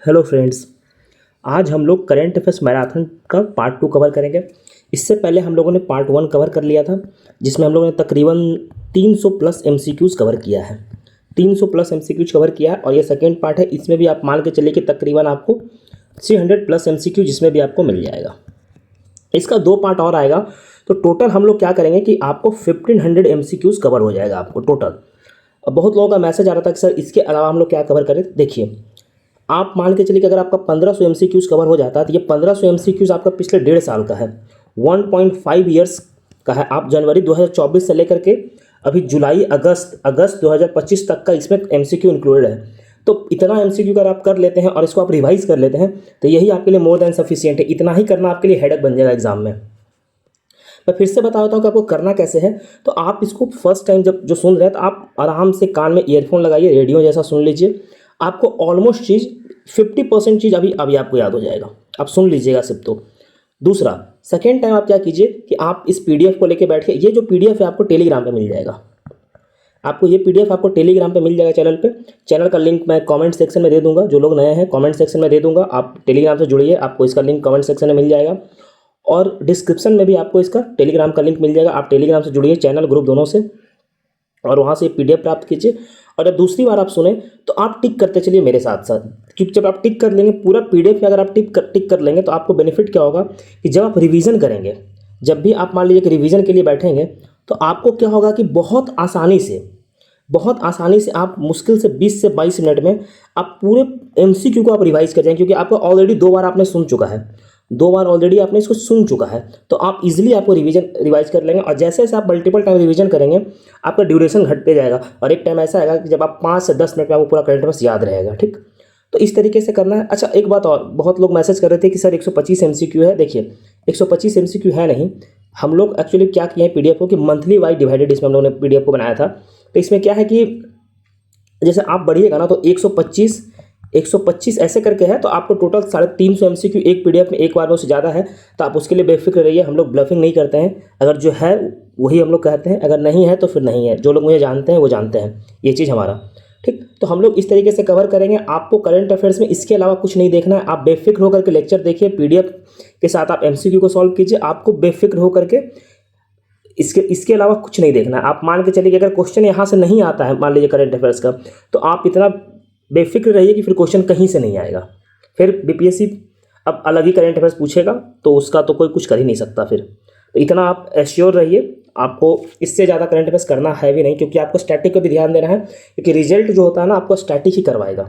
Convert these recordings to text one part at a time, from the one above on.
Hello friends. आज हम लोग करंट अफेयर्स मैराथन का पार्ट 2 कवर करेंगे। इससे पहले हम लोगों ने पार्ट 1 कवर कर लिया था, जिसमें हम लोगों ने तकरीबन 300 प्लस एमसीक्यूज़ कवर किया है। 300 प्लस एमसीक्यूज़ कवर किया है और ये सेकेंड पार्ट है। इसमें भी आप मान के चलिए कि तकरीबन आपको 300 प्लस एमसीक्यू जिसमें भी आपको मिल जाएगा। इसका 2 पार्ट और आएगा, तो टोटल हम लोग क्या करेंगे कि आपको 1500 एमसीक्यूज़ कवर हो जाएगा आपको टोटल। अब बहुत लोगों का मैसेज आ रहा था कि सर इसके अलावा हम लोग क्या कवर करें। देखिए, आप मान के चलिए कि अगर आपका 1500 एमसीक्यूज़ कवर हो जाता है तो ये 1500 एमसीक्यूज़ आपका पिछले 1.5 साल का है, 1.5 ईयर्स का है। आप जनवरी 2024 से लेकर के अभी जुलाई अगस्त 2025 तक का इसमें एमसीक्यू इंक्लूडेड है। तो इतना एमसीक्यू अगर आप कर लेते हैं और इसको आप रिवाइज कर लेते हैं तो यही आपके लिए मोर देन सफिशिएंट है। इतना ही करना आपके लिए हेडेक बन जाएगा एग्जाम में। मैं फिर से बता देता हूँ कि आपको करना कैसे है। तो आप इसको फर्स्ट टाइम जब जो सुन रहे हैं तो आप आराम से कान में ईयरफोन लगाइए, रेडियो जैसा सुन लीजिए। आपको ऑलमोस्ट चीज़ 50% चीज़ अभी अभी आपको याद हो जाएगा। आप सुन लीजिएगा सिर्फ। तो दूसरा सेकेंड टाइम आप क्या कीजिए कि आप इस पीडीएफ को लेके बैठिए। ये जो पीडीएफ है आपको टेलीग्राम पे मिल जाएगा। आपको ये पीडीएफ आपको टेलीग्राम पे मिल जाएगा चैनल पे। चैनल का लिंक मैं कमेंट सेक्शन में दे दूंगा। जो लोग नए हैं कमेंट सेक्शन में दे दूंगा। आप टेलीग्राम से जुड़िए, आपको इसका लिंक कमेंट सेक्शन में मिल जाएगा और डिस्क्रिप्शन में भी आपको इसका टेलीग्राम का लिंक मिल जाएगा। आप टेलीग्राम से जुड़िए, चैनल ग्रुप दोनों से, और वहाँ से पीडीएफ प्राप्त कीजिए। और जब दूसरी बार आप सुने तो आप टिक करते चलिए मेरे साथ साथ, क्योंकि जब आप टिक कर लेंगे पूरा पीडीएफ में, अगर आप टिक कर लेंगे तो आपको बेनिफिट क्या होगा कि जब आप रिवीजन करेंगे, जब भी आप मान लीजिए कि रिवीजन के लिए बैठेंगे तो आपको क्या होगा कि बहुत आसानी से आप मुश्किल से 20 से 22 मिनट में आप पूरे एमसीक्यू को आप रिवाइज कर जाएंगे। क्योंकि आपको ऑलरेडी 2 बार आपने सुन चुका है, 2 बार ऑलरेडी आपने इसको सुन चुका है, तो आप इजीली आपको रिवाइज कर लेंगे। और जैसे जैसे आप मल्टीपल टाइम रिवीजन करेंगे आपका ड्यूरेशन घटते जाएगा और एक टाइम ऐसा आएगा कि जब आप 5 से 10 मिनट में आपको पूरा करंट अफेयर्स याद रहेगा। ठीक, तो इस तरीके से करना है। अच्छा, एक बात और, बहुत लोग मैसेज कर रहे थे कि सर 125 एमसीक्यू है। देखिए, 125 एमसीक्यू है नहीं। हम लोग एक्चुअली क्या किए हैं पीडीएफ को कि मंथली वाइज डिवाइडेड इसमें हम लोगों ने पीडीएफ को बनाया था। तो इसमें क्या है कि जैसे आप बढ़िएगा ना तो 125 ऐसे करके है, तो आपको टोटल 350 एमसीक्यू एक पीडीएफ में एक बार में उससे ज़्यादा है। तो आप उसके लिए बेफिक्र रहिए। हम लोग ब्लफिंग नहीं करते हैं। अगर जो है वही हम लोग कहते हैं, अगर नहीं है तो फिर नहीं है। जो लोग मुझे जानते हैं वो जानते हैं ये चीज़ हमारा। ठीक, तो हम लोग इस तरीके से कवर करेंगे। आपको करंट अफेयर्स में इसके अलावा कुछ नहीं देखना है। आप बेफिक्र होकर के लेक्चर देखिए, पीडीएफ के साथ आप एमसीक्यू को सॉल्व कीजिए। आपको बेफिक्र होकर के इसके अलावा कुछ नहीं देखना है। आप मान के चलिए कि अगर क्वेश्चन यहाँ से नहीं आता है मान लीजिए करंट अफेयर्स का, तो आप इतना बेफिक्र रहिए कि फिर क्वेश्चन कहीं से नहीं आएगा। फिर बीपीएससी अब अलग ही करंट अफेयर्स पूछेगा तो उसका तो कोई कुछ कर ही नहीं सकता फिर। तो इतना आप एश्योर रहिए। आपको इससे ज़्यादा करंट अफेयर्स करना है भी नहीं, क्योंकि आपको स्टैटिक पर भी ध्यान देना है। क्योंकि रिजल्ट जो होता है ना आपको स्टैटिक ही करवाएगा।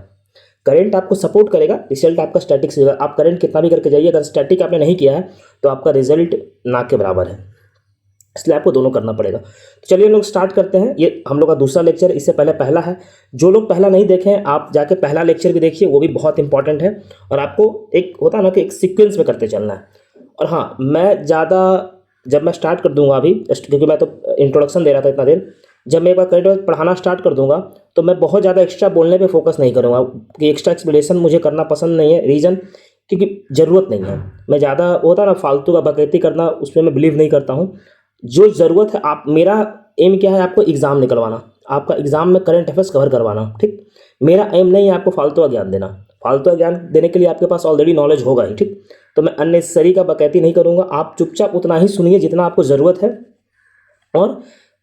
करंट आपको सपोर्ट करेगा, रिजल्ट आपका स्टैटिक से होगा। आप करंट कितना भी करके जाइए, अगर स्टैटिक आपने नहीं किया है तो आपका रिजल्ट ना के बराबर है। इसलिए आपको दोनों करना पड़ेगा। तो चलिए हम लोग स्टार्ट करते हैं। ये हम लोग का दूसरा लेक्चर, इससे पहले पहला है। जो लोग पहला नहीं देखे हैं आप जाके पहला लेक्चर भी देखिए, वो भी बहुत इंपॉर्टेंट है। और आपको एक होता है ना कि एक सीक्वेंस में करते चलना है। और हाँ, मैं ज़्यादा जब मैं स्टार्ट कर दूंगा अभी, क्योंकि मैं तो इंट्रोडक्शन दे रहा था इतना देर, जब मैं एक बार करंट पढ़ाना स्टार्ट कर दूंगा तो मैं बहुत ज़्यादा एक्स्ट्रा बोलने पे फोकस नहीं करूँगा, कि एक्स्ट्रा एक्सप्लेनेशन मुझे करना पसंद नहीं है। रीज़न क्योंकि ज़रूरत नहीं है। मैं ज़्यादा होता ना फालतू का बकैती करना, उसमें मैं बिलीव नहीं करता हूँ। जो ज़रूरत है, आप मेरा एम क्या है, आपको एग्ज़ाम निकलवाना, आपका एग्ज़ाम में करंट अफेयर्स कवर करवाना। ठीक, मेरा एम नहीं है आपको फालतू का ज्ञान देना। फालतू का ज्ञान देने के लिए आपके पास ऑलरेडी नॉलेज होगा ही। ठीक, तो मैं अननेसेसरी का बकैती नहीं करूँगा। आप चुपचाप उतना ही सुनिए जितना आपको ज़रूरत है, और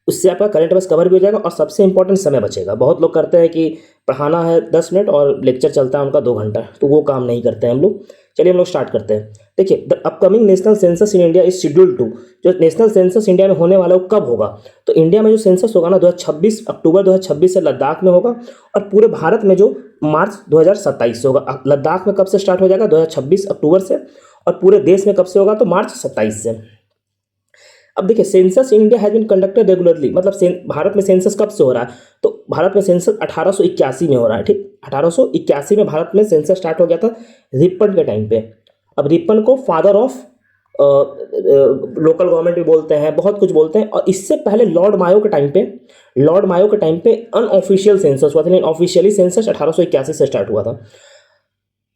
उससे आपका करंट अफेयर्स कवर भी हो जाएगा और सबसे इंपॉर्टेंट समय बचेगा। बहुत लोग करते हैं कि पढ़ाना है 10 मिनट और लेक्चर चलता है उनका 2 घंटा, तो वो काम नहीं करते हैं हम लोग। चलिए हम लोग स्टार्ट करते हैं। देखिए, the upcoming national census in India is scheduled to, जो नेशनल सेंसस इंडिया में होने वाला है वो कब होगा। तो इंडिया में जो सेंसस होगा ना 2026 अक्टूबर 2026 से लद्दाख में होगा, और पूरे भारत में जो मार्च 2027 से होगा। लद्दाख में कब से स्टार्ट हो जाएगा, 2026 अक्टूबर से, और पूरे देश में कब से होगा तो मार्च 27 से। अब देखिए, census in India has been conducted regularly, मतलब भारत में सेंसस कब से हो रहा है, तो भारत में सेंसस 1881 में हो रहा है। ठीक, 1881 में भारत में सेंसस स्टार्ट हो गया था, रिपन के टाइम पे। अब रिपन को फादर ऑफ लोकल गवर्नमेंट भी बोलते हैं, बहुत कुछ बोलते हैं। और इससे पहले लॉर्ड मायो के टाइम पे अनऑफिशियल सेंसस हुआ था, लेकिन ऑफिशियली सेंसस 1881 से स्टार्ट हुआ था।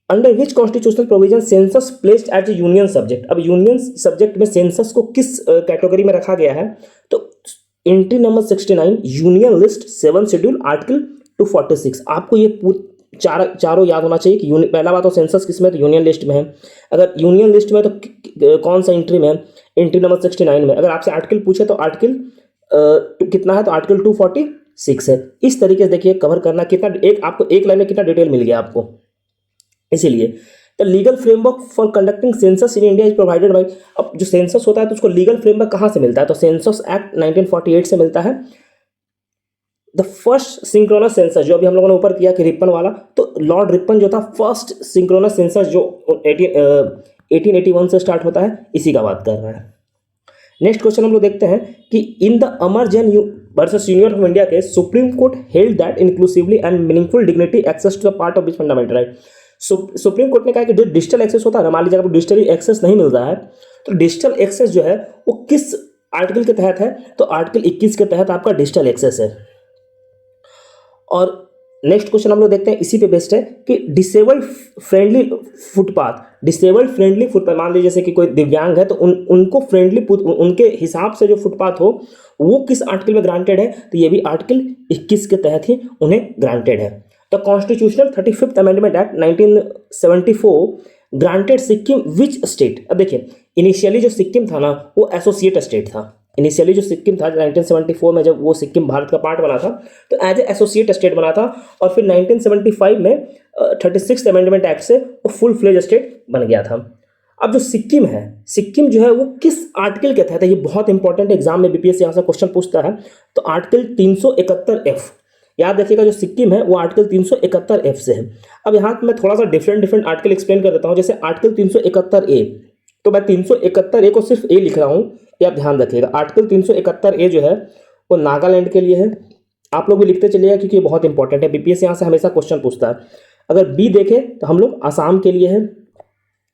Under which constitutional provision census placed as a union subject. अब यूनियन सब्जेक्ट में सेंसस को किस कैटेगरी में रखा गया है, तो entry number 69 union list 7 schedule article 246। आपको ये चारों याद होना चाहिए कि पहला बात तो सेंसस किस में, तो यूनियन लिस्ट में है। अगर यूनियन लिस्ट में तो कौन सा एंट्री में है, एंट्री नंबर 69 में। अगर आपसे आर्टिकल पूछे तो आर्टिकल कितना है, तो आर्टिकल 246 है। इस तरीके से देखिए कवर करना, कितना आपको एक लाइन में कितना डिटेल मिल गया आपको। इसीलिए the legal framework for conducting census in India is provided by. अब जो सेंसस होता है तो उसको लीगल फ्रेमवर्क कहाँ से मिलता है, तो सेंसस एक्ट 1948 से मिलता है। द फर्स्ट सिंक्रोनस सेंसस जो अभी हम लोगों ने ऊपर किया कि रिपन वाला, तो लॉर्ड रिपन जो था फर्स्ट सिंक्रोनस सेंसस जो 1881 से स्टार्ट होता है, इसी का बात कर रहा है। नेक्स्ट क्वेश्चन हम लोग देखते हैं कि in the Amar Jain versus Union of India के Supreme Court held that inclusively and meaningful dignity access to the part of this fundamental right. Supreme Court ने कहा कि जो डिजिटल एक्सेस होता है ना, मान लीजिए आपको डिजिटली एक्सेस नहीं मिल रहा है, तो डिजिटल एक्सेस जो है वो किस आर्टिकल के तहत है, तो आर्टिकल 21 के तहत आपका डिजिटल एक्सेस है। और नेक्स्ट क्वेश्चन हम लोग देखते हैं इसी पे बेस्ड है कि डिसेबल्ड फ्रेंडली फुटपाथ, मान लीजिए जैसे कि कोई दिव्यांग है तो उनको फ्रेंडली, उनके हिसाब से जो फुटपाथ हो वो किस आर्टिकल में ग्रांटेड है, तो ये भी आर्टिकल 21 के तहत ही उन्हें ग्रांटेड है। The constitutional 35th amendment act 1974 granted Sikkim which state. अब देखिए इनिशियली जो सिक्किम था ना वो एसोसिएट स्टेट था। इनिशियली जो सिक्किम था 1974 में जब वो सिक्किम भारत का पार्ट बना था तो एज ए एसोसिएट स्टेट बना था, और फिर 1975 में 36th अमेंडमेंट एक्ट से वो फुल फ्लेज स्टेट बन गया था। अब जो सिक्किम है, सिक्किम जो है वो किस आर्टिकल के तहत है, ये बहुत इंपॉर्टेंट एग्जाम में बीपीएससी यहाँ से क्वेश्चन पूछता है। तो आर्टिकल 371F, याद रखिएगा जो सिक्किम है वो आर्टिकल 371F से है। अब यहाँ मैं थोड़ा सा डिफरेंट आर्टिकल एक्सप्लेन कर देता हूँ। जैसे आर्टिकल 371A, तो मैं 371A को सिर्फ ए लिख रहा हूँ, ये आप ध्यान रखिएगा। आर्टिकल 371A जो है वो नागालैंड के लिए है। आप लोग भी लिखते चलिएगा क्योंकि ये बहुत इंपॉर्टेंट है, बीपीएससी यहाँ से हमेशा क्वेश्चन पूछता है। अगर बी देखें तो हम लोग आसाम के लिए है,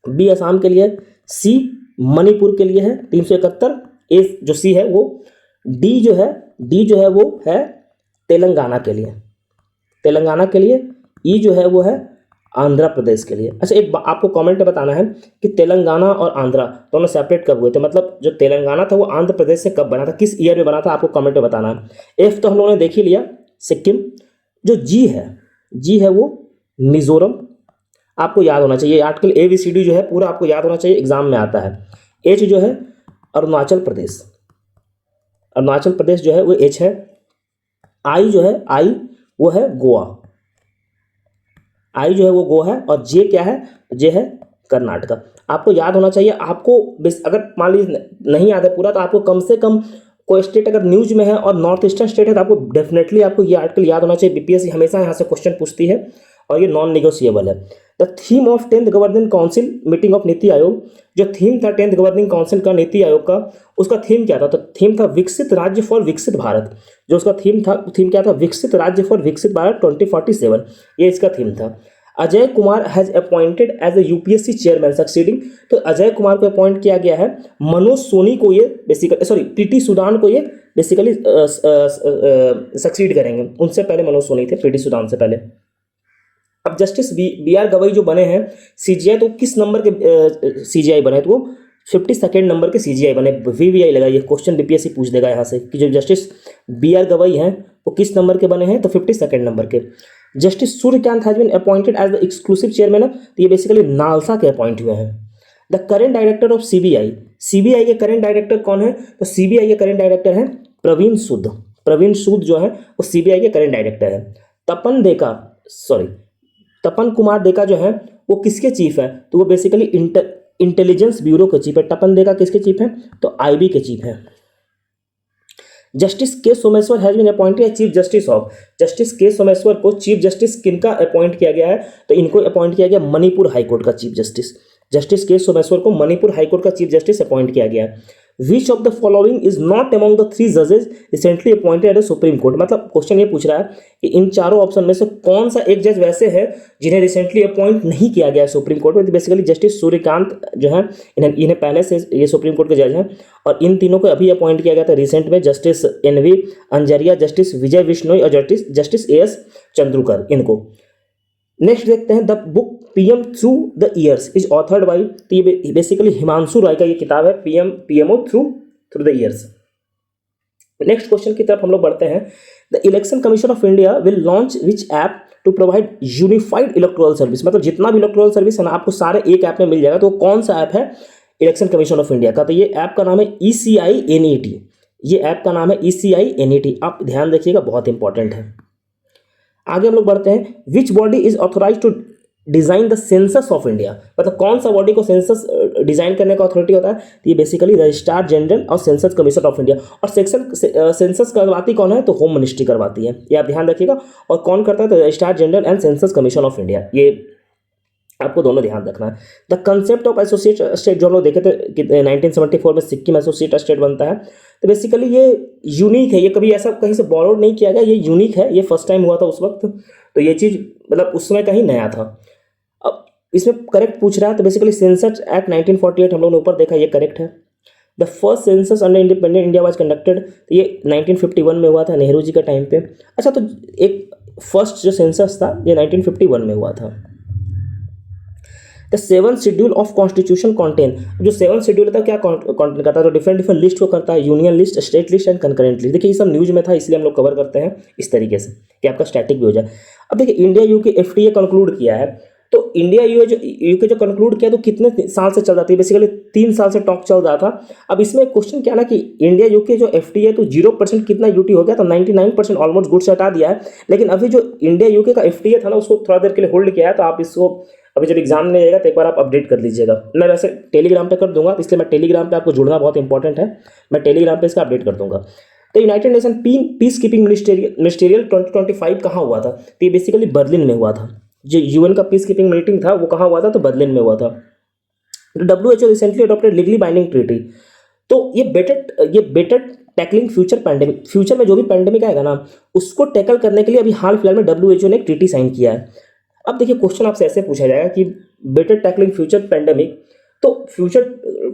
बी आसाम के लिए है, सी मणिपुर के लिए है 371, ए जो सी है वो, डी जो है वो है तेलंगाना के लिए, ई जो है वो है आंध्र प्रदेश के लिए। अच्छा एक आपको कमेंट में बताना है कि तेलंगाना और आंध्रा दोनों सेपरेट कब हुए थे, मतलब जो तेलंगाना था वो आंध्र प्रदेश से कब बना था, किस ईयर में बना था, आपको कमेंट में बताना है। एफ तो हम लोगों ने देख ही लिया सिक्किम। जो जी है वो मिजोरम, आपको याद होना चाहिए। आर्टिकल ABCD जो है पूरा आपको याद होना चाहिए, एग्जाम में आता है। एच जो है अरुणाचल प्रदेश जो है वो एच है। आई जो है वो है गोवा, आई जो है वो गोवा है। और जे क्या है, जे है कर्नाटका। आपको याद होना चाहिए। आपको अगर मान लीजिए नहीं याद है पूरा तो आपको कम से कम कोई स्टेट अगर न्यूज में है और नॉर्थ ईस्टर्न स्टेट है तो आपको डेफिनेटली आपको ये आर्टिकल याद होना चाहिए। बीपीएससी हमेशा यहाँ से क्वेश्चन पूछती है और ये नॉन निगोशिएबल है। The theme of 10th governing council meeting of NITI Aayog, जो थीम था 10th गवर्निंग काउंसिल का नीति आयोग का, उसका थीम क्या था, तो थीम था विकसित राज्य फॉर विकसित भारत। जो उसका थीम क्या था, विकसित राज्य फॉर विकसित भारत 2047, ये इसका थीम था। Ajay Kumar has appointed as a UPSC chairman succeeding, तो अजय कुमार को अपॉइंट किया गया है। मनोज सोनी को ये बेसिकली प्रीति सुडान को ये बेसिकली सक्सीड करेंगे। उनसे पहले मनोज सोनी थे, प्रीति सुडान से पहले। अब जस्टिस BR गवई जो बने हैं CGI, तो किस नंबर के CGI बने, तो वो 52nd नंबर के CGI बने। VVI लगा, ये क्वेश्चन बीपीएससी पूछ देगा यहाँ से कि जो जस्टिस BR गवई हैं वो किस नंबर के बने हैं, तो 52nd नंबर के। Justice Surya Kant has been appointed as the exclusive chairman, तो ये बेसिकली नालसा के अपॉइंट हुए हैं। The current director of CBI के करेंट डायरेक्टर कौन है, तो CBI के करेंट डायरेक्टर हैं प्रवीण सूद जो है वो CBI के करेंट डायरेक्टर है। तपन कुमार देका जो है वो किसके चीफ है, तो वो बेसिकली इंटेलिजेंस ब्यूरो के चीफ है। तपन देका किसके चीफ है, तो IB के चीफ है। Justice K Someshwar has been appointed chief justice of, justice K Someshwar को चीफ जस्टिस किनका अपॉइंट किया गया है, तो इनको अपॉइंट किया गया मणिपुर हाईकोर्ट का chief justice. Justice K Someshwar को मणिपुर हाईकोर्ट का चीफ जस्टिस अपॉइंट किया गया है। विच of the following is not among the 3 जजेस recently appointed at the supreme court, मतलब क्वेश्चन ये पूछ रहा है कि इन चारों ऑप्शन में से कौन सा एक जज वैसे है जिन्हें रिसेंटली अपॉइंट नहीं किया गया सुप्रीम कोर्ट में। बेसिकली जस्टिस सूर्यकांत जो है इन्हें पहले से ये सुप्रीम कोर्ट के जज हैं, और इन तीनों को अभी अपॉइंट किया गया था रिसेंट में। जस्टिस NV अंजरिया, जस्टिस विजय विश्नोई और जस्टिस AS चंद्रूकर, इनको। नेक्स्ट देखते हैं, the book PM through the years is authored by, तो ये बेसिकली हिमांशु राय का ये किताब है, PMO through the years. Next question की तरफ हम लोग बढ़ते हैं। The election commission of India will launch which app to provide unified electoral service, मतलब जितना भी इलेक्टोरल सर्विस है ना आपको सारे एक ऐप में मिल जाएगा। तो कौन सा ऐप है? इलेक्शन कमीशन ऑफ इंडिया का। तो ये ऐप का नाम है ECI NET, ये ऐप का नाम है ECI NET, आप ध्यान रखिएगा, बहुत इंपॉर्टेंट है। आगे हम लोग बढ़ते हैं, which body is authorise to design the census of India, मतलब कौन सा बॉडी को सेंसस डिजाइन करने का अथॉरिटी होता है? तो ये बेसिकली रजिस्ट्रार जनरल और सेंसस कमीशन ऑफ इंडिया। और सेंसस करवाती कौन है? तो होम मिनिस्ट्री करवाती है, ये आप ध्यान रखिएगा। और कौन करता है? तो registrar general and census commission of India, ये आपको दोनों ध्यान रखना है। The concept of associate state जो हम लोग देखे थे कि 1974 में सिक्किम एसोसिएट स्टेट बनता है, तो बेसिकली ये यूनिक है, ये कभी ऐसा कहीं से बोरोड नहीं किया गया, ये यूनिक है, ये फर्स्ट टाइम हुआ था उस वक्त। तो ये चीज़ मतलब उस समय कहीं नया था। अब इसमें करेक्ट पूछ रहा है, तो बेसिकली सेंसस एक्ट 1948 हम लोग ने ऊपर देखा, ये करेक्ट है। The first census under independent India was conducted, तो ये 1951 में हुआ था, नेहरू जी के टाइम पे। अच्छा, तो एक फर्स्ट जो सेंसस था ये 1951 में हुआ था। The 7th schedule of constitution contain, जो 7th शेड्यूल था क्या कॉन्टेन करता है? तो डिफरेंट डिफरेंट लिस्ट को करता है, union list, state list and concurrent list. देखिए ये सब न्यूज में था, इसलिए हम लोग कवर करते हैं इस तरीके से कि आपका स्टैटिक भी हो जाए। अब देखिए इंडिया यूके FTA कंक्लूड किया है, तो इंडिया यूके जो कंक्लूड किया तो कितने साल से चल रहा था? बेसिकली 3 साल से टॉक चल रहा था। अब इसमें क्वेश्चन क्या ना कि इंडिया यूके जो FTA है तो 0% कितना ड्यूटी हो गया? तो 99% ऑलमोस्ट गुड्स हटा दिया है। लेकिन अभी जो इंडिया यूके का FTA था ना उसको थोड़ा देर के लिए होल्ड किया है, तो आप इसको अभी जब एग्जाम में जाएगा तो एक बार आप अपडेट कर लीजिएगा। मैं वैसे टेलीग्राम पे कर दूंगा, तो इसलिए मैं टेलीग्राम पे आपको जुड़ना बहुत इंपॉर्टेंट है, मैं टेलीग्राम पे इसका अपडेट कर दूंगा। तो United nation peace keeping ministerial 2025 कहाँ हुआ था? तो ये बेसिकली बर्लिन में हुआ था। जो UN का पीस कीपिंग मीटिंग था वो कहाँ हुआ था? तो बर्लिन में हुआ था। तो WHO recently adopted legally binding treaty, तो ये better tackling future pandemic, future में जो भी पैंडेमिक आएगा ना उसको टैकल करने के लिए अभी हाल फिलहाल में WHO ने एक ट्रीटी साइन किया है। अब देखिए क्वेश्चन आपसे ऐसे पूछा जाएगा कि बेटर टैकलिंग फ्यूचर पैंडेमिक, तो फ्यूचर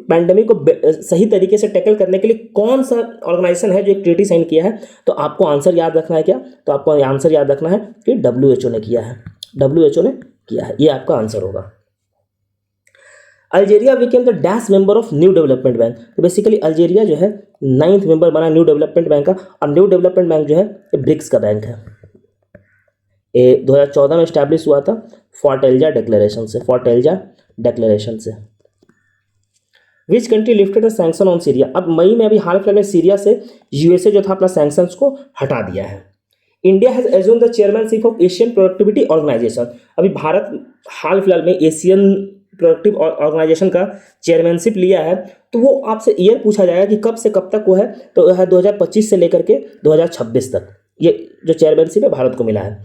पैंडेमिक को सही तरीके से टैकल करने के लिए कौन सा ऑर्गेनाइजेशन है जो एक ट्रीटी साइन किया है? तो आपको आंसर याद रखना है क्या? तो आपको आंसर याद रखना है कि WHO ने किया है, WHO ने किया है, ये आपका आंसर होगा। Algeria became the dash member of new development bank, तो बेसिकली अल्जीरिया जो है 9th मेंबर बना न्यू डेवलपमेंट बैंक का। और न्यू डेवलपमेंट बैंक जो है ब्रिक्स का बैंक है, ये 2014 में स्टैब्लिश हुआ था फोर्टेल्जा डिक्लेरेशन से। Which country lifted the sanction on Syria, अब मई में अभी हाल फिलहाल में सीरिया से USA जो था अपना सैंक्शंस को हटा दिया है। India has assumed the chairmanship of Asian productivity organisation, अभी भारत हाल फिलहाल में एशियन प्रोडक्टिव ऑर्गेनाइजेशन का चेयरमैनशिप लिया है। तो वो आपसे ईयर पूछा जाएगा कि कब से कब तक वो है, तो वह है 2025 से लेकर के 2026 तक ये जो चेयरमैनशिप है भारत को मिला है।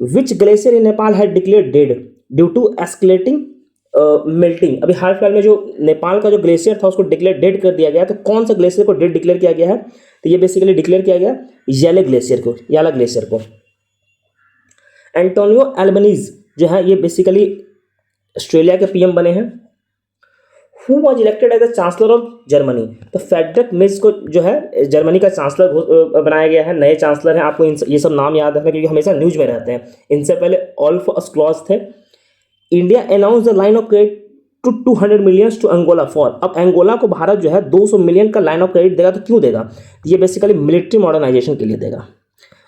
Which glacier in Nepal had declare dead due to escalating melting, अभी हाल फिलहाल में जो नेपाल का जो ग्लेशियर था उसको डिक्लेयर डेड कर दिया गया। तो कौन सा ग्लेशियर को डेड डिक्लेयर किया गया है? तो ये बेसिकली डिक्लेयर किया गया याला ग्लेशियर को। एंटोनियो एल्बनीज जो है ये बेसिकली ऑस्ट्रेलिया के PM बने हैं। Who was elected as the chancellor of Germany, तो फ्रेडरिक मेर्ज को जो है जर्मनी का चांसलर बनाया गया है, नए चांसलर हैं। आपको ये सब नाम याद रखना क्योंकि हमेशा न्यूज में रहते हैं। इनसे पहले ओल्फ स्क्लॉज थे। India announce the line of credit to 200 million to Angola for, अब अंगोला को भारत जो है 200 मिलियन का लाइन ऑफ क्रेडिट देगा। तो क्यों देगा? ये बेसिकली मिलिट्री मॉडर्नाइजेशन के लिए देगा।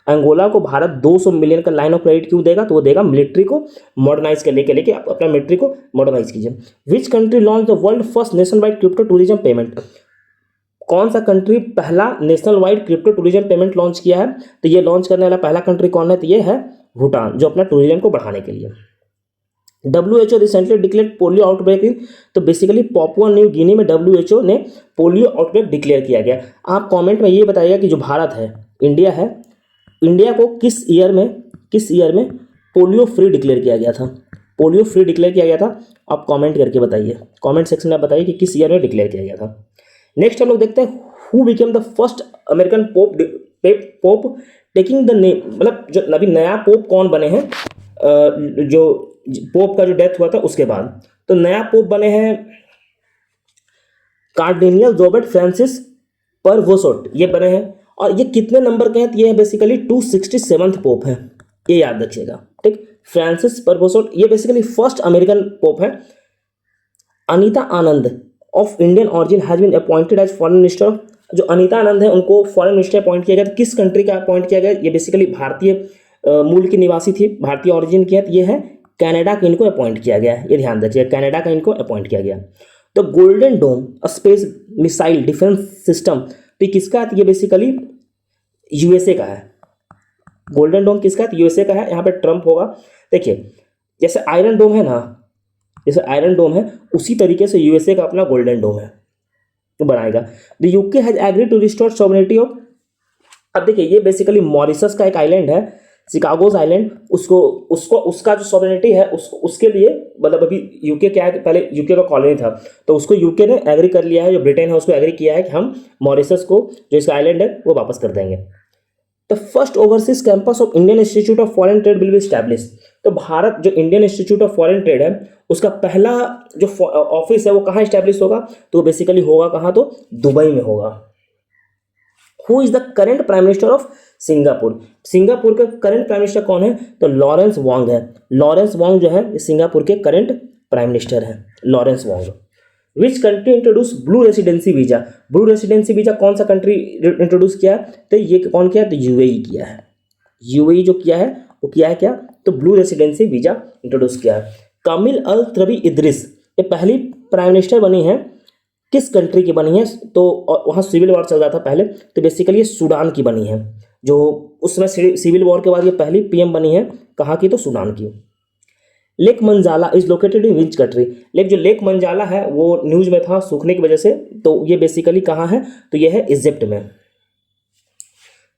अंगोला को भारत 200 मिलियन का लाइन ऑफ क्रेडिट क्यों देगा? तो वो देगा मिलिट्री को मॉडर्नाइज के लेके आप अपना मिलिट्री को मॉडर्नाइज कीजिए। Which country launch the world first national wide crypto tourism payment, कौन सा कंट्री पहला national wide crypto tourism payment launch किया है? तो ये लॉन्च करने वाला पहला कंट्री कौन है? तो ये है भूटान, जो अपना टूरिज्म को बढ़ाने के लिए। WHO recently declare polio outbreak इन, तो बेसिकली पापुआ न्यू गिनी में WHO ने पोलियो आउटब्रेक डिक्लेयर किया गया। आप कमेंट में ये बताइएगा कि जो भारत है, इंडिया को किस ईयर में पोलियो फ्री डिक्लेयर किया गया था? आप कमेंट करके बताइए, कमेंट सेक्शन में बताइए कि किस ईयर में डिक्लेयर किया गया था। नेक्स्ट हम लोग देखते हैं who became the first American pope taking the name, मतलब जो अभी नया पोप कौन बने हैं, जो पोप का जो डेथ हुआ था उसके बाद। तो नया पोप बने हैं कार्डिनल रॉबर्ट फ्रांसिस परवोसोट, ये बने हैं। और ये कितने नंबर के हैं? तो ये बेसिकली 267th पोप है, ये याद रखिएगा, ठीक। फ्रांसिस परवोसोट ये बेसिकली फर्स्ट अमेरिकन पोप है। Anita Anand of Indian origin has been appointed as foreign minister, जो अनीता आनंद है उनको फॉरेन मिनिस्टर अपॉइंट किया गया। तो किस कंट्री का अपॉइंट किया गया? ये बेसिकली भारतीय मूल की निवासी थी, भारतीय ऑरिजिन की है, तो ये है कनाडा का इनको अपॉइंट किया गया है, ये ध्यान रखिए, कनाडा का इनको अपॉइंट किया गया। The golden dome space missile defence system, तो किसका है? ये बेसिकली यूएसए का है। गोल्डन डोम किसका है? तो यूएसए का है। यहाँ पे ट्रम्प होगा। देखिए जैसे आयरन डोम है ना, जैसे आयरन डोम है उसी तरीके से यूएसए का अपना गोल्डन डोम है, तो बनाएगा। The UK has agree to restore sovereignty of, अब देखिए ये बेसिकली मॉरिशस का एक आइलैंड है, शिकागोज आइलैंड, उसको उसको उसका जो सॉवरेनिटी है उसके लिए, मतलब अभी यूके क्या है, पहले यूके का कॉलोनी था, तो उसको यूके ने एग्री कर लिया है, जो ब्रिटेन है उसको एग्री किया है कि हम मॉरिशस को जो इसका आइलैंड है वो वापस कर देंगे। The first overseas campus of Indian institute of foreign trade will be establish, तो भारत जो Indian institute of foreign trade है उसका पहला जो ऑफिस है वो कहाँ एस्टैब्लिश होगा? तो बेसिकली होगा कहाँ? तो दुबई में होगा। Who is the current prime minister of Singapore, Singapore के करेंट प्राइम मिनिस्टर कौन है? तो लॉरेंस वॉन्ग है। लॉरेंस वॉन्ग जो है सिंगापुर के करेंट प्राइम मिनिस्टर है, Lawrence Wong. Which country introduce blue residency visa, blue residency visa कौन सा कंट्री इंट्रोड्यूस किया है? तो ये कौन किया है? तो यूएई किया है। यूएई जो किया है वो किया है क्या? तो ब्लू रेसिडेंसी वीजा इंट्रोड्यूस किया है। कामिल अल त्रबी इद्रिस, ये पहली प्राइम मिनिस्टर बनी है, किस कंट्री की बनी है? तो वहाँ सिविल वॉर चल रहा था पहले, तो बेसिकली ये सूडान की बनी है, जो उसमें सिविल वॉर के बाद ये पहली पीएम बनी है, कहाँ की? तो सूडान की। Lake Manzala is located in which country, lake जो लेक मंजाला है वो न्यूज में था सूखने की वजह से, तो ये बेसिकली कहाँ है? तो ये है इजिप्ट में।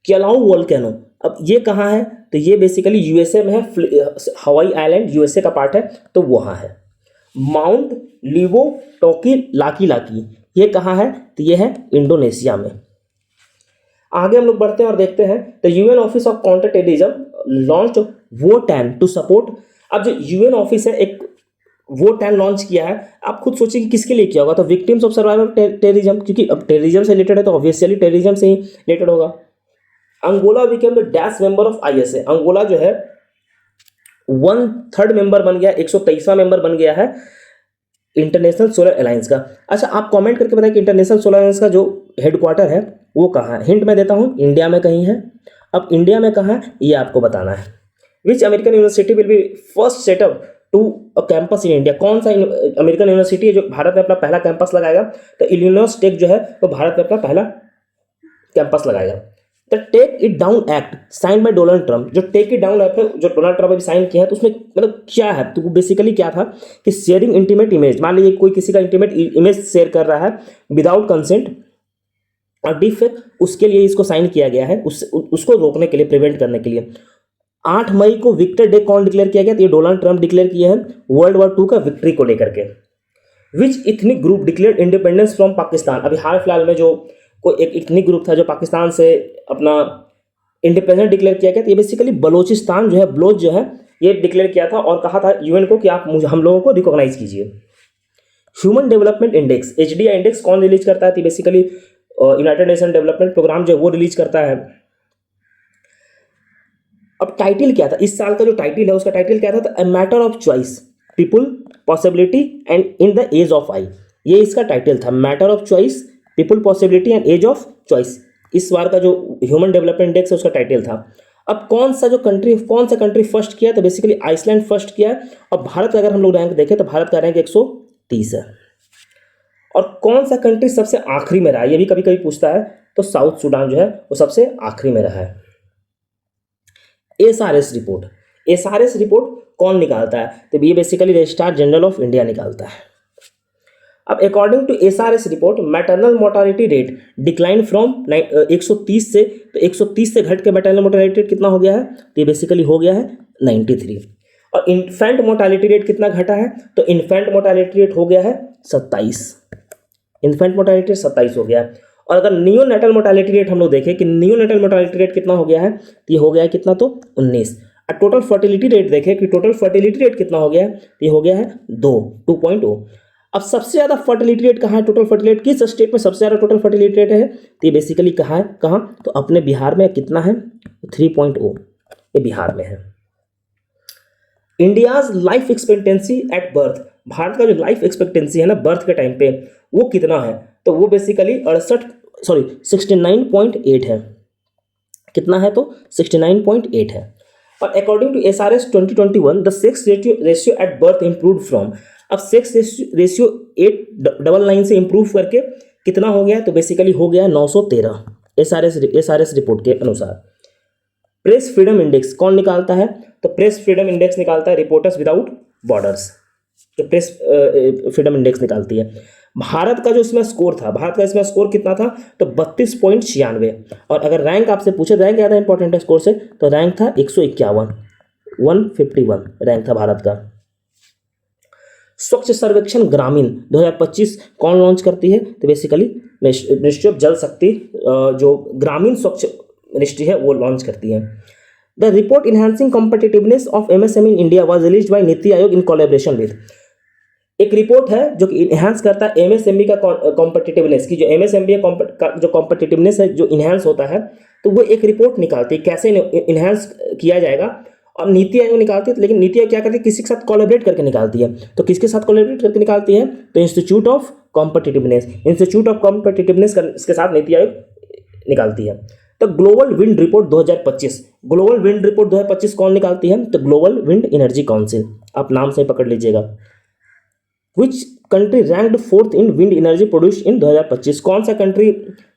क्यालाऊ वोल्केनो, अब ये कहाँ है? तो ये बेसिकली यूएसए में है, हवाई आइलैंड यूएसए का पार्ट है, तो वहाँ है। माउंट लिवो टोकी लाकी लाकी, ये कहाँ है? तो ये है इंडोनेशिया में। आगे हम लोग बढ़ते हैं और देखते हैं, तो UN office of counter terrorism launch VoTAN to support, अब जो यूएन ऑफिस है एक वोटैन लॉन्च किया है, आप खुद सोचिए कि किसके लिए किया होगा? तो विक्टिम्स ऑफ सर्वाइवल टेररिज्म, क्योंकि अब टेररिज्म से रिलेटेड है तो ऑब्वियसली टेररिज्म से ही रिलेटेड होगा। Angola became the dash member of ISA, Angola जो है 1/3 मेंबर बन गया, 123वां मेंबर बन गया है इंटरनेशनल सोलर अलायंस का। अच्छा आप कमेंट करके बताइए कि इंटरनेशनल सोलर अलायंस का जो हेडक्वार्टर है वो कहाँ है? हिंट मैं देता हूँ, इंडिया में कहीं है। अब इंडिया में कहाँ है ये आपको बताना है। Which American university will be first setup to a campus in India, कौन सा अमेरिकन यूनिवर्सिटी है जो भारत में अपना पहला कैंपस लगाएगा? तो इलिनॉइस टेक जो है वो भारत में अपना पहला कैंपस लगाएगा। The take it down act sign by Donald Trump, जो टेक इट डाउन एक्ट है जो डोनाल्ड ट्रंप अभी साइन किया है, तो उसमें मतलब क्या है? तो वो बेसिकली क्या था कि शेयरिंग इंटीमेट इमेज, मान लीजिए कोई किसी का इंटीमेट इमेज शेयर कर रहा है विदाउट कंसेंट और डीप फेक, उसके लिए इसको साइन किया गया है, उसको रोकने के लिए, प्रिवेंट करने के लिए। 8 मई को विक्टर डे कौन डिक्लेयर किया गया? तो ये डोनाल्ड ट्रंप डिक्लेयर किए हैं वर्ल्ड वॉर 2 का विक्ट्री को लेकर के। Which ethnic group declare independence from Pakistan, अभी हाल फिलहाल में जो कोई एक इथनिक ग्रुप था जो पाकिस्तान से अपना इंडिपेंडेंस डिक्लेयर किया गया, तो ये बेसिकली बलोचिस्तान जो है, बलोच जो है, ये डिक्लेयर किया था और कहा था यूएन को कि आप हम लोगों को रिकॉग्नाइज कीजिए। Human development index HDI index कौन रिलीज करता है? तो basically United Nation development programme जो है वो रिलीज करता है। अब टाइटल क्या था इस साल का? जो टाइटल है उसका टाइटल क्या था? तो a matter of choice, people, possibility and in the age of AI, ये इसका टाइटल था, matter of choice, people, possibility and age of choice. इस बार का जो ह्यूमन डेवलपमेंट इंडेक्स है उसका टाइटल था। अब कौन सा कंट्री फर्स्ट किया? तो बेसिकली आइसलैंड फर्स्ट किया है, और भारत का अगर हम लोग रैंक देखें तो भारत का रैंक 130 है। और कौन सा कंट्री सबसे आखिरी में रहा है? ये भी कभी कभी पूछता है, तो साउथ सूडान जो है वो सबसे आखिरी में रहा है। एसआरएस रिपोर्ट, एसआरएस रिपोर्ट कौन निकालता है? तो ये basically registrar general of India निकालता है। अब according to SRS report maternal mortality rate decline from 130 से, तो 130 से घट के मैटरनल मोर्टालिटी रेट कितना हो गया है? तो ये बेसिकली हो गया है 93। और इन्फेंट मोर्टालिटी रेट कितना घटा है? तो इन्फेंट मोर्टालिटी रेट हो गया है 27, इन्फेंट मोर्टालिटी रेट 27 हो गया है। और अगर नियोनेटल मोर्टालिटी रेट हम लोग देखें कि नियोनेटल मोर्टालिटी रेट कितना हो गया है, तो ये हो गया है कितना? तो 19। और टोटल फर्टिलिटी रेट देखें कि टोटल फर्टिलिटी रेट कितना हो गया है, तो ये हो गया है 2.0। अब सबसे ज़्यादा फर्टिलिटी रेट कहाँ है? टोटल फर्टिलिटी किस स्टेट में सबसे ज़्यादा टोटल फर्टिलिटी रेट है? तो ये बेसिकली कहाँ है? कहाँ? तो अपने बिहार में कितना है? 3.0, ये बिहार में है। India's life expectancy at birth, Bharat का जो लाइफ एक्सपेक्टेंसी है ना बर्थ के टाइम पे, वो कितना है? तो वो बेसिकली 69.8 है। कितना है? तो 69.8 है। और according to SRS 2021 the sex ratio at birth improve from, अब सेक्स रेशियो 899 से इम्प्रूव करके कितना हो गया, तो बेसिकली हो गया 913 एसआरएस रिपोर्ट के अनुसार। प्रेस फ्रीडम इंडेक्स कौन निकालता है, तो प्रेस फ्रीडम इंडेक्स निकालता है रिपोर्टर्स विदाउट बॉर्डर्स, तो प्रेस फ्रीडम इंडेक्स निकालती है। भारत का जो इसमें स्कोर था, भारत का इसमें स्कोर कितना था, तो 32.96, और अगर रैंक आपसे पूछे रैंक क्या था इंपॉर्टेंट है स्कोर से, तो रैंक था 151, 151 रैंक था भारत का। स्वच्छ सर्वेक्षण ग्रामीण 2025 कौन लॉन्च करती है, तो बेसिकली मिनिस्ट्री ऑफ जल शक्ति, जो ग्रामीण स्वच्छ मिनिस्ट्री है वो लॉन्च करती है। The report enhancing competitiveness of MSME in India was released by NITI Aayog in collaboration with, एक रिपोर्ट है जो कि इनहांस करता है MSME का कॉम्पिटिटिवनेस की, जो MSME का जो कॉम्पिटिटिवनेस है जो इनहांस होता है, तो वो एक रिपोर्ट निकालती है कैसे इनहांस किया जाएगा, और नीति आयोग निकालती है, लेकिन नीति आयोग क्या करती है, किसी के साथ कोलैबोरेट करके निकालती है, तो किसके साथ कोलैबोरेट करके निकालती है, तो इंस्टीट्यूट ऑफ कॉम्पिटिटिवनेस के साथ नीति आयोग निकालती है। तो global wind report 2025, global wind report 2025 कौन निकालती है, तो ग्लोबल विंड एनर्जी काउंसिल, आप नाम से पकड़ लीजिएगा। Which country ranked fourth in wind energy produce in 2025, कौन सा कंट्री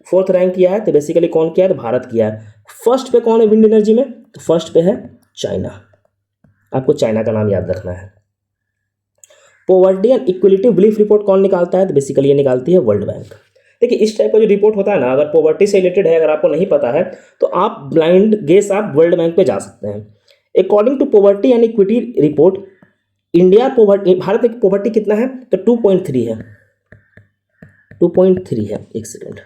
फोर्थ रैंक किया है, तो बेसिकली कौन किया है, तो भारत किया है। फर्स्ट पे कौन है विंड एनर्जी में, तो फर्स्ट पे है चाइना, आपको चाइना का नाम याद रखना है। Poverty and equality belief report कौन निकालता है, तो बेसिकली ये निकालती है वर्ल्ड बैंक। देखिए इस टाइप का जो रिपोर्ट होता है ना, अगर पॉवर्टी से रिलेटेड है, अगर आपको नहीं पता है तो आप ब्लाइंड गेस आप वर्ल्ड बैंक पे जा सकते हैं। According to poverty and equity report India poverty, Bharat में पॉवर्टी कितना है, तो 2.3 है, 2.3 है, एक सेकेंड,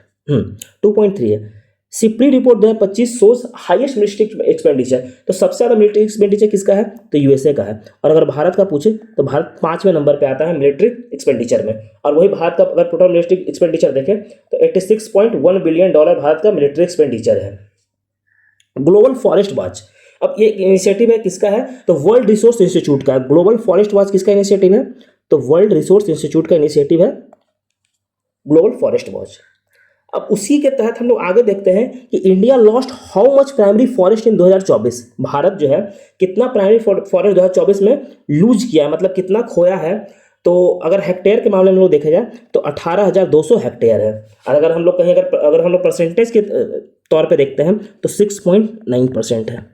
2.3 है। सिप्री रिपोर्ट 2025 सोज हाईएस्ट मिलिट्री एक्सपेंडिचर, तो सबसे ज़्यादा मिलिट्री एक्सपेंडिचर किसका है, तो यूएसए का है। और अगर भारत का पूछे तो भारत 5वें नंबर पे आता है मिलिट्री एक्सपेंडिचर में, और वही भारत का अगर टोटल मिलिट्री एक्सपेंडिचर देखें तो $86.1 बिलियन भारत का मिलिट्री एक्सपेंडिचर है। ग्लोबल फॉरेस्ट वॉच, अब ये इनिशिएटिव है किसका है, तो वर्ल्ड रिसोर्स इंस्टीट्यूट का। ग्लोबल फॉरेस्ट वॉच किसका इनिशिएटिव है, तो वर्ल्ड रिसोर्स इंस्टीट्यूट का इनिशिएटिव है ग्लोबल फॉरेस्ट वॉच। अब उसी के तहत हम लोग आगे देखते हैं कि India lost how much primary forest इन 2024, भारत जो है कितना प्राइमरी फॉरेस्ट 2024 में लूज किया है, मतलब कितना खोया है। तो अगर हेक्टेयर के मामले में लोग देखा जाए तो 18,200 हेक्टेयर है, और अगर हम लोग कहीं अगर हम लोग परसेंटेज के तौर पे देखते हैं तो 6.9% है।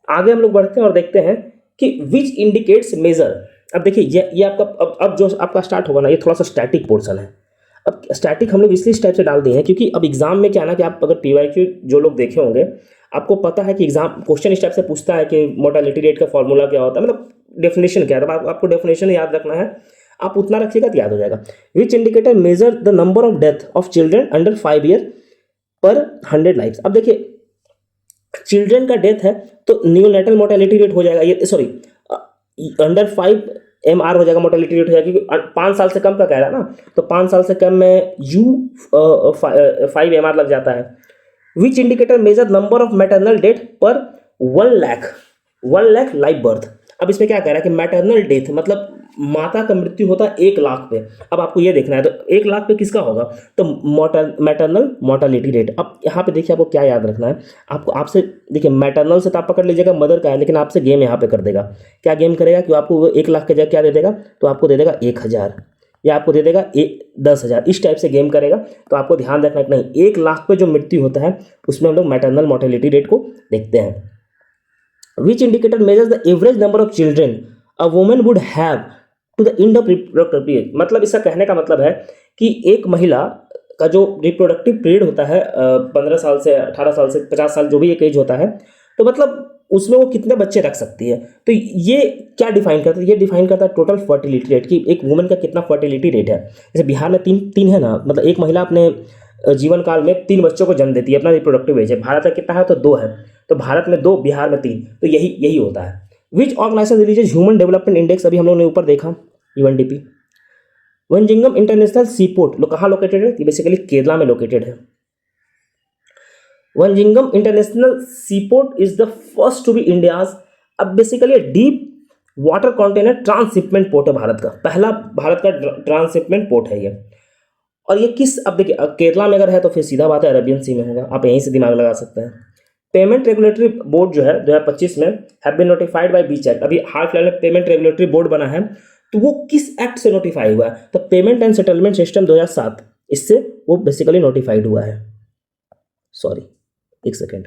आगे हम लोग बढ़ते हैं और देखते हैं कि विच इंडिकेट्स मेजर। अब देखिए ये आपका अब जो आपका स्टार्ट होगा ना, ये थोड़ा सा स्टैटिक पोर्शन है। अब स्टैटिक हम लोग इसलिए इस टाइप से डाल दिए हैं क्योंकि अब एग्जाम में क्या ना कि आप अगर PYQ जो लोग देखे होंगे, आपको पता है कि एग्जाम क्वेश्चन इस टाइप से पूछता है कि मोर्टेलिटी रेट का फॉर्मूला क्या होता है, मतलब डेफिनेशन क्या है। तो आपको डेफिनेशन याद रखना है, आप उतना रखिएगा तो याद हो जाएगा। Which indicator measure the number of death of children under 5 year per 100 life. अब देखिए चिल्ड्रन का डेथ है तो नियोनेटल मोर्टेलिटी रेट हो जाएगा, ये सॉरी अंडर 5 MR हो जाएगा, मोर्टेलिटी रेट हो जाएगा, क्योंकि 5 साल से कम का कह रहा है ना, तो 5 साल से कम में 5 MR लग जाता है। Which indicator measure number of maternal death per 1 lakh live birth. अब इसमें क्या कह रहा है कि मैटरनल डेथ मतलब माता का मृत्यु होता है 1 लाख पे। अब आपको ये देखना है तो 1 लाख पे किसका होगा, तो मैटरनल मोर्टेलिटी रेट। अब यहाँ पे देखिए आपको क्या याद रखना है, आपको आपसे देखिए मैटरनल से तो आप पकड़ लीजिएगा मदर का है, लेकिन आपसे गेम यहाँ पे कर देगा। क्या गेम करेगा कि आपको 1 लाख के जगह क्या दे देगा, तो आपको दे देगा 1,000 या आपको दे देगा 10,000, इस टाइप से गेम करेगा। तो आपको ध्यान रखना कि नहीं 1 लाख पे जो मृत्यु होता है उसमें हम लोग मैटरनल मोर्टेलिटी रेट को देखते हैं। Which indicator measures the average number of children a woman would have to the end of reproductive period. मतलब इसका कहने का मतलब है कि एक महिला का जो रिप्रोडक्टिव पीरियड होता है 15 साल से 18 साल से 50 साल जो भी एक एज होता है, तो मतलब उसमें वो कितने बच्चे रख सकती है। तो ये क्या डिफाइन करता है, ये डिफाइन करता है टोटल फर्टिलिटी रेट कि एक वुमन का कितना फर्टिलिटी रेट है। जैसे बिहार में तीन है ना, मतलब एक महिला अपने जीवन काल में 3 बच्चों को जन्म देती है, अपना रिप्रोडक्टिव एज है। भारत में कितना है, तो 2 है, तो भारत में 2, बिहार में 3, तो यही होता है। Which organisation releases human development index, अभी हम लोगों ने ऊपर देखा UNDP। वंजिंगम इंटरनेशनल सीपोर्ट कहाँ लोकेटेड है, बेसिकली केरला में लोकेटेड है। Vizhinjam international seaport is the first to be India's. अब basically deep water container transshipment port है भारत का, पहला भारत का ट्रांसशिपमेंट पोर्ट है ये। और ये किस, अब देखिए केरला में अगर है तो फिर सीधा बात है अरेबियन सी में होगा, आप यहीं से दिमाग लगा सकते हैं। पेमेंट रेगुलेटरी बोर्ड जो है 2025 में have been notified by which act. अभी हाल फिलहाल में पेमेंट रेगुलेटरी बोर्ड बना है, तो वो किस एक्ट से नोटिफाई हुआ है? तो पेमेंट एंड सेटलमेंट सिस्टम 2007, इससे वो बेसिकली नोटिफाइड हुआ है। सॉरी, एक second.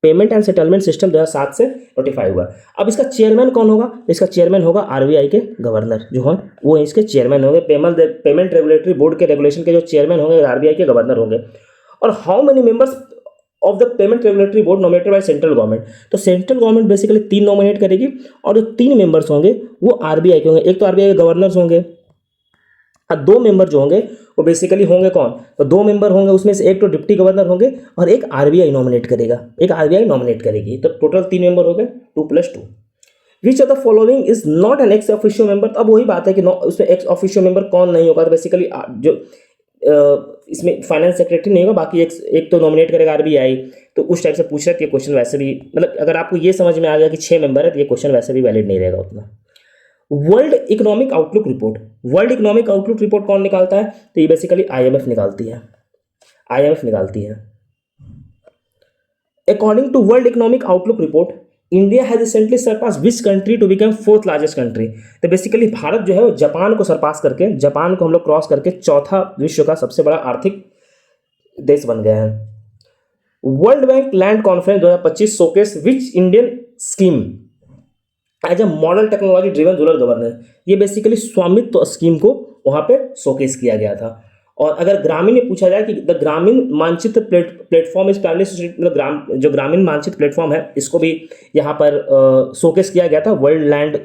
Payment and settlement system 2007 से नोटिफाई हुआ है। अब इसका चेयरमैन कौन होगा? इसका चेयरमैन होगा आरबीआई के गवर्नर जो हैं, वो इसके चेयरमैन होंगे। पेमेंट रेगुलेटरी बोर्ड के रेगुलेशन के जो चेयरमैन होंगे आरबीआई के गवर्नर होंगे। और how many members of the payment regulatory board nominated by central government? तो सेंट्रल गवर्नमेंट बेसिकली 3 नॉमिनेट करेगी, और जो 3 मेंबर्स होंगे वो आरबीआई के होंगे। एक तो आरबीआई के गवर्नर्स होंगे, और 2 मेंबर जो होंगे वो बेसिकली होंगे कौन? तो 2 मेंबर होंगे, उसमें से एक तो डिप्टी गवर्नर होंगे और एक आरबीआई नॉमिनेट करेगा, एक आरबीआई नॉमिनेट करेगी। तो टोटल 3 मेंबर हो गए, 2+2। विच of the following is not an ex officio member? अब वही बात है कि उसमें एक्स ऑफिशियो मेंबर कौन नहीं होगा? तो बेसिकली जो इसमें फाइनेंस सेक्रेटरी नहीं होगा, बाकी एक तो नॉमिनेट करेगा आरबीआई। तो उस टाइप से पूछ रहे थे ये क्वेश्चन, वैसे भी मतलब अगर आपको ये समझ में आ गया कि 6 मेंबर है तो ये क्वेश्चन वैसे भी वैलिड नहीं रहेगा उतना। World economic outlook report, world economic outlook report कौन निकालता है? तो ये बेसिकली आईएमएफ निकालती है, आईएमएफ निकालती है। According to world economic outlook report, India has recently surpassed which country to become 4th largest country? तो बेसिकली भारत जो है वो जापान को सरपास करके, जापान को हम लोग क्रॉस करके चौथा विश्व का सबसे बड़ा आर्थिक देश बन गया है। World bank land conference 2025 showcase which Indian scheme as a model technology driven rural governance? ये बेसिकली स्वामित्व स्कीम को वहां पे शोकेस किया गया था। और अगर ग्रामीण में पूछा जाए कि द ग्रामीण मानचित्र प्लेटफॉर्म इस प्राइमरी, मतलब जो ग्रामीण मानचित्र प्लेटफॉर्म है इसको भी यहाँ पर शोकेस किया गया था वर्ल्ड लैंड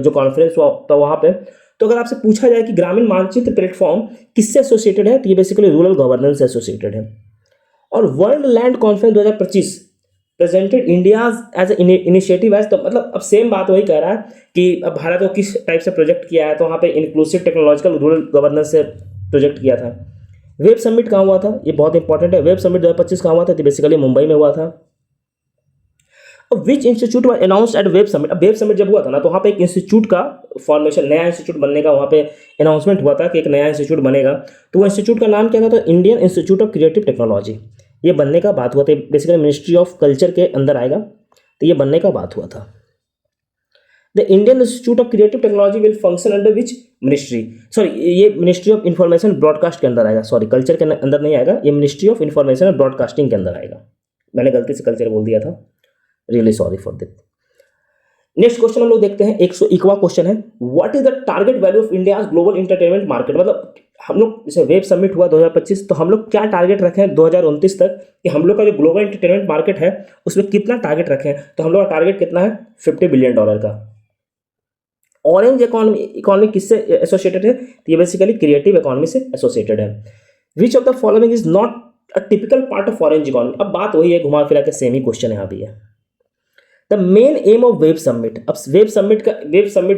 जो कॉन्फ्रेंस हुआ था वहाँ पे। तो अगर आपसे पूछा जाए कि ग्रामीण मानचित्र प्लेटफॉर्म किससे एसोसिएटेड है, तो ये बेसिकली रूरल गवर्नेंस से एसोसिएटेड है। और world land conference 2025 presented India as initiative as, तो मतलब अब सेम बात वही कह रहा है कि अब भारत को किस टाइप से प्रोजेक्ट किया है, तो वहाँ पे इंक्लूसिव टेक्नोलॉजिकल रूरल गवर्नेंस से प्रोजेक्ट किया था। वेब समिट कहाँ हुआ था? ये बहुत इंपॉर्टेंट है। वेब समिट 2025 कहाँ हुआ था? तो बेसिकली मुंबई में हुआ था। अब which institute was announced at web summit? अब वेब समिट जब हुआ था ना, तो वहाँ पे एक इंस्टीट्यूट का फॉर्मेशन, नया इंस्टीट्यूट बनने का वहाँ पे अनाउंसमेंट हुआ था कि एक नया इंस्टीट्यूट बनेगा। तो वो इंस्टीट्यूट का नाम क्या था? तो Indian institute of creative technology. ये बनने का बात हुआ था, बेसिकली मिनिस्ट्री ऑफ कल्चर के अंदर आएगा, तो ये बनने का बात हुआ था। The Indian institute of creative technology will function under which ministry? Sorry, ये मिनिस्ट्री ऑफ इंफॉर्मेशन ब्रॉडकास्ट के अंदर आएगा। सॉरी, कल्चर के अंदर नहीं आएगा, ये मिनिस्ट्री ऑफ इंफॉर्मेशन और ब्रॉडकास्टिंग के अंदर आएगा। मैंने गलती से कल्चर बोल दिया था, really sorry for this. Next question हम लोग देखते हैं, 101वां क्वेश्चन है, what is the target value of India's global entertainment market? मतलब हम लोग जैसे वेब समिट हुआ 2025, तो हम लोग क्या टारगेट रखे हैं 2029 तक कि हम लोग का जो ग्लोबल एंटरटेनमेंट मार्केट है उसमें कितना टारगेट रखे हैं? तो हम लोग का टारगेट कितना है? $50 बिलियन का। ऑरेंज इकोनॉमी किससे एसोसिएटेड है? तो ये बेसिकली क्रिएटिव इकोनॉमी से एसोसिएटेड है। विच of the following is not a typical part of orange economy? अब बात वही है, घुमा फिरा के सेम ही क्वेश्चन यहाँ भी है। The main M of web summit, अब वेब समिट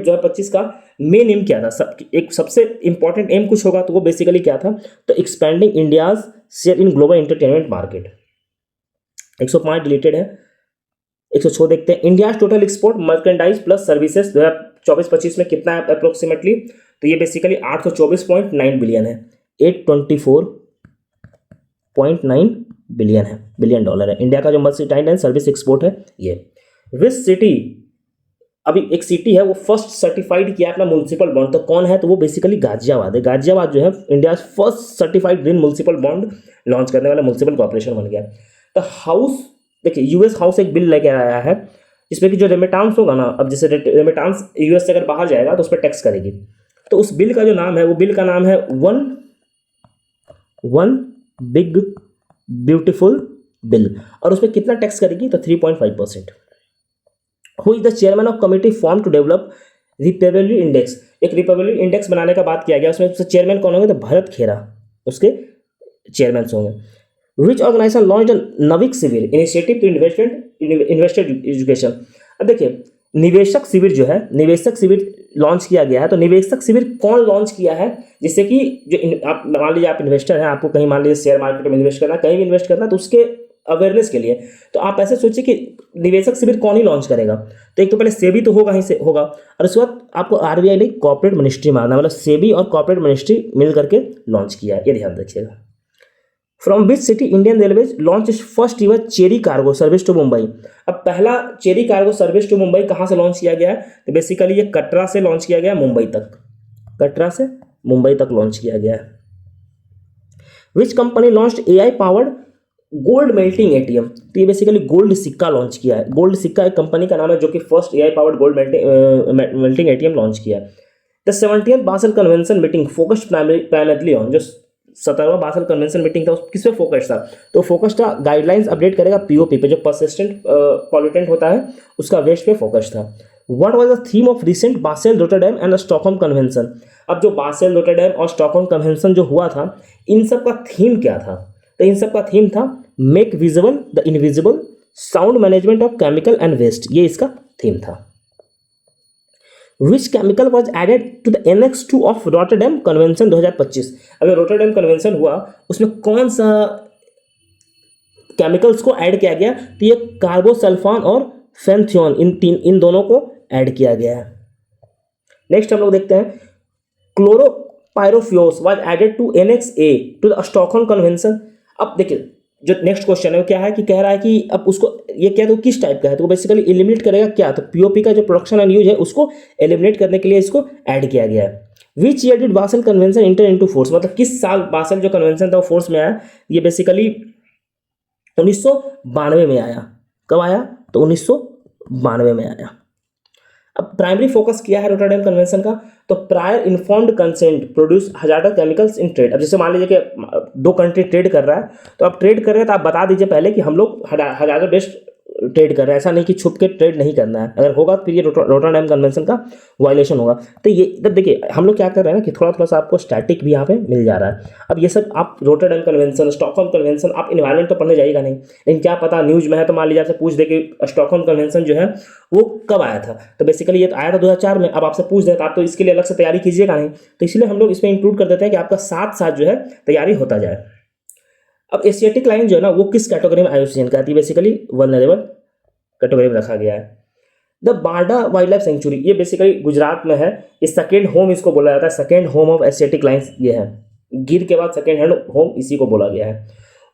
जो है 25 का मेन एम क्या था? एक सबसे इंपॉर्टेंट एम कुछ होगा तो वो बेसिकली क्या था? तो expanding India's share in global entertainment market. 105 deleted है, 106 देखते हैं। India total export merchandise plus services 2024-25 में कितना है अप्रोक्सीमेटली? तो ये बेसिकली 824.9 बिलियन है, 824.9 बिलियन है, बिलियन डॉलर है इंडिया का जो मर्केंटाइल एंड सर्विस एक्सपोर्ट है ये। विच सिटी, अभी एक सिटी है वो फर्स्ट सर्टिफाइड किया अपना म्युनिसिपल बॉन्ड, तो कौन है? तो वो बेसिकली गाजियाबाद है। गाजियाबाद जो है India first certified green municipal bond launch करने वाला म्युनिसिपल कॉर्पोरेशन बन गया। तो हाउस, देखिए यूएस हाउस एक बिल लेकर आया है जिसमें कि जो रेमिटांस होगा ना, अब जैसे रेमिटांस यूएस से अगर बाहर जाएगा तो उस पर टैक्स करेगी, तो उस बिल का जो नाम है वो बिल का नाम है वन बिग ब्यूटीफुल बिल, और उसमें कितना टैक्स करेगी? तो 3.5%। Who is the chairman of committee form to develop repairability index? एक रिपेबिलिटी इंडेक्स बनाने का बात किया गया, उसमें चेयरमैन कौन होंगे? तो भरत खेरा उसके चेयरमैन होंगे। विच ऑर्गेनाइजेशन लॉन्च नविक शिविर इनिशिएटिव टू इन्वेस्टर एजुकेशन? अब देखिए निवेशक शिविर जो है, निवेशक शिविर लॉन्च किया गया है, तो निवेशक शिविर कौन लॉन्च किया है? जिससे कि जो आप मान लीजिए आप इन्वेस्टर हैं, आपको कहीं मान लीजिए शेयर मार्केट में इन्वेस्ट करना, कहीं भी इन्वेस्ट करना, तो उसके अवेयरनेस के लिए तो आप ऐसे सोचिए कि निवेशक शिविर कौन ही लॉन्च करेगा? तो एक तो पहले सेबी तो होगा ही से होगा, और उसके बाद आपको आरबीआई ने कॉर्पोरेट मिनिस्ट्री मारना, मतलब सेबी और कॉर्पोरेट मिनिस्ट्री मिल करके लॉन्च किया है, ये ध्यान रखिएगा। From which city Indian railways launch is first ever cherry cargo service to Mumbai. अब पहला cherry cargo service to Mumbai कहाँ से लॉन्च किया गया है? तो बेसिकली ये कटरा से लॉन्च किया गया है मुंबई तक, कटरा से मुंबई तक लॉन्च किया गया है। Which company launch AI powered gold melting ATM। तो ये बेसिकली गोल्ड सिक्का लॉन्च किया है। गोल्ड सिक्का एक कंपनी का नाम है जो कि first AI powered gold melting ATM launch किया है। The 70th basal convention meeting focused primarily on, जो 17वां बासल कन्वेंशन मीटिंग था किस पे फोकस था? तो फोकस था गाइडलाइंस अपडेट करेगा POP पे, जो परसिस्टेंट पॉल्यूटेंट होता है उसका वेस्ट पे फोकस था। What was the theme of recent Basel Rotterdam and Stockholm convention. अब जो बासेल रोटरडैम और स्टॉकहोम कन्वेंशन जो हुआ था, इन सब का थीम क्या था? तो इन सब का थीम था make visible the invisible, sound management of chemical and waste, ये इसका थीम था। Which chemical was added to the Annex 2 of Rotterdam convention 2025। अगर रोटरडैम कन्वेंशन हुआ उसमें कौन सा केमिकल्स को ऐड किया गया? तो ये कार्बोसल्फान और फेंथियोन, इन दोनों को ऐड किया गया है। नेक्स्ट हम लोग देखते हैं chlorpyrifos was added to Annex A to the Stockholm convention. अब देखिए जो नेक्स्ट क्वेश्चन है वो क्या है कि कह रहा है कि अब उसको ये क्या, तो किस टाइप का है, तो बेसिकली एलिमिनेट करेगा क्या? तो POP का जो प्रोडक्शन एंड यूज है उसको एलिमिनेट करने के लिए इसको ऐड किया गया है। Which year did basal convention inter into force, मतलब किस साल बासल जो कन्वेंशन था वो फोर्स में आया? ये बेसिकली 1992 में आया। कब आया? तो 1992 में आया। अब प्राइमरी फोकस किया है रोटरडैम कन्वेंशन का, तो prior informed consent produce hazardous chemicals in trade. अब जैसे मान लीजिए कि दो कंट्री ट्रेड कर रहा है, तो आप ट्रेड कर रहे हैं तो आप बता दीजिए पहले कि हम लोग हजार्डस बेस्ड ट्रेड कर रहे हैं, ऐसा नहीं कि छुप के ट्रेड नहीं करना है। अगर होगा तो फिर ये रोटरडैम कन्वेंशन का वायलेशन होगा। तो ये तब देखिए हम लोग क्या कर रहे हैं ना कि थोड़ा थोड़ा सा आपको स्टैटिक भी यहाँ पे मिल जा रहा है। अब ये सब आप रोटरडैम कन्वेंशन, स्टॉकहोम कन्वेंशन, आप इन्वायरमेंट तो पढ़ने जाइएगा नहीं, लेकिन क्या पता न्यूज में है तो मान लीजिए आपसे पूछ दे कि स्टॉकहोम कन्वेंशन जो है वो कब आया था। तो बेसिकली ये तो आया था 2004 में। अब आपसे पूछ दे तो आप तो इसके लिए अलग से तैयारी कीजिएगा नहीं, तो इसलिए हम लोग इसमें इंक्लूड कर देते हैं कि आपका साथ साथ जो है तैयारी होता जाए। अब एशियाटिक लाइन जो है ना वो किस कैटेगरी में IUCN का आती है? बेसिकली वल्नरेबल कैटेगरी में रखा गया है। द बारडा वाइल्ड लाइफ सेंचुरी, ये बेसिकली गुजरात में है। ये सेकेंड होम इसको बोला जाता है, second home of Asiatic lines ये है। गिर के बाद सेकेंड हैंड होम इसी को बोला गया है।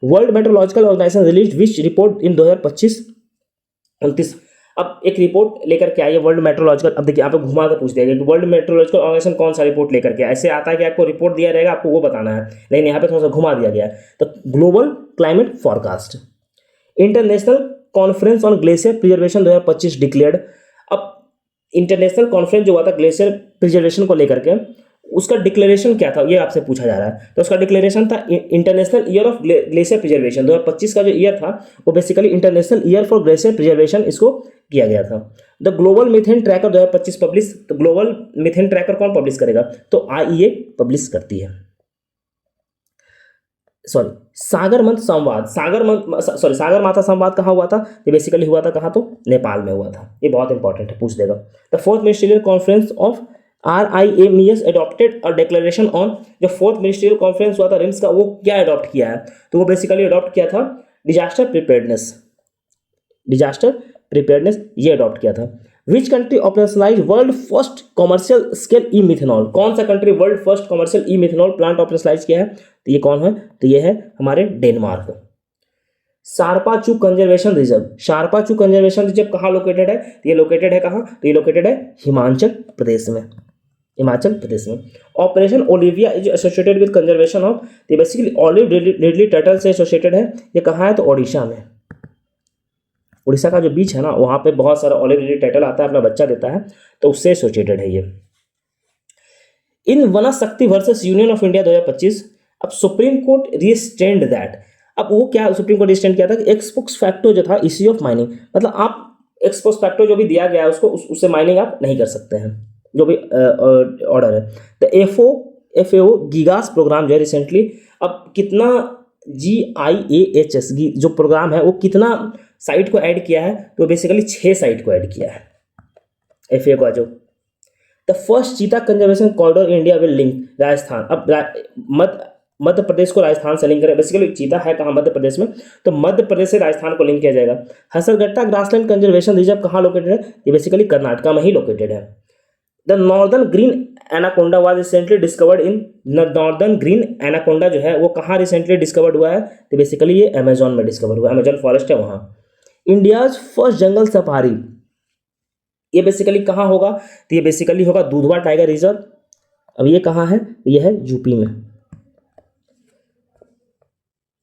World meteorological organization release which report in 2025-29। अब एक रिपोर्ट लेकर के आई है वर्ल्ड मेट्रोलॉजिकल। अब देखिए आप घुमा कर पूछ दिया गया कि वर्ल्ड मेट्रोलॉजिकल ऑर्गेनाइजेशन कौन सा रिपोर्ट लेकर के, ऐसे आता है कि आपको रिपोर्ट दिया रहेगा आपको वो बताना है, लेकिन यहाँ पे थोड़ा सा घुमा दिया गया है। तो global climate forecast, international conference on glacier preservation 2025 declared. अब इंटरनेशनल कॉन्फ्रेंस जो हुआ था ग्लेशियर प्रिजर्वेशन को लेकर के, उसका डिक्लेरेशन क्या था ये आपसे पूछा जा रहा है। तो उसका डिक्लेरेशन था international year of glacier preservation. 2025 का जो ईयर था वो basically international year for glacier preservation इसको किया गया था। The global methane tracker 2025 publish. तो ग्लोबल मीथेन ट्रैकर कौन पब्लिश करेगा? तो IEA पब्लिश करती है। सागर माथा संवाद कहाँ हुआ था? ये बेसिकली हुआ था कहाँ? तो नेपाल में हुआ था। ये बहुत इंपॉर्टेंट है, पूछ देगा। The fourth ministerial conference of RIMES adopted a declaration on. जो फोर्थ मिनिस्ट्रियल कॉन्फ्रेंस हुआ था रिम्स का, वो क्या अडॉप्ट किया है? तो वो बेसिकली अडॉप्ट किया था डिजास्टर प्रिपेयरनेस ये अडॉप्ट किया था। Which country operationalize world first commercial scale e methanol? कौन सा country world first commercial e methanol plant operationalize किया है? तो ये कौन है? तो ये है हमारे Denmark. Tsarap Chu conservation reserve, Tsarap Chu conservation reserve कहाँ लोकेटेड है? तो ये लोकेटेड है कहाँ? तो ये लोकेटेड है हिमाचल प्रदेश में, हिमाचल प्रदेश में। Operation Olivia is associated with conservation of, ये बेसिकली ऑलिव रिडली टर्टल से एसोसिएटेड है। ये कहाँ है? तो ओडिशा में। उड़ीसा का जो बीच है ना वहाँ पे बहुत सारा ऑलिव रिडली टर्टल आता है, अपना बच्चा देता है, तो उससे एसोसिएटेड है ये। इन वना शक्ति वर्सेस यूनियन ऑफ इंडिया 2025, अब सुप्रीम कोर्ट रिस्टेंड दैट। अब वो क्या सुप्रीम कोर्ट रिस्टेंड किया था कि एक्स पोस्ट फैक्टो जो था इश्यू ऑफ माइनिंग, मतलब आप एक्स पोस्ट फैक्टो जो भी दिया गया है उसको उससे माइनिंग आप नहीं कर सकते हैं, जो भी ऑर्डर है। तो FAO गीगास प्रोग्राम जो है रिसेंटली, अब कितना GIAHS जो प्रोग्राम है वो कितना साइट को ऐड किया है? तो बेसिकली 6 साइट को ऐड किया है FAO का। जो द फर्स्ट चीता conservation corridor India will link Rajasthan. अब मध्य प्रदेश को राजस्थान से लिंक करें। बेसिकली चीता है कहाँ? मध्य प्रदेश में, तो मध्य प्रदेश से राजस्थान को लिंक किया जाएगा। हसरगट्टा ग्रासलैंड कंजर्वेशन रिजर्व कहाँ लोकेटेड है? ये बेसिकली कर्नाटका में ही लोकेटेड है। The northern green anaconda was recently discovered in northern green anaconda जो है वो कहाँ रिसेंटली डिस्कवर्ड हुआ है? तो बेसिकली ये अमेजोन में डिस्कवर हुआ, अमेजोन फॉरेस्ट है वहाँ। इंडियाज फर्स्ट जंगल सफारी, ये बेसिकली कहाँ होगा? तो ये बेसिकली होगा दुधवा टाइगर रिजर्व। अब ये कहाँ है? ये है यूपी में।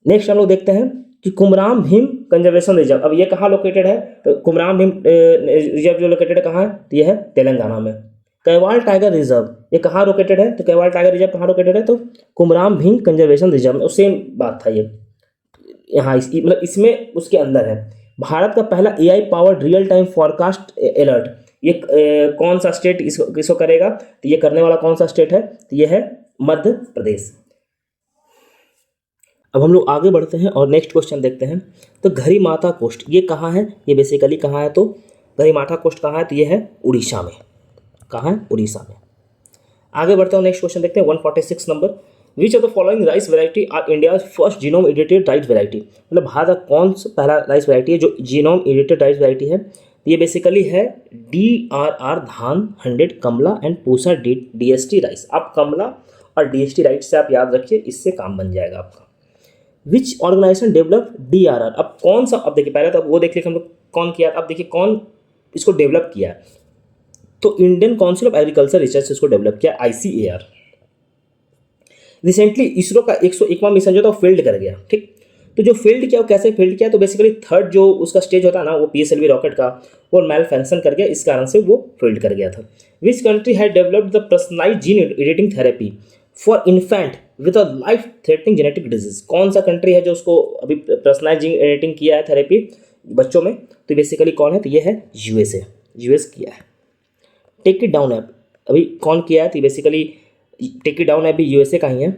नेक्स्ट हम लोग देखते हैं कि कुमराम भीम कंजर्वेशन रिजर्व, अब ये कहाँ लोकेटेड है? तो कुमराम भीम रिजर्व जो लोकेटेड है कहाँ है? तो ये है तेलंगाना में। कैवाल टाइगर रिजर्व, ये कहाँ लोकेटेड है? तो कैवाल टाइगर रिजर्व कहाँ लोकेटेड है? तो कुमराम भीम कंजर्वेशन रिजर्व में। सेम बात था ये यहाँ, मतलब इसमें उसके अंदर है। भारत का पहला AI powered real time forecast alert, ये कौन सा स्टेट इसको करेगा? तो ये करने वाला कौन सा स्टेट है? तो ये है मध्य प्रदेश। अब हम लोग आगे बढ़ते हैं और नेक्स्ट क्वेश्चन देखते हैं। तो घरी माता कोस्ट ये कहाँ है? ये बेसिकली कहाँ है? तो घरी माता कोस्ट कहाँ है? तो ये है उड़ीसा में। कहाँ है? उड़ीसा में। आगे बढ़ते हैं, नेक्स्ट क्वेश्चन देखते हैं 146 number. Which of the following rice variety R India first genome edited rice variety, मतलब भारत का कौन सा पहला राइस वेराइटी है जो जीनोम एडिटेड राइस वेराइटी है? ये बेसिकली है DRR धान 100 कमला एंड पूसा DST राइस। आप कमला और DST राइस से आप याद रखिए, इससे काम बन जाएगा आपका। विच ऑर्गेनाइजेशन डेवलप DRR, अब कौन सा? अब देखिए पहले तो वो देख लिया हम लोग कौन किया, अब देखिए कौन इसको डेवलप किया है। तो Indian council of agriculture research इसको डेवलप किया, ICAR। रिसेंटली इसरो का 101वां मिशन जो था फेल्ड कर गया, ठीक। तो जो फेल्ड किया वो कैसे फेल्ड किया? तो बेसिकली थर्ड जो उसका स्टेज होता है ना, वो PSLV रॉकेट का, वो मैल फंक्शन कर गया, इस कारण से वो फेल्ड कर गया था। Which country had developed the personalised gene editing therapy for infant with a life threatening genetic disease, कौन सा कंट्री है जो उसको अभी पर्सनलाइज्ड जीन एडिटिंग किया है थेरेपी बच्चों में? तो बेसिकली कौन है? तो ये है USA, US किया है। टेक इट डाउन ऐप अभी कौन किया है? तो basically take it down app भी USA का ही है।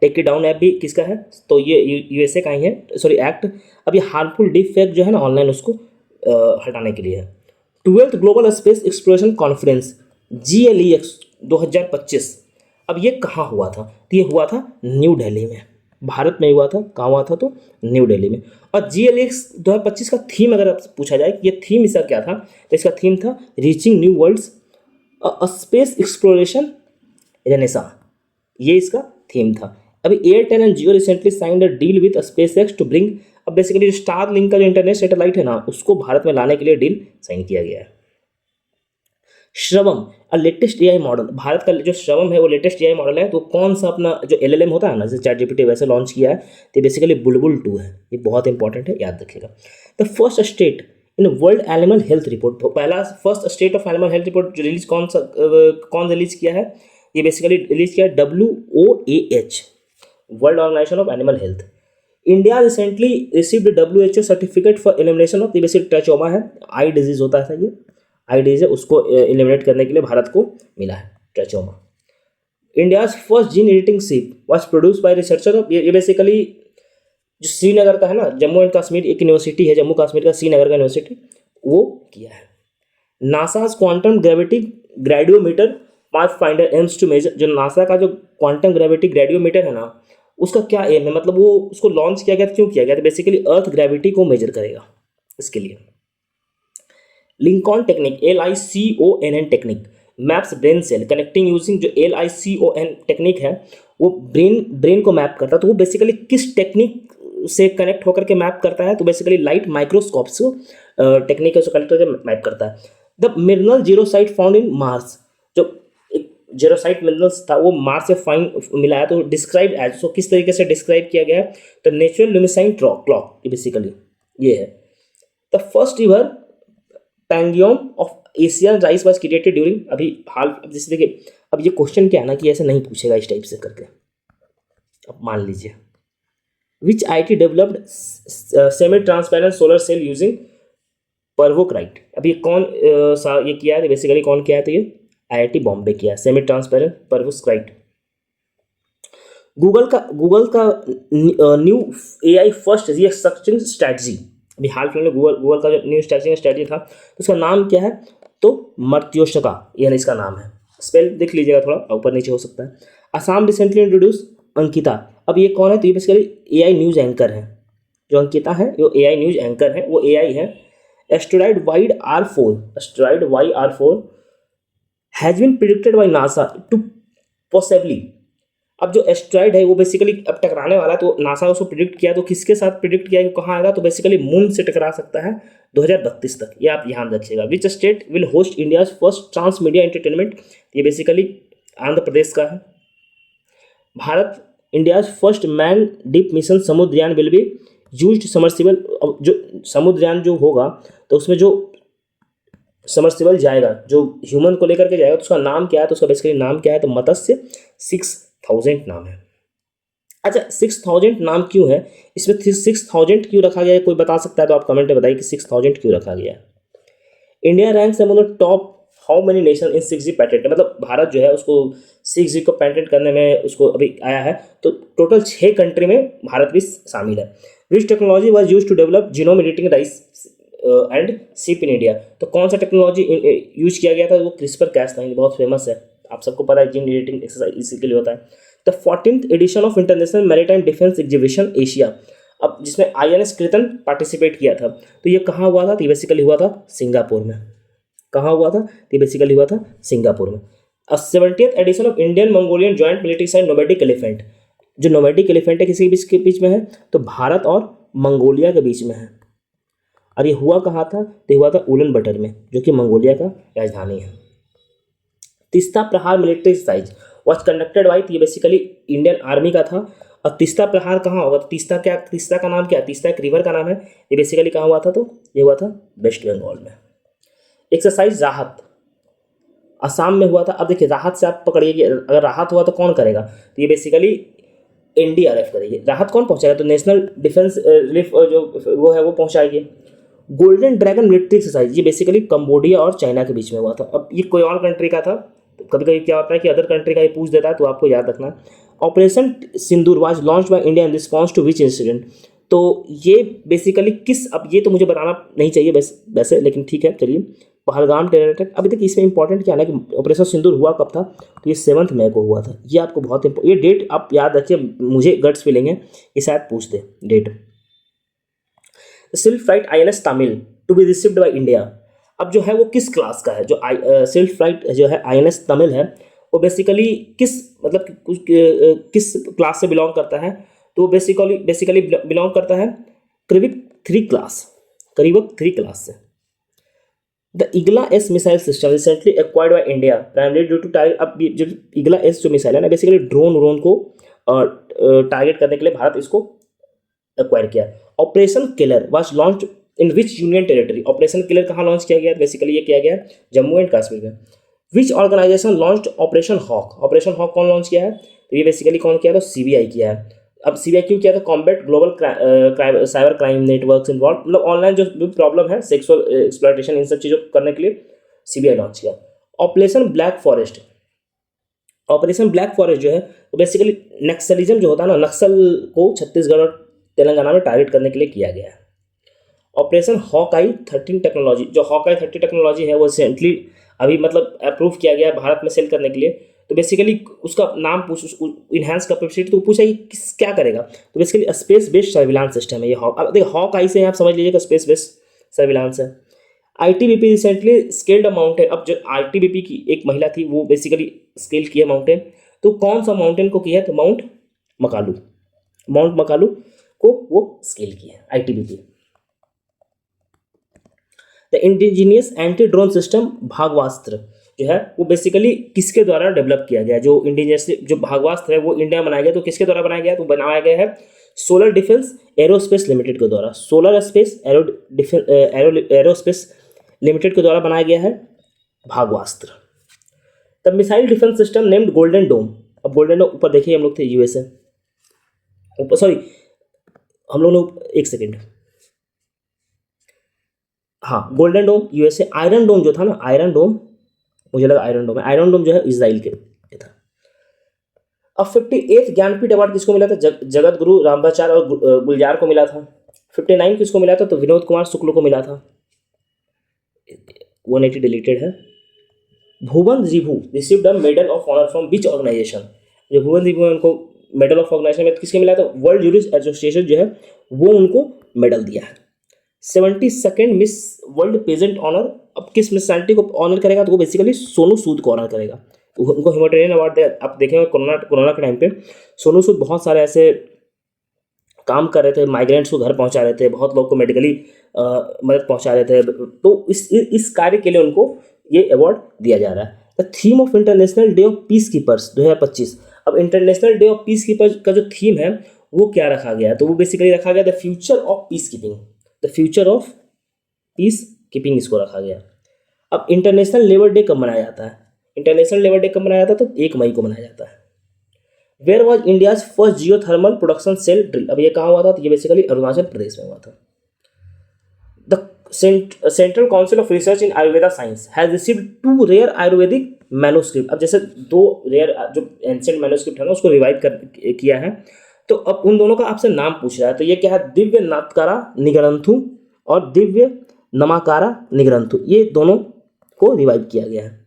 टेक इट डाउन ऐप भी किसका है? तो ये USA का ही है, सॉरी एक्ट। अब ये हार्मफुल डीप फेक जो है ना ऑनलाइन, उसको हटाने के लिए है। 12th global space exploration conference GLEX 2025, अब ये कहाँ हुआ था? तो ये हुआ था न्यू दिल्ली में, भारत में हुआ था। कहाँ हुआ था? तो न्यू दिल्ली में। और GLEX 2025 का थीम अगर पूछा जाए कि ये थीम इसका क्या था, तो इसका थीम था reaching new worlds a space exploration renaissance, ये इसका थीम था। अभी Airtel and Jio recently signed a deal with SpaceX to bring, अब बेसिकली जो स्टार लिंक का जो इंटरनेट सैटेलाइट है ना, उसको भारत में लाने के लिए डील साइन किया गया है। श्रवम अ लेटेस्ट AI मॉडल, भारत का जो श्रवम है वो लेटेस्ट AI मॉडल है। तो कौन सा अपना जो LLM होता है ना, जैसे ChatGPT वैसे लॉन्च किया है, तो बेसिकली बुलबुल 2 है। ये बहुत इंपॉर्टेंट है, याद रखिएगा। The first state in world animal health report, पहला first state of animal health report जो रिलीज कौन रिलीज किया है? ये बेसिकली रिलीज किया है WOAH, world organisation of animal health. India recently received WHO certificate for elimination of, basically trachoma है, eye disease होता है, ये आई डिजीज है, उसको एलिमिनेट करने के लिए भारत को मिला है trachoma. India's first gene editing sheep was produce by researcher of, ये बेसिकली जो श्रीनगर का है ना, जम्मू एंड कश्मीर एक यूनिवर्सिटी है, जम्मू कश्मीर का श्रीनगर का यूनिवर्सिटी, वो किया है। NASA's quantum gravity gradiometer pathfinder aims to measure, जो नासा का जो क्वांटम ग्रेविटी ग्रेडियोमीटर है ना, उसका क्या एम है, मतलब वो उसको लॉन्च किया गया, क्यों किया गया? तो बेसिकली अर्थ ग्रेविटी को मेजर करेगा इसके लिए। LICON technique LICON technique maps brain cell connecting using, जो LICON टेक्निक है वो ब्रेन को मैप करता है। तो वो बेसिकली किस टेक्निक से कनेक्ट होकर के मैप करता है? तो बेसिकली लाइट माइक्रोस्कोप से टेक्निक है, उसको कनेक्ट करके मैप करता है। The mineral jarosite found in Mars, जो जेरोसाइट मिनरल्स था वो मार्स से फाइंड मिला है, तो डिस्क्राइब एज, उसको किस तरीके से डिस्क्राइब किया गया है? तो नेचुरल लुमिसाइंट क्लॉक, बेसिकली ये है। The first river pangenome of Asian rice was created during, अभी हाल, जैसे देखिए अब ये क्वेश्चन क्या है ना कि ऐसे नहीं पूछेगा इस टाइप से करके। अब मान लीजिए which IT developed semi transparent solar cell using perovskite, अब ये कौन ये किया है? बेसिकली कौन किया है? तो ये IIT बॉम्बे किया है, सेमी ट्रांसपेरेंट पर्वोक्राइट। गूगल का new AI first researching strategy, अभी हाल फिलहाल में गूगल का जो न्यू स्ट्रैटेजी था, तो उसका नाम क्या है? तो मर्त्योशका, ये इसका नाम है। स्पेल देख लीजिएगा, थोड़ा ऊपर नीचे हो सकता है। असम रिसेंटली इंट्रोड्यूस अंकिता, अब ये कौन है? तो ये बेसिकली AI न्यूज़ एंकर है। जो अंकिता है वो AI न्यूज़ एंकर है, वो AI है। Asteroid YR4 has been predicted by NASA to possibly, अब जो एस्ट्रॉइड है वो बेसिकली अब टकराने वाला है, तो नासा उसको प्रिडिक्ट किया, तो किसके साथ प्रिडिक्ट किया कि कहाँ आएगा, तो बेसिकली मून से टकरा सकता है 2032 तक, ये आप ध्यान रखिएगा। Which state will host India first trans media entertainment, ये बेसिकली आंध्र प्रदेश का है। Bharat India first man deep mission Samudrayaan will be used submersible, जो समुद्रयान जो होगा तो उसमें जो समरसिबल जाएगा, जो ह्यूमन को लेकर के जाएगा, तो उसका नाम क्या है, तो उसका बेसिकली नाम क्या है, तो मत्स्य 6000 नाम है। अच्छा 6000 नाम क्यों है, इसमें 6000 क्यों रखा गया है, कोई बता सकता है तो आप कमेंट में बताइए कि 6000 क्यों रखा गया है। India ranks among the top how many nation in 6G patent, मतलब भारत जो है उसको 6G को पेटेंट करने में उसको अभी आया है, तो टोटल 6 कंट्री में भारत भी शामिल है। Which technology was use to develop genome editing rice and sheep in India, तो कौन सा टेक्नोलॉजी यूज किया गया था, वो क्रिस्पर कैस था, बहुत फेमस है, आप सबको पता है जीन एडिटिंग एक्सरसाइज इसी के लिए होता है। The 14th edition of international maritime defence exhibition Asia, अब जिसमें INS कृतन पार्टिसिपेट किया था, तो ये कहाँ हुआ था, तो ये बेसिकली हुआ था सिंगापुर में। कहाँ हुआ था, तो ये बेसिकली हुआ था सिंगापुर में। 70th edition of Indian Mongolian joint military site nomadic elephant, जो नोमैडिक एलिफेंट है किसी के बीच में है, तो भारत और मंगोलिया के बीच में है, और ये हुआ कहाँ था, तो हुआ था उलन बटर में, जो कि मंगोलिया का राजधानी है। तीस्ता प्रहार military exercise was conducted by, ये बेसिकली इंडियन आर्मी का था। और तीस्ता प्रहार कहाँ होगा, तो तीस्ता का नाम क्या है, तीस्ता एक रिवर का नाम है, ये बेसिकली कहाँ हुआ था, तो ये हुआ था वेस्ट बंगाल में। एक्सरसाइज राहत असम में हुआ था। अब देखिए राहत से आप पकड़िए कि अगर राहत हुआ तो कौन करेगा, तो ये बेसिकली NDRF करेगी। राहत कौन पहुंचाएगा, तो नेशनल डिफेंस रिलीफ जो वो है वो पहुंचाएगी। गोल्डन ड्रैगन मिलिट्री एक्सरसाइज, ये बेसिकली कंबोडिया और चाइना के बीच में हुआ था। अब ये कोई और कंट्री का था, तो कभी कभी क्या होता है कि अदर कंट्री का ये पूछ देता है, तो आपको याद रखना। Operation Sindoor was launch by India in response to which incident, तो ये बेसिकली किस, अब ये तो मुझे बताना नहीं चाहिए वैसे, लेकिन ठीक है चलिए। पहलगाम टेरर अटैक, अभी देखिए इसमें इंपॉर्टेंट क्या है कि ऑपरेशन सिंदूर हुआ कब था, तो ये 7 मई को हुआ था, ये आपको बहुत ये डेट आप याद रखिए, मुझे गट्स फीलिंग है ये शायद पूछ दे date. Silk flight INS Tamil to be received by India, अब जो है वो किस क्लास का है, जो सिल्क फ्लाइट जो है INS तमिल है, वो बेसिकली किस मतलब किस क्लास से बिलोंग करता है, तो बेसिकली बिलोंग करता है करीब 3 क्लास से। The Igla S missile system recently acquired by India primary due to target, अब जो इगला S जो मिसाइल है ना, बेसिकली ड्रोन को टारगेट करने के लिए भारत इसको एक्वायर किया। Operation killer was launch in which union territory, operation killer कहाँ लॉन्च किया गया, बेसिकली ये किया गया जम्मू एंड कश्मीर में। Which organisation launch operation hawk, operation hawk कौन लॉन्च किया है, तो ये बेसिकली कौन किया, तो CBI किया है। अब CBI क्यों किया था, combat global cyber crime networks involve, मतलब ऑनलाइन जो प्रॉब्लम है सेक्सुअल एक्सप्लॉयटेशन, इन सब चीज़ों को करने के लिए CBI लॉन्च किया। Operation black forest, operation black forest जो है वो बेसिकली नक्सलिज्म जो होता है ना, नक्सल को छत्तीसगढ़ और तेलंगाना में टारगेट करने के लिए किया गया है। ऑपरेशन हॉकआई 13 टेक्नोलॉजी, जो हॉकआई 30 टेक्नोलॉजी है वो रिसेंटली अभी मतलब अप्रूव किया गया है भारत में सेल करने के लिए, तो बेसिकली उसका नाम पूछ, इनहेंस कैपेसिटी, तो पूछा कि किस क्या करेगा, तो basically space based surveillance system है ये हॉक। अब देखिए हॉकआई से आप समझ लीजिएगा स्पेस बेस्ड सर्विलांस है। ITBP रिसेंटली स्केल्ड अ माउंटेन, अब जो ITBP की एक महिला थी वो बेसिकली स्केल किया माउंटेन, तो कौन सा माउंटेन को किया, तो माउंट मकालू को वो स्केल किया ITBP। The indigenous anti drone system Bhargavastra जो है वो बेसिकली किसके द्वारा डेवलप किया गया, जो इंडिजिनियस जो भागवास्त्र है वो इंडिया बनाया गया, तो किसके द्वारा बनाया गया, तो बनाया गया है सोलर डिफेंस एरोस्पेस लिमिटेड के द्वारा, सोलर स्पेस एरोस्पेस लिमिटेड के द्वारा बनाया गया है Bhargavastra. The missile defence system named golden dome, अब गोल्डन डोम ऊपर देखिए हम लोग थे USA ऊपर, सॉरी हम लोग एक सेकेंड, हाँ गोल्डन डोम USA, आयरन डोम जो था ना, आयरन डोम मुझे लगा आयरन डोम है, आयरन डोम जो है इजराइल के था। अब 58th ज्ञानपीठ अवार्ड किसको मिला था, जगत गुरु रामाचार्य और गुलजार को मिला था। 59 किसको मिला था, तो विनोद कुमार शुक्ल को मिला था। 180 डिलीटेड है। Bhuvan Jibhu received a medal of honour from which organisation, जो भुवन जिभू है उनको मेडल ऑफ ऑर्गेनाइजेशन में किसके मिला था, वर्ल्ड जूडिस एसोसिएशन जो है वो उनको मेडल दिया है। 72nd miss world pageant honour. अब किस पर्सनालिटी को ऑनर करेगा, तो वो बेसिकली सोनू सूद को ऑनर करेगा। उनको ह्यूमैनिटेरियन अवार्ड दे, आप देखेंगे कोरोना के टाइम पे सोनू सूद बहुत सारे ऐसे काम कर रहे थे, माइग्रेंट्स को घर पहुंचा रहे थे, बहुत लोग को मेडिकली मदद पहुंचा रहे थे, तो इस कार्य के लिए उनको ये अवार्ड दिया जा रहा है। The theme of international day of peace keepers 2025। अब international day of peace keepers का जो थीम है वो क्या रखा गया है, तो वो बेसिकली रखा गया the future of peace keeping, the future of peace keeping इसको रखा गया। अब इंटरनेशनल लेबर डे कब मनाया जाता है, इंटरनेशनल लेबर डे कब मनाया जाता है, तो 1 मई को मनाया जाता है। Where was India's first geothermal production cell drill. अब ये कहाँ हुआ था, तो ये बेसिकली अरुणाचल प्रदेश में हुआ था। The central council of research in Ayurveda science has received 2 rare Ayurvedic manuscript. अब जैसे 2 रेयर जो एंशिएंट मैन्युस्क्रिप्ट है ना, उसको रिवाइव किया है, तो अब उन दोनों का आपसे नाम पूछ रहा है, तो ये क्या है, दिव्य नाथकारा निगरंथु और दिव्य नमाकारा निगरंथु, ये दोनों को रिवाइव किया गया है।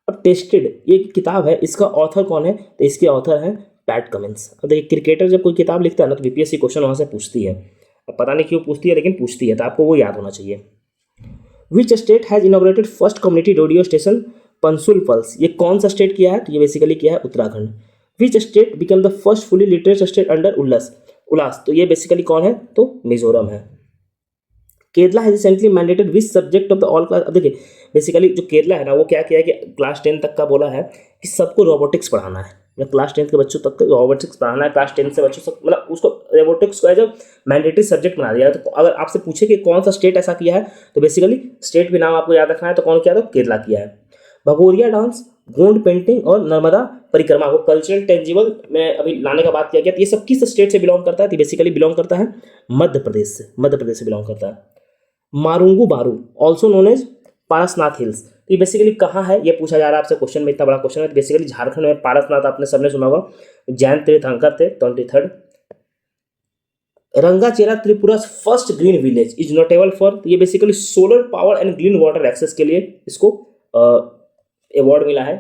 अब टेस्टेड ये किताब है, इसका ऑथर कौन है, तो इसके ऑथर है पैट कमिंस। अब देखिए क्रिकेटर जब कोई किताब लिखता है ना, तो बीपीएससी क्वेश्चन वहाँ से पूछती है, अब पता नहीं क्यों पूछती है, लेकिन पूछती है, तो आपको वो याद होना चाहिए। Which state has inaugurated first community radio station Pansul pulse, ये कौन सा स्टेट किया है, तो ये बेसिकली किया है Uttarakhand. Which state become the first fully literate state under Ullas, तो ये बेसिकली कौन है, तो मिजोरम है। Kerala has recently mandated which subject of the all class. अब देखिए बेसिकली जो केरला है ना, वो क्या किया है कि क्लास 10 तक का बोला है कि सबको रोबोटिक्स पढ़ाना है, मतलब क्लास 10 के बच्चों तक रोबोटिक्स पढ़ाना है, क्लास 10 से बच्चों तक, मतलब उसको रोबोटिक्स को एज अ मैंडेटरी सब्जेक्ट बना दिया है। तो अगर आपसे पूछे कि कौन सा स्टेट ऐसा किया है, तो बेसिकली स्टेट भी नाम आपको याद रखना है, तो कौन किया, तो केरला किया है। भगोरिया डांस, गोंड पेंटिंग और नर्मदा परिक्रमा को कल्चरल टेंजिबल में अभी लाने का बात किया गया, तो ये सब किस स्टेट से बिलोंग करता है, तो बेसिकली बिलोंग करता है मध्य प्रदेश से, मध्य प्रदेश से बिलोंग करता है। Marang Buru also known as Parasnath hills, तो ये बेसिकली कहाँ है, ये पूछा जा रहा है आपसे क्वेश्चन में, इतना बड़ा क्वेश्चन है। तो बेसिकली झारखंड में पारसनाथ, आपने सबने सुना होगा, जैन तीर्थंकर थे 23rd। Rangachera Tripura first green village is notable for, तो ये basically solar power and green water access के लिए इसको अवार्ड मिला है।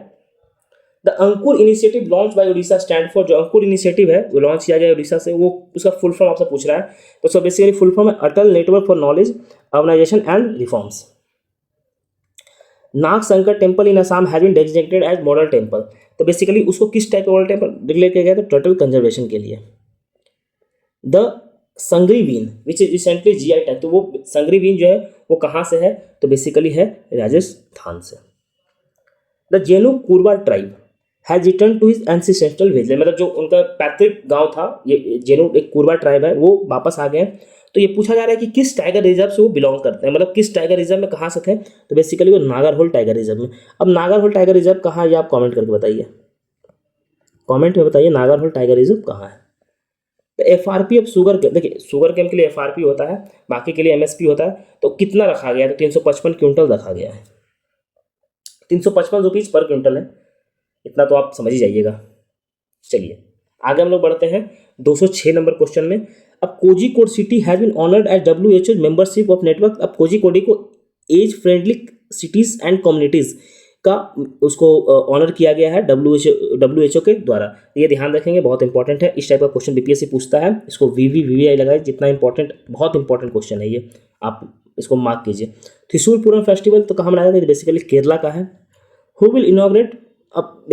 The Ankur initiative launch by Orissa stand for, जो अंकुर इनिशिएटिव है वो लॉन्च किया गया उड़ीसा से, वो उसका फुल फॉर्म आपसे पूछ रहा है, तो उसका बेसिकली फुल फॉर्म है Atal network for knowledge urbanisation and reforms. Nag Shankar temple in Assam has been designated as model temple, तो बेसिकली उसको किस टाइप का मॉडल टेम्पल डिक्लेयर किया गया, तो टर्टल कंजर्वेशन के लिए। The Sangri which is recently GI tag, तो वो संग्रीवीन जो है वो कहाँ से है, तो बेसिकली है राजस्थान से। The Jenu Kuruba tribe has return to his ancestral village, मतलब जो उनका पैतृक गांव था, ये जेनु एक कुरवा ट्राइब है, वो वापस आ गए हैं। तो ये पूछा जा रहा है कि किस टाइगर रिजर्व से वो बिलोंग करते हैं, मतलब किस टाइगर रिजर्व में कहाँ से थे, तो बेसिकली वो नागरहोल टाइगर रिजर्व में। अब नागरहोल टाइगर रिजर्व कहाँ है, ये आप कमेंट करके बताइए, कमेंट में बताइए नागरहोल टाइगर रिजर्व कहाँ है। तो एफआरपी ऑफ शुगर, देखिए शुगर केन के लिए एफआरपी होता है, बाकी के लिए एमएसपी होता है, तो कितना रखा गया है, तो 355 क्विंटल रखा गया है, 355 रुपीज़ पर क्विंटल है, इतना तो आप समझ ही जाइएगा। चलिए आगे हम लोग बढ़ते हैं 206 नंबर क्वेश्चन में। अब Kozhikode city has been honoured as WHO membership of network. अब कोझिकोड को age friendly cities and communities का उसको ऑनर किया गया है WHO के द्वारा, ये ध्यान रखेंगे, बहुत इंपॉर्टेंट है। इस टाइप का क्वेश्चन बीपीएससी पूछता है, इसको VVI लगाए, जितना इंपॉर्टेंट, बहुत इंपॉर्टेंट क्वेश्चन है ये, आप इसको मार्क कीजिए। त्रिशूल पूरम फेस्टिवल तो कहाँ मनाया जाता है, बेसिकली केरला का है। हु विल इनॉग्रेट अब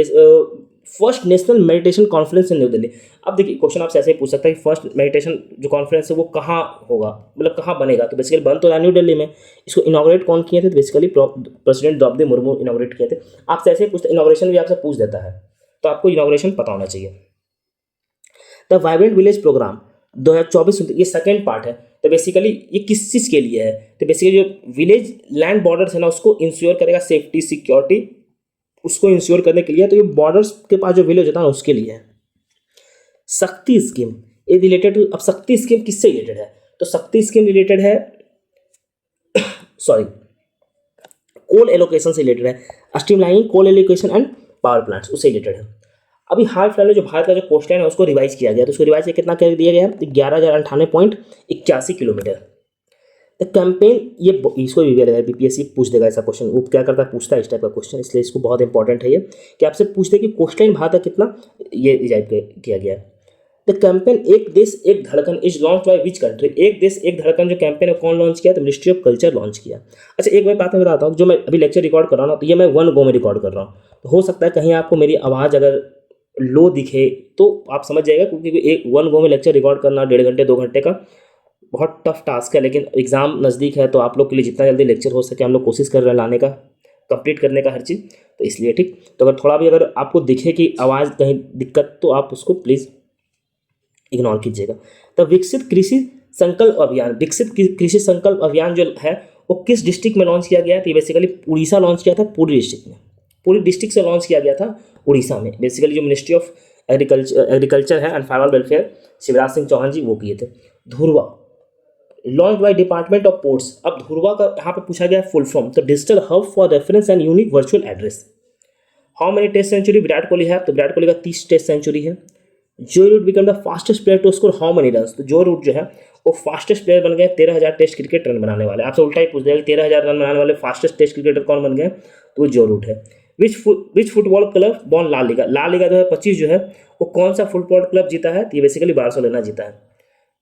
first national meditation conference in new Delhi. अब देखिए क्वेश्चन आपसे ऐसे ही पूछ सकता है कि फर्स्ट मेडिटेशन जो कॉन्फ्रेंस है वो कहाँ होगा, मतलब कहाँ बनेगा, तो बेसिकली बन तो रहा न्यू दिल्ली में। इसको इनॉग्रेट कौन किए थे, तो basically president Droupadi Murmu inaugurate किए थे। आपसे ऐसे ही पूछते, इनॉग्रेशन भी आपसे पूछ देता है, तो आपको इनॉग्रेशन पता होना चाहिए। द वाइब्रेंट विलेज प्रोग्राम 2024, ये सेकेंड पार्ट है, तो बेसिकली ये किस चीज़ के लिए है, तो बेसिकली जो विलेज लैंड बॉर्डर्स है ना, उसको इंश्योर करेगा, सेफ्टी सिक्योरिटी उसको इंश्योर करने के लिए, तो ये बॉर्डर्स के पास जो विलेज होता है ना उसके लिए है। शक्ति स्कीम ये रिलेटेड, अब शक्ति स्कीम किससे रिलेटेड है, तो शक्ति स्कीम रिलेटेड है सॉरी कोल एलोकेशन से रिलेटेड है, streamlining coal allocation and power plants उससे रिलेटेड है। अभी हाल फिलहाल में जो भारत का जो कोस्ट लाइन है उसको रिवाइज किया गया, तो उसको रिवाइज कितना कर दिया गया है, 11,098.81 किलोमीटर। द कैंपेन, ये इसको भी बीपीएससी पूछ देगा ऐसा क्वेश्चन, वो क्या करता है, पूछता है इस टाइप का क्वेश्चन, इसलिए इसको बहुत इंपॉर्टेंट है ये, कि आपसे पूछते हैं कि कोस्ट लाइन भारत का कितना, ये रिवाइज किया गया है। द कैंपेन एक देश एक धड़कन is launch by which country? एक देश एक धड़कन जो कैंपेन है कौन लॉन्च किया? तो मिनिस्ट्री ऑफ कल्चर लॉन्च किया। अच्छा एक बात मैं बताता हूँ, जो मैं अभी लेक्चर रिकॉर्ड कर रहा हूँ ना, तो ये मैं वन गो में रिकॉर्ड कर रहा हूँ, तो हो सकता है कहीं आपको मेरी आवाज़ अगर लो दिखे तो आप समझ जाएगा, क्योंकि एक वन गो में लेक्चर रिकॉर्ड करना 1.5 घंटे 2 घंटे का बहुत टफ टास्क है। लेकिन एग्ज़ाम नज़दीक है तो आप लोग के लिए जितना जल्दी लेक्चर हो सके हम लोग कोशिश कर रहे हैं लाने का, कंप्लीट करने का हर चीज़, तो इसलिए ठीक। तो अगर थोड़ा भी अगर आपको दिखे कि आवाज़ कहीं दिक्कत, तो आप उसको प्लीज़ इग्नोर कीजिएगा। तो विकसित कृषि संकल्प अभियान, विकसित कृषि संकल्प अभियान जो है वो किस डिस्ट्रिक्ट में लॉन्च किया गया है? तो ये बेसिकली उड़ीसा लॉन्च किया था, पूरी डिस्ट्रिक्ट में, पूरी डिस्ट्रिक्ट से लॉन्च किया गया था उड़ीसा में। बेसिकली जो मिनिस्ट्री ऑफ एग्रीकल्चर है and farmer welfare, Shivraj Singh Chouhan ji वो किए थे। Dhruva launch by department of ports. अब धुरवा का यहाँ पे पूछा गया फुल फॉर्म, तो digital hub for reference and unique virtual address. How many test century Virat Kohli है? तो विराट कोहली का 30 टेस्ट सेंचुरी है। Joe Root become the fastest player to score how many run? तो जो रूट जो है वो फास्टेस्ट प्लेयर बन गए 13,000 टेस्ट क्रिकेट रन बनाने वाले। आपसे उल्टा ही पूछ दिया कि 13,000 रन बनाने वाले फास्टेस्ट टेस्ट क्रिकेटर कौन बन गए? तो वो जो रूट है। विच फुटबॉल क्लब बॉन ला लीगा? ला लीगा 2025 जो है वो कौन सा फुटबॉल क्लब जीता है? तो ये बेसिकली बार्सिलोना जीता है।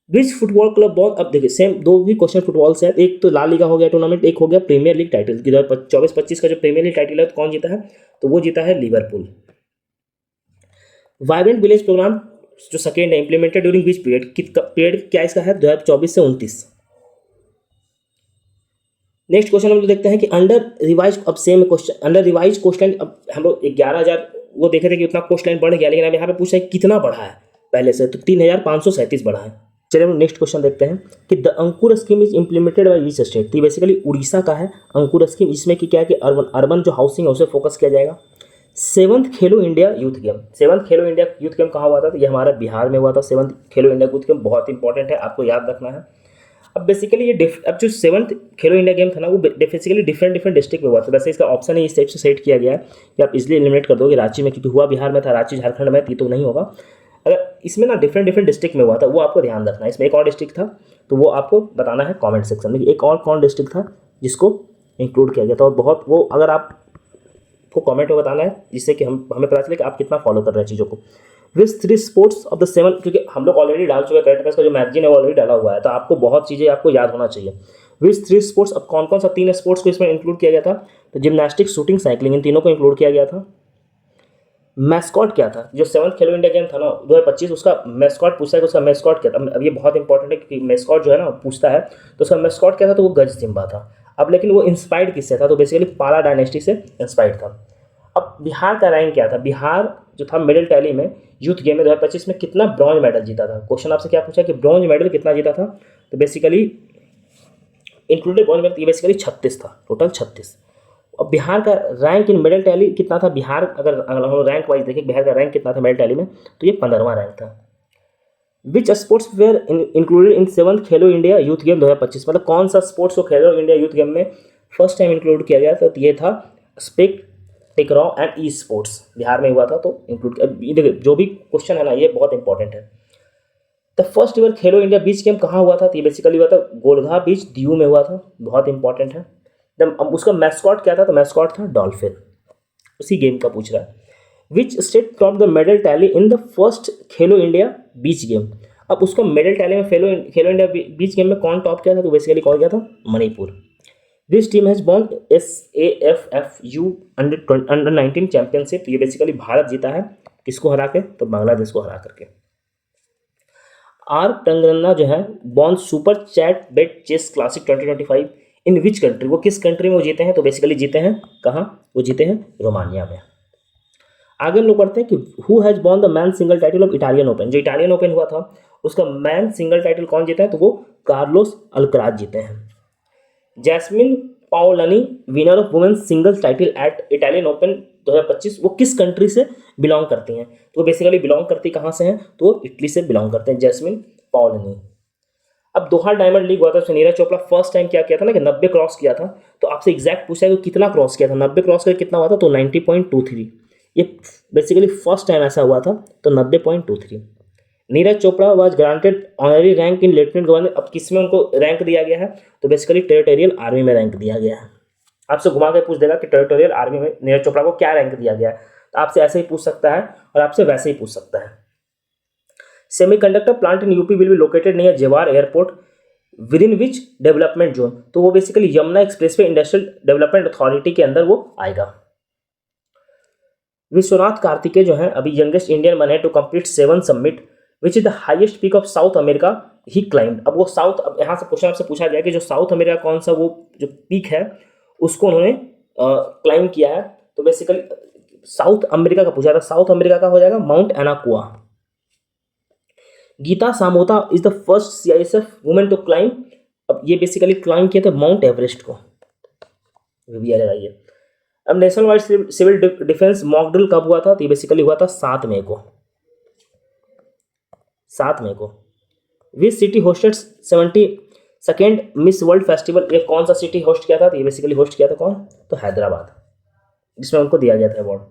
विच फुटबॉल क्लब बॉन, अब देखिए सेम दो भी क्वेश्चन फुटबॉल से है, एक तो ला लीगा हो गया टूर्नामेंट, एक हो गया प्रीमियर लीग टाइटल। 2024-25 का जो प्रीमियर लीग टाइटल है तो कौन जीता है? तो वो जीता है लिवरपूल। वाइब्रेंट विलेज प्रोग्राम जो सेकेंड है implemented during which period? Period क्या इसका है? 2024 से 29। नेक्स्ट क्वेश्चन हम लोग देखते हैं कि अंडर रिवाइज, अब same question under revise coastline. अब हम लोग 11,000 वो देखे थे कि उतना कोस्टलाइन बढ़ गया, लेकिन अब यहाँ पे पूछा है कितना बढ़ा है पहले से, तो 3,537 बढ़ा है। चलिए हम नेक्स्ट क्वेश्चन देखते हैं कि the Ankur scheme is implemented by which state? तो बेसिकली उड़ीसा का है अंकुर स्कीम, इसमें कि क्या है कि अर्बन जो हाउसिंग है उसे फोकस किया जाएगा। 7th खेलो इंडिया यूथ गेम, 7th खेलो इंडिया यूथ गेम कहाँ हुआ था? तो ये हमारा बिहार में हुआ था। 7th खेलो इंडिया यूथ गेम बहुत इंपॉर्टेंट है, आपको याद रखना है। अब बेसिकली ये अब जो 7th खेलो इंडिया गेम था ना वो बेसिकली डिफरेंट डिस्ट्रिक्ट में हुआ था। वैसे इसका ऑप्शन ही इस टाइप से सेट किया गया है कि आप इजिली एलिमिनेट कर दोगे रांची में, क्योंकि हुआ बिहार में था, रांची झारखंड में थी तो नहीं होगा। अगर इसमें ना डिफरेंट डिस्ट्रिक्ट में हुआ था वो आपको ध्यान रखना है। इसमें एक और डिस्ट्रिक्ट था तो वो आपको बताना है कॉमेंट सेक्शन में, एक और कौन डिस्ट्रिक्ट था जिसको इंक्लूड किया गया था। और बहुत वो अगर आपको कमेंट में बताना है जिससे कि हमें पता चले कि आप कितना फॉलो कर रहे हैं चीज़ों को। विच 3 स्पोर्ट्स ऑफ द 7, क्योंकि हम लोग ऑलरेडी डाल चुके हैं करंट अफेयर्स का जो मैगजीन है वो ऑलरेडी डाला हुआ है, तो आपको बहुत चीज़ें आपको याद होना चाहिए। विच 3 स्पोर्ट्स, अब कौन कौन सा 3 स्पोर्ट्स को इसमें इंक्लूड किया गया था? तो जिम्नास्टिक, शूटिंग, साइकिलिंग, इन तीनों को इंक्लूड किया गया था। मैस्कॉट क्या था? जो 7th खेलो इंडिया गेम था ना 2025, उसका मैस्कॉट पूछा है कि उसका मैस्कॉट क्या था। अब ये बहुत इंपॉर्टेंट है क्योंकि मैस्कॉट जो है ना पूछता है, तो उसका मैस्कॉट क्या था? तो वो गज सिम्बा था। अब लेकिन वो इंस्पायर्ड किससे था? तो बेसिकली पाला डायनेस्टी से इंस्पायर्ड था। अब बिहार का रैंक क्या था? बिहार जो था मेडल टैली में यूथ गेम में 2025 में कितना ब्रॉन्ज मेडल जीता था? क्वेश्चन आपसे क्या पूछा कि ब्रॉन्ज मेडल कितना जीता था? तो basically included bronze medal basically 36 था, टोटल 36। अब बिहार का रैंक इन मेडल टैली कितना था? बिहार अगर हम रैंक वाइज देखें बिहार का रैंक कितना था मेडल टैली में, तो ये 15वां रैंक था। विच sports wear included in 7th Khelo India youth game 2025? मतलब कौन सा स्पोर्ट्स को खेलो इंडिया यूथ गेम में फर्स्ट टाइम इंक्लूड किया गया था? तो ये था sepak takraw and e sports, Bihar में हुआ था तो इंक्लूड। देखिए जो भी क्वेश्चन है ना ये बहुत इंपॉर्टेंट है। The first इवर Khelo India beach game कहाँ हुआ था? तो ये बेसिकली हुआ था गोलघा बीच दीव में हुआ था, बहुत इंपॉर्टेंट है। अब उसका मैस्कॉट क्या था? तो मैस्कॉट था डॉल्फिन, उसी गेम का पूछ रहा है। Which state top the medal tally in the first Khelo India beach game? अब उसका मेडल टैली में खेलो इंडिया बीच गेम में कौन टॉप किया था? तो बेसिकली कौन किया था? Manipur. This team has won SAFFU under 19 championship. ये बेसिकली भारत जीता है, किसको हरा के? तो बांग्लादेश को हरा करके। आर टंगरन्ना जो है Bonn super chat bet chess classic 2025 in which country? वो किस कंट्री में वो जीते हैं? तो बेसिकली जीते हैं कहाँ? वो जीते हैं रोमानिया में। आगे हम लोग पढ़ते हैं कि who has won the man single title of Italian open? जो इटालियन ओपन हुआ था उसका मैन सिंगल टाइटल कौन जीता है? तो वो कार्लोस अल्कराज जीते हैं। Jasmine Paolini winner of women's singles title at Italian Open 2025, वो किस कंट्री से बिलोंग करती हैं? तो वो बेसिकली बिलोंग करती कहाँ से हैं? तो वो इटली से बिलोंग करते हैं, जैस्मिन पाओलानी। अब दोहा डायमंड लीग हुआ था, उसमें नीरज चोपड़ा फर्स्ट टाइम क्या किया था ना कि 90 क्रॉस किया था। तो आपसे एग्जैक्ट पूछा है कि कितना क्रॉस किया था, 90 क्रॉस करके कितना हुआ था? तो 90.23। ये बेसिकली फर्स्ट टाइम ऐसा हुआ था, तो 90.23। Neeraj Chopra was granted honorary rank in lieutenant governor. अब किस में उनको रैंक दिया गया है? तो बेसिकली टेरिटोरियल आर्मी में रैंक दिया गया है। आपसे घुमा के पूछ देगा कि टेरिटोरियल आर्मी में नीरज चोपड़ा को क्या रैंक दिया गया है, तो आपसे ऐसे ही पूछ सकता है और आपसे वैसे ही पूछ सकता है। Semiconductor plant in UP will be located near Jawahar airport within which development zone, तो वो basically Yamuna expressway industrial development authority के अंदर वो आएगा। विश्वनाथ कार्तिकेय जो है अभी यंगेस्ट इंडियन बने to complete 7 summit which is the highest peak of South America he climb. अब वो साउथ, अब यहाँ से क्वेश्चन आपसे पूछा गया कि जो साउथ अमेरिका कौन सा वो जो पीक है उसको उन्होंने क्लाइम किया है, तो बेसिकली साउथ अमेरिका का पूछा था, साउथ अमेरिका का हो जाएगा mount Aconcagua. Geeta Samota is the first CISF women to climb, अब ये बेसिकली क्लाइम किया था माउंट एवरेस्ट को, भी आ लगाइए। अब national wide civil defence mock drill कब हुआ था, तो ये बेसिकली हुआ था 7 मई को, 7 मई को। Which city hosted 72nd miss world festival, ये कौन सा सिटी होस्ट किया था, तो ये बेसिकली होस्ट किया था कौन, तो हैदराबाद, जिसमें उनको दिया गया था अवार्ड।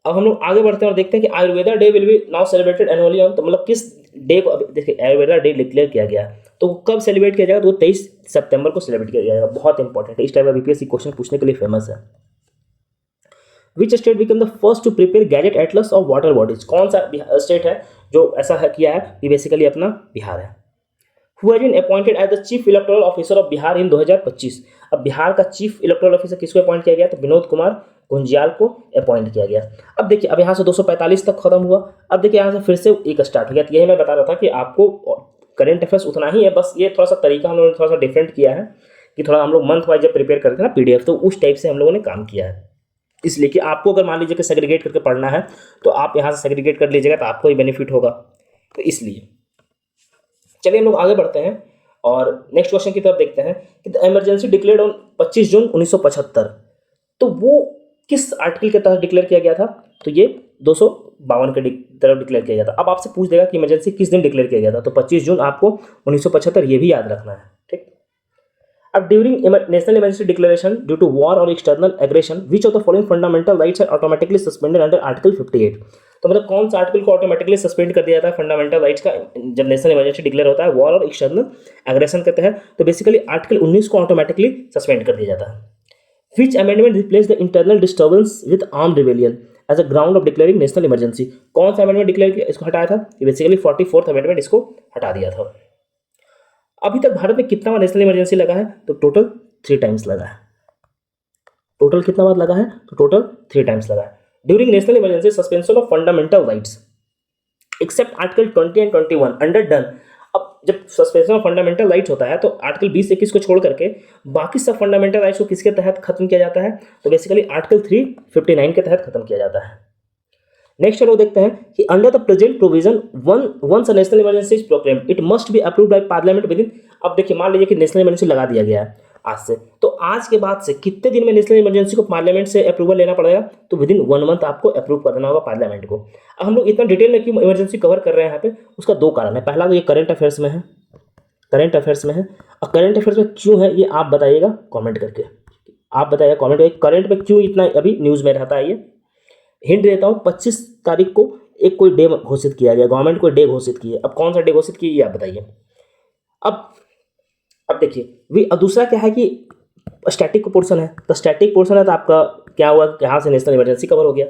अब हम लोग आगे बढ़ते हैं और देखते हैं कि Ayurveda day will be now celebrated annually on, तो मतलब किस डे को, देखिए आयुर्वेदा डे डिक्लेयर किया गया है, तो कब सेलिब्रेट किया जाएगा, तो 23 सितंबर को सेलिब्रेट किया जाएगा। बहुत इंपॉर्टेंट है, इस टाइप का बीपीएससी क्वेश्चन पूछने के लिए फेमस है। Which state become the first to prepare gazette atlas of water bodies, कौन सा स्टेट है जो ऐसा है किया है, ये बेसिकली अपना बिहार है। Who has been appointed as the chief electoral officer of Bihar in 2025, अब बिहार का चीफ इलेक्टोरल ऑफिसर किसको अपॉइंट किया गया, तो विनोद कुमार गुंजियाल को अपॉइंट किया गया। अब देखिए अब यहाँ से 245 तक खत्म हुआ, अब देखिए यहाँ से फिर से एक स्टार्ट हो गया। तो यही मैं बता रहा था कि आपको करंट अफेयर्स उतना ही है, बस ये थोड़ा सा तरीका हम लोगों ने थोड़ा सा डिफरेंट किया है कि थोड़ा हम लोग मंथ वाइज जब प्रिपेयर करते हैं ना पीडीएफ, तो उस टाइप से हम लोगों ने काम किया है। इसलिए कि आपको अगर मान लीजिए कि सेग्रीगेट करके पढ़ना है तो आप यहाँ से सेग्रीगेट कर लीजिएगा तो आपको ही बेनिफिट होगा, तो इसलिए चलिए हम लोग आगे बढ़ते हैं और नेक्स्ट क्वेश्चन की तरफ देखते हैं कि द इमरजेंसी डिक्लेयर्ड ऑन 25 जून 1975, तो वो किस आर्टिकल के तहत डिक्लेयर किया गया था, तो ये 252 के तरफ डिक्लेयर किया गया था। अब आपसे पूछ देगा कि इमरजेंसी किस दिन डिक्लेयर किया गया था, तो 25 जून आपको 1975 ये भी याद रखना है, ठीक। अब during national emergency declaration due to war और external aggression which of the following fundamental rights are automatically suspended under article 58, तो मतलब कौन सा आर्टिकल को ऑटोमेटिकली सस्पेंड कर दिया जाता है फंडामेंटल राइट्स का जब नेशनल इमरजेंसी डिक्लेयर होता है वॉर और एक्सटर्नल एग्रेशन के तहत, तो बेसिकली आर्टिकल 19 को ऑटोमेटिकली सस्पेंड कर दिया जाता है। Which amendment replace the internal disturbance with armed rebellion as a ground of declaring national emergency, कौन सा अमेंडमेंट डिक्लेयर किया, इसको हटाया था, बेसिकली 44th अमेंडमेंट इसको हटा दिया था। अभी तक भारत में कितना बार नेशनल इमरजेंसी लगा है, तो टोटल 3 टाइम्स लगा है। टोटल कितना बार लगा है, तो टोटल 3 टाइम्स लगा है। During national emergency suspension of fundamental rights except article 20 and 21 under done, अब जब सस्पेंशन ऑफ फंडामेंटल राइट्स होता है तो आर्टिकल 20-21 को छोड़ करके बाकी सब फंडामेंटल राइट्स को किसके तहत खत्म किया जाता है, तो बेसिकली आर्टिकल 359 के तहत खत्म किया जाता है। नेक्स्ट हम लोग देखते हैं कि under the present provision once national emergency is proclaimed it must be approved by parliament within, अब देखिए मान लीजिए कि नेशनल इमरजेंसी लगा दिया गया है आज से, तो आज के बाद से कितने दिन में नेशनल इमरजेंसी को पार्लियामेंट से अप्रूवल लेना पड़ेगा, तो विद इन 1 मंथ आपको अप्रूव करना होगा पार्लियामेंट को। अब हम लोग इतना डिटेल में क्यों इमरजेंसी कवर कर रहे हैं यहाँ पे, उसका 2 कारण है। पहला तो ये करंट अफेयर्स में है, करंट अफेयर्स में है, और करंट अफेयर्स में क्यों है ये आप बताइएगा कमेंट करके, आप बताइएगा कमेंट करके करंट में क्यों इतना अभी न्यूज़ में रहता है। ये हिंट देता हूँ, 25 तारीख को एक कोई डे घोषित किया गया, गवर्नमेंट कोई डे घोषित की है, अब कौन सा डे घोषित की ये आप बताइए। अब देखिए दूसरा क्या है कि स्टैटिक पोर्शन है, तो स्टैटिक पोर्शन है तो आपका क्या हुआ, यहाँ से नेशनल इमरजेंसी कवर हो गया।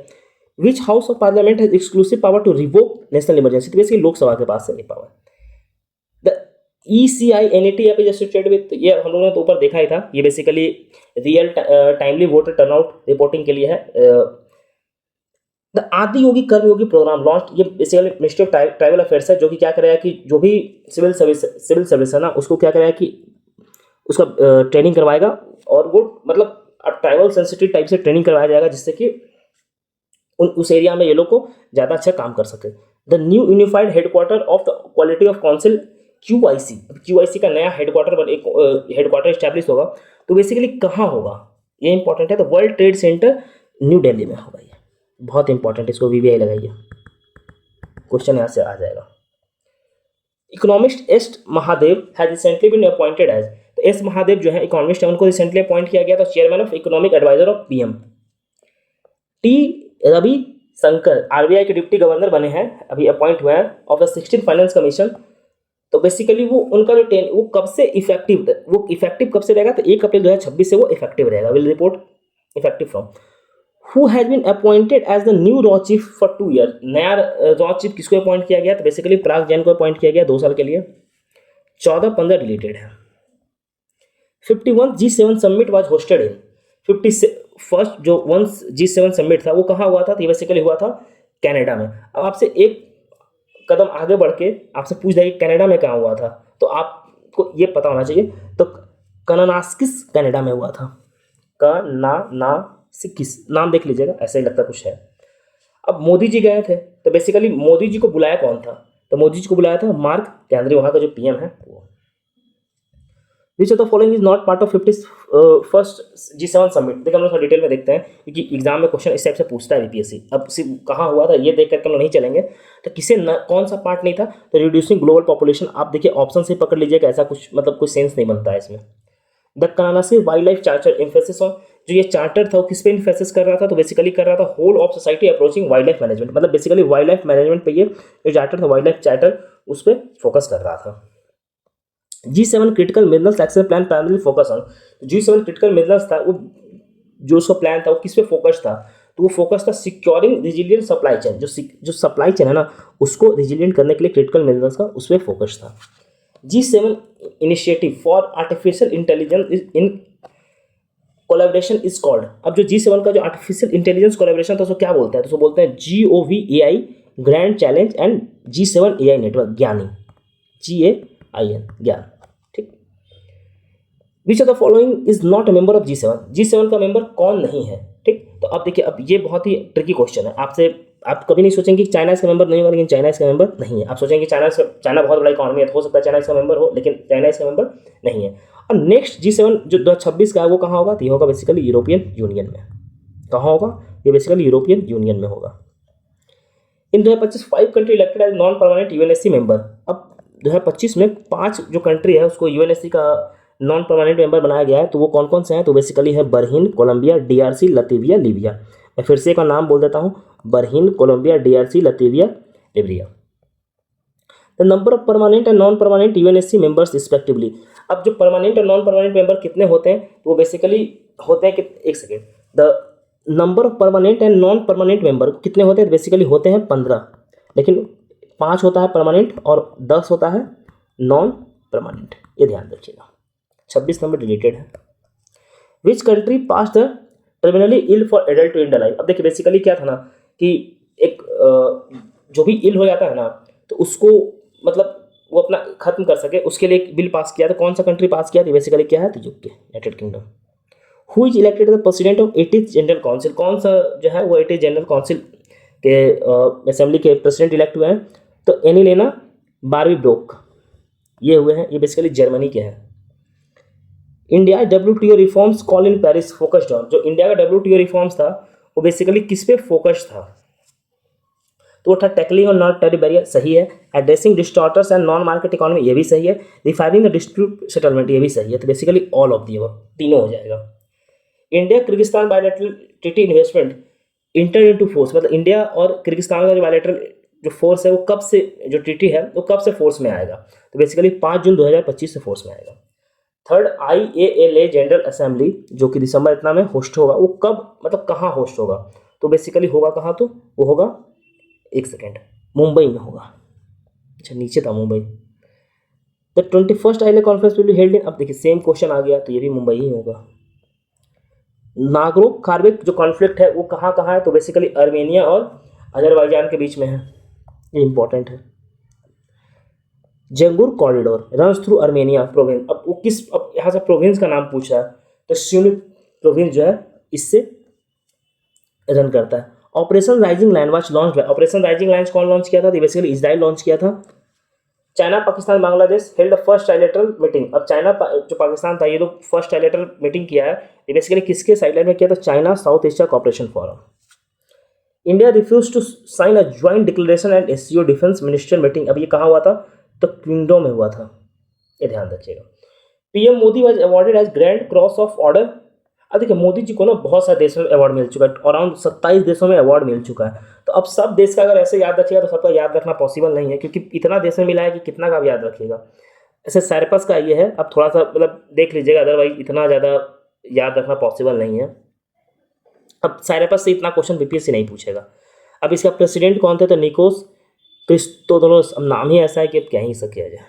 Which house of parliament has exclusive power to revoke national emergency, तो बेसिकली लोकसभा के पास है ये पावर। द ECINET या एसोसिएटेड विद, ये हम लोगों ने तो ऊपर देखा ही था, ये basically real timely voter turnout reporting के लिए है। द आदि योगी कर्मयोगी प्रोग्राम लॉन्च, ये basically ministry of tribal affairs है, जो कि क्या करेगा कि जो भी सिविल सर्विस है ना उसको क्या करेगा कि उसका ट्रेनिंग करवाएगा, और वो मतलब ट्राइबल सेंसिटिव टाइप से ट्रेनिंग करवाया जाएगा जिससे कि उस एरिया में ये लोग को ज़्यादा अच्छा काम कर सके। The new unified headquarter of the quality of council QIC का नया हेडक्वार्टर स्टैब्लिश होगा, तो बेसिकली कहाँ होगा ये इंपॉर्टेंट है, तो world trade centre new Delhi में होगा। ये बहुत इंपॉर्टेंट है, इसको VVI लगाइए, क्वेश्चन यहाँ से आ जाएगा। Economist S Mahadev has recently been appointed as, तो एस महादेव जो है इकोनॉमिस्ट है, उनको रिसेंटली अपॉइंट किया गया था chairman of economic advisor of PM। T Ravi Shankar RBI के डिप्टी गवर्नर बने हैं, अभी अपॉइंट हुए हैं ऑफ द 16 फाइनेंस कमीशन, तो बेसिकली वो उनका जो वो कब से इफेक्टिव कब से रहेगा, तो 1 अप्रैल 2026 से वो इफेक्टिव रहेगा, will report effective from. Who has been appointed as the new रॉ चीफ फॉर 2 ईयर। नया रॉ चीफ किसको अपॉइंट किया गया? तो बेसिकली पराग जैन को अपॉइंट किया गया 2 साल के लिए। 14-15 रिलेटेड है। 51 G7 summit was hosted in. 51st जो 1 G7 समिट था वो कहाँ हुआ था? तो ये बेसिकली हुआ था कनाडा में। अब आपसे एक कदम आगे बढ़ के आपसे पूछ दिया कि कनाडा में कहाँ हुआ था, तो आपको ये पता होना चाहिए। तो कनानास्किस कनाडा में हुआ था। कनानास्किस नाम देख लीजिएगा, ऐसा ही लगता कुछ है। अब मोदी जी गए थे, तो बेसिकली मोदी जी को बुलाया कौन था? तो मोदी जी को बुलाया था मार्क केंद्रे, वहाँ का जो पीएम है वो। विच of the following is not part of 51st G7 summit. देखिए हम लोग थोड़ा डिटेल में देखते हैं, क्योंकि एग्जाम में क्वेश्चन इस टाइप से पूछता है बीपीएससी। अब सिर्फ कहाँ हुआ था ये देख करके हम लोग नहीं चलेंगे, तो किसे कौन सा पार्ट नहीं था? तो रिड्यूसिंग ग्लोबल पॉपुलेशन। आप देखिए ऑप्शन से पकड़ लीजिएगा, ऐसा कुछ मतलब कोई सेंस नहीं बनता है इसमें। The Kananaskis wildlife charter emphasis on. जो ये चार्टर था वो किस पे इन्फेसिस कर रहा था? तो बेसिकली कर रहा था whole of society approaching wildlife management. मतलब बेसिकली वाइल्ड लाइफ मैनेजमेंट पे ये जो चार्टर था, वाइल्ड लाइफ चार्टर, उस पर फोकस कर रहा था। G7 critical minerals action plan primary focus on. G7 critical minerals था वो, जो उसका प्लान था वो किस पे फोकस था? तो वो फोकस था सिक्योरिंग रिजिलियंट सप्लाई चेन। जो सप्लाई चेन है ना, उसको रिजिलियंट करने के लिए क्रिटिकल मिनरल्स का उस पर फोकस था। G7 initiative for artificial intelligence in collaboration is called. अब जो G7 का जो आर्टिफिशियल इंटेलिजेंस कोलैबोरेशन था उसको क्या बोलते हैं? तो उसको बोलते हैं GOVAI grand challenge and G7 AI network ज्ञानी, GAIN ज्ञान। ठीक। विच of the following is not a member of G7। G7 का मेंबर कौन नहीं है? ठीक। तो अब देखिए, अब ये बहुत ही ट्रिकी क्वेश्चन है। आपसे आप कभी नहीं सोचेंगे कि चाइना इसका मेंबर नहीं होगा, लेकिन चाइना इसका मेंबर नहीं है। आप सोचेंगे कि चाइना बहुत बड़ा इकॉनमी है, तो हो सकता है चाइना इसका मेंबर हो, लेकिन चाइना इसका मेंबर नहीं है। और नेक्स्ट G7 जो 2026 का है वो कहाँ होगा? तो ये होगा बेसिकली यूरोपियन यूनियन में। कहाँ होगा? ये बेसिकली यूरोपियन यूनियन में होगा। In 2025 5 country elected as non permanent UNSC member. अब 2025 में 5 जो कंट्री है उसको यूएनएससी का नॉन परमानेंट मेंबर बनाया गया है। तो वो कौन कौन से हैं? तो बेसिकली है Bahrain, Colombia, DRC, Latvia, Libya. मैं फिर से एक नाम बोल देता हूँ, Bahrain, Colombia, DRC, Latvia, Libya. The number of permanent and non permanent UNSC members respectively. अब जो परमानेंट और नॉन परमानेंट मेंबर कितने होते हैं? तो वो बेसिकली होते हैं कि एक second, the number of permanent and non permanent member कितने होते हैं? बेसिकली होते हैं 15, लेकिन 5 होता है परमानेंट और 10 होता है नॉन परमानेंट। ये ध्यान रखिएगा। 26 नंबर रिलेटेड है। Which country pass the terminally ill for adult to end alive. अब देखिए बेसिकली क्या था ना कि एक जो भी इल हो जाता है ना, तो उसको मतलब वो अपना खत्म कर सके, उसके लिए एक बिल पास किया था। कौन सा कंट्री पास किया? तो बेसिकली क्या है? तो UK, United kingdom. Who is elected the president of 80th general council. कौन सा जो है वो 80th जनरल काउंसिल के असेंबली के प्रेसिडेंट इलेक्ट हुए हैं? तो एनी लेना बारवी ब्रोक ये हुए हैं। ये बेसिकली जर्मनी के हैं। India WTO reforms call in Paris focused on. जो इंडिया का WTO रिफॉर्म्स था वो बेसिकली किस पे फोकस था? तो वो था टैकलिंग और नॉन टैरिफ बैरियर, सही है। Addressing distorters and non market economy, ये भी सही है। रिफाइनिंग द डिस्प्यूट सेटलमेंट, ये भी सही है। तो basically all of the above, तीनों हो जाएगा। India Kyrgyzstan bilateral treaty investment inter into force. मतलब इंडिया और किर्गिस्तान का जो बायलैटरल जो फोर्स है वो कब से, जो ट्रीटी है वो कब से फोर्स में आएगा? तो बेसिकली 5 जून 2025 से फोर्स में आएगा। थर्ड IALA जनरल असेंबली जो कि दिसंबर इतना में होस्ट होगा, वो कब मतलब कहाँ होस्ट होगा? तो बेसिकली होगा कहाँ? तो वो होगा, एक सेकेंड, मुंबई में होगा। अच्छा नीचे था Mumbai. The 21st IALA conference will be held in. अब देखिए सेम क्वेश्चन आ गया, तो ये भी मुंबई ही होगा। नागरो कार्बिक जो कॉन्फ्लिक्ट है वो कहाँ कहाँ है? तो बेसिकली आर्मेनिया और अजरबैजान के बीच में है, ये इंपॉर्टेंट है। Zangezur corridor runs through Armenia province. अब वो किस, अब यहाँ से प्रोविंस का नाम पूछ रहा है, तो स्यूनिक प्रोविंस जो है इससे रन करता है। Operation rising line was launch bye. Operation rising line कौन लॉन्च किया था? तो बेसिकली इजराइल लॉन्च किया था। China Pakistan Bangladesh held first trilateral meeting. अब चाइना जो पाकिस्तान था ये लोग फर्स्ट ट्राइलेटरल मीटिंग किया है। ये बेसिकली किसके साइडलाइन में किया था? China South Asia cooperation forum. India refuse to sign a joint declaration and SCO defence minister meeting. अब ये कहाँ हुआ था? तो क्विंगडो में हुआ था, ये ध्यान रखिएगा। PM Modi was awarded as grand cross of order. अब देखिए मोदी जी को ना बहुत सारे देशों में अवार्ड मिल चुका है, अराउंड 27 देशों में अवार्ड मिल चुका है। तो अब सब देश का अगर ऐसे याद रखिएगा तो सबका याद रखना पॉसिबल नहीं है, क्योंकि इतना देश में मिला है कि कितना का आप याद रखिएगा। ऐसे साइप्रस का ये है, अब थोड़ा सा मतलब देख लीजिएगा, अदरवाइज इतना ज़्यादा याद रखना पॉसिबल नहीं है। अब साइप्रस से इतना क्वेश्चन बीपीएससी नहीं पूछेगा। अब इसका प्रेसिडेंट कौन थे, तो निकोस क्रिस्टोदोलोस। अब नाम ही ऐसा है कि अब क्या ही सब किया जाए।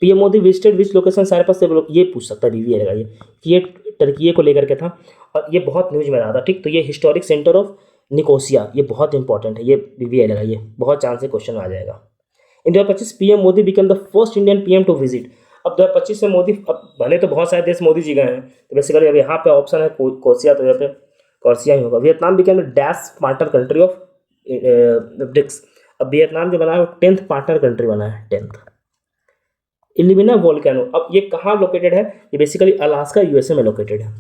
PM Modi visited which location Cyprus से, ये पूछ सकता है बीवी लगाइए कि ये टर्की को लेकर के था और ये बहुत न्यूज में रहा था, ठीक। तो ये हिस्टोरिक सेंटर ऑफ निकोसिया, ये बहुत इंपॉर्टेंट है, ये बीवी लगाइए, बहुत चांस से क्वेश्चन आ जाएगा। In 2025 PM Modi become the first Indian PM to visit. अब 2025 में मोदी, अब भले तो बहुत सारे देश मोदी जी गए हैं, तो बेसिकली अब यहाँ पे ऑप्शन है कोसिया, तो यहाँ पे कोर्सिया ही होगा। Vietnam become the dash partner country of BRICS. अब वियतनाम जो बना है वो 10th पार्टनर कंट्री बना है, 10th। इलिमिना वोल्केनो, अब ये कहाँ लोकेटेड है, ये बेसिकली अलास्का यूएसए में लोकेटेड है।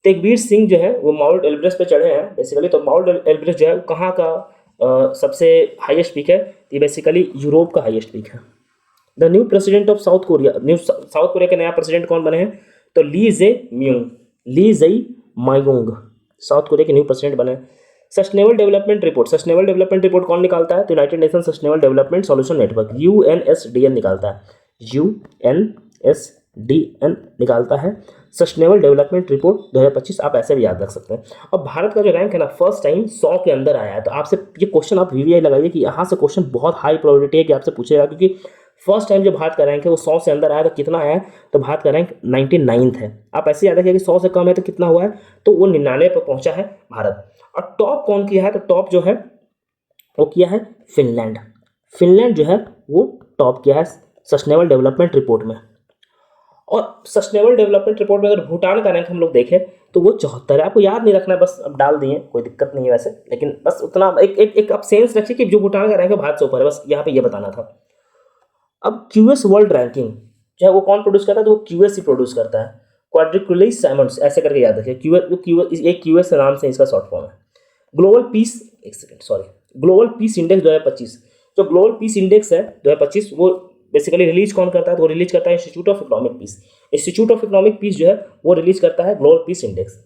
तेगवीर सिंह जो है वो माउंट एल्ब्रेस पे चढ़े हैं बेसिकली, तो माउंट एल्ब्रेस जो है वो कहाँ का सबसे हाईएस्ट पीक है, ये बेसिकली यूरोप का हाईएस्ट पीक है। The new president of south Korea, south Korea के नया प्रेसिडेंट कौन बने हैं, तो ली जेई माइगोंग साउथ कोरिया के न्यू प्रेसिडेंट बने। सस्टेनेबल डेवलपमेंट रिपोर्ट कौन निकालता है, तो United nation sustainable development solution network UNSDN निकालता है, UNSDN निकालता है सस्टेनेबल डेवलपमेंट रिपोर्ट 2025। आप ऐसे भी याद रख सकते हैं। और भारत का जो रैंक है ना, फर्स्ट टाइम 100 के अंदर आया है। तो आपसे ये क्वेश्चन आप VVI लगाइए कि यहाँ से क्वेश्चन बहुत हाई प्रोबेबिलिटी है कि आपसे पूछेगा, क्योंकि फर्स्ट टाइम जो भारत का रैंक है वो 100 से अंदर आया। तो कितना आया है, तो भारत का रैंक 99th है। आप ऐसे याद रखिए कि 100 से कम है तो कितना हुआ है, तो वो 99 पर पहुंचा है भारत। और टॉप कौन किया है, तो टॉप जो है वो किया है फिनलैंड जो है वो टॉप किया है सस्टेनेबल डेवलपमेंट रिपोर्ट में। और सस्टेनेबल डेवलपमेंट रिपोर्ट में अगर भूटान का रैंक हम लोग देखें तो वो 74 है। आपको याद नहीं रखना है, बस अब डाल दिए, कोई दिक्कत नहीं है वैसे, लेकिन बस उतना एक आप सेंस रखिए कि जो भूटान का रैंक है भारत से ऊपर है, बस यहाँ पे ये बताना था। अब QS वर्ल्ड रैंकिंग जो है वो कौन प्रोड्यूस करता है, तो वो QS ही प्रोड्यूस करता है, क्वाड्रिकुलरी साइमंड्स, ऐसे करके याद रखिए। एक QS नाम से इसका शॉर्ट फॉर्म है। ग्लोबल पीस इंडेक्स 2025, जो ग्लोबल पीस इंडेक्स है 2025 वो बेसिकली रिलीज कौन करता है, तो वो रिलीज करता है इंस्टीट्यूट ऑफ इकोनॉमिक पीस जो है वो रिलीज करता है global peace index.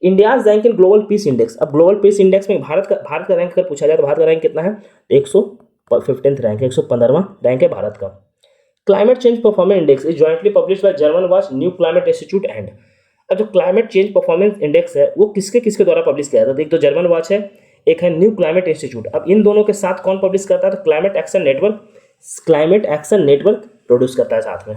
India's rank in global peace index, अब ग्लोबल पीस इंडेक्स में भारत का रैंक अगर पूछा जाए तो भारत का रैंक कितना है, 115th रैंक है, 115वां रैंक है भारत का। Climate change performance index is jointly published by German watch, new climate institute and. अब जो क्लाइमेट चेंज परफॉर्मेंस इंडेक्स है वो किसके द्वारा पब्लिश किया जाता है, एक तो जर्मन वॉच है, एक है न्यू क्लाइमेट इंस्टीट्यूट। अब इन दोनों के साथ कौन पब्लिश करता है, तो क्लाइमेट एक्शन नेटवर्क प्रोड्यूस करता है साथ में।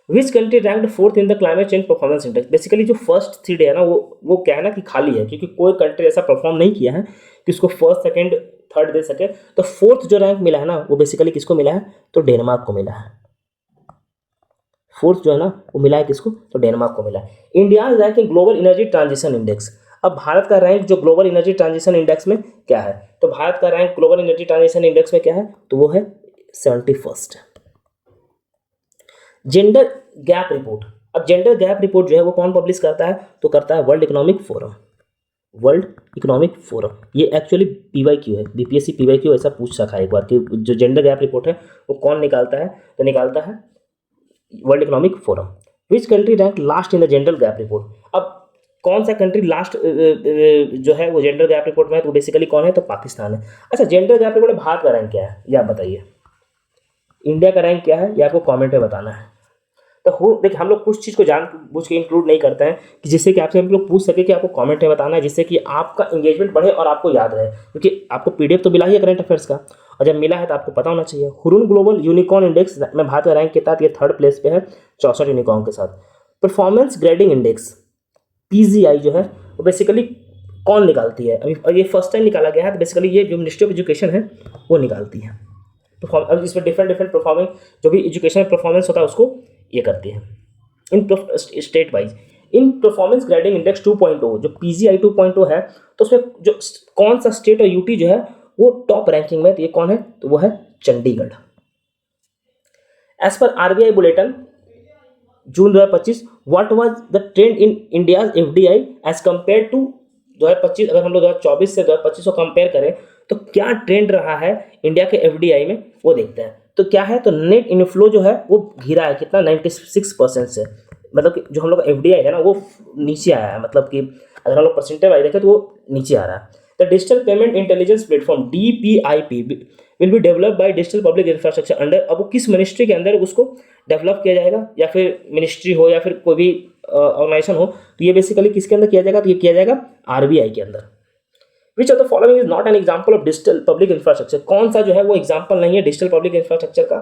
Which country ranked 4th in the climate change performance index, basically जो फर्स्ट 3 है ना वो क्या है ना कि खाली है, क्योंकि कोई कंट्री ऐसा परफॉर्म नहीं किया है कि उसको फर्स्ट सेकंड थर्ड दे सके। तो 4th जो रैंक मिला है ना वो बेसिकली किसको मिला है, तो डेनमार्क को मिला है। 4th जो है ना वो मिला है किसको, तो डेनमार्क को मिला है। India rank in global energy transition index, अब भारत का रैंक जो ग्लोबल एनर्जी ट्रांजिशन इंडेक्स में क्या है, तो भारत का rank global energy transition index में क्या है, तो वो है 71st। जेंडर गैप रिपोर्ट, अब जेंडर गैप रिपोर्ट जो है वो कौन पब्लिश करता है, तो करता है वर्ल्ड इकोनॉमिक फोरम। ये एक्चुअली PYQ है, BPSC PYQ ऐसा पूछ रखा है एक बार कि जो जेंडर गैप रिपोर्ट है वो कौन निकालता है, तो निकालता है world economic forum. Which country rank last in the gender gap report, अब कौन सा कंट्री लास्ट जो है वो जेंडर गैप रिपोर्ट में है, तो बेसिकली कौन है, तो पाकिस्तान है। अच्छा, जेंडर गैप रिपोर्ट में भारत का रैंक क्या है ये आप बताइए, इंडिया का रैंक क्या है ये आपको कमेंट में बताना है। तो देखिए हम लोग कुछ चीज़ को जानबूझ के इंक्लूड नहीं करते हैं कि जिससे कि आपसे हम लोग पूछ सके कि आपको कमेंट में बताना है, जिससे कि आपका एंगेजमेंट बढ़े और आपको याद रहे, क्योंकि आपको PDF तो मिला ही है करंट अफेयर्स का, और जब मिला है तो आपको पता होना चाहिए। हुरून ग्लोबल यूनिकॉर्न इंडेक्स में भारत का रैंक कितना, ये 3rd प्लेस पे है 64 यूनिकॉर्न के साथ। परफॉर्मेंस ग्रेडिंग इंडेक्स PGI जो है वो बेसिकली कौन निकालती है, अभी ये फर्स्ट टाइम निकाला गया है, तो बेसिकली ये जो मिनिस्ट्री ऑफ एजुकेशन है वो निकालती है। अब इसमें डिफरेंट परफॉर्मेंस जो भी एजुकेशन परफॉर्मेंस होता है उसको ये करती है इन स्टेट वाइज। इन परफॉर्मेंस ग्रेडिंग इंडेक्स 2.0 जो PGI 2.0 है, तो उसमें जो कौन सा स्टेट और UT जो है वो टॉप रैंकिंग में, तो ये कौन है, तो वो है Chandigarh. As per RBI bulletin June 2025 what was the trend in India's FDI as compare to 2025, अगर हम लोग 2024 से 2025 को कंपेयर करें तो क्या ट्रेंड रहा है इंडिया के FDI में, वो देखते हैं। तो क्या है, तो नेट इनफ्लो जो है वो घिरा है कितना, 96% से, मतलब कि जो हम लोग FDI है ना वो नीचे आया है, मतलब कि अगर हम लोग परसेंटेज वाइज देखें तो वो नीचे आ रहा है। The digital payment intelligence platform DPIP will be develop by digital public infrastructure under, अब वो किस मिनिस्ट्री के अंदर उसको डेवलप किया जाएगा, या फिर मिनिस्ट्री हो या फिर कोई भी ऑर्गेनाइजेशन हो तो ये बेसिकली किसके अंदर किया जाएगा, तो ये किया जाएगा आरबीआई के अंदर। विच of the following is not an example of digital public infrastructure, कौन सा जो है वो एग्जाम्पल नहीं है डिजिटल पब्लिक इंफ्रास्ट्रक्चर का,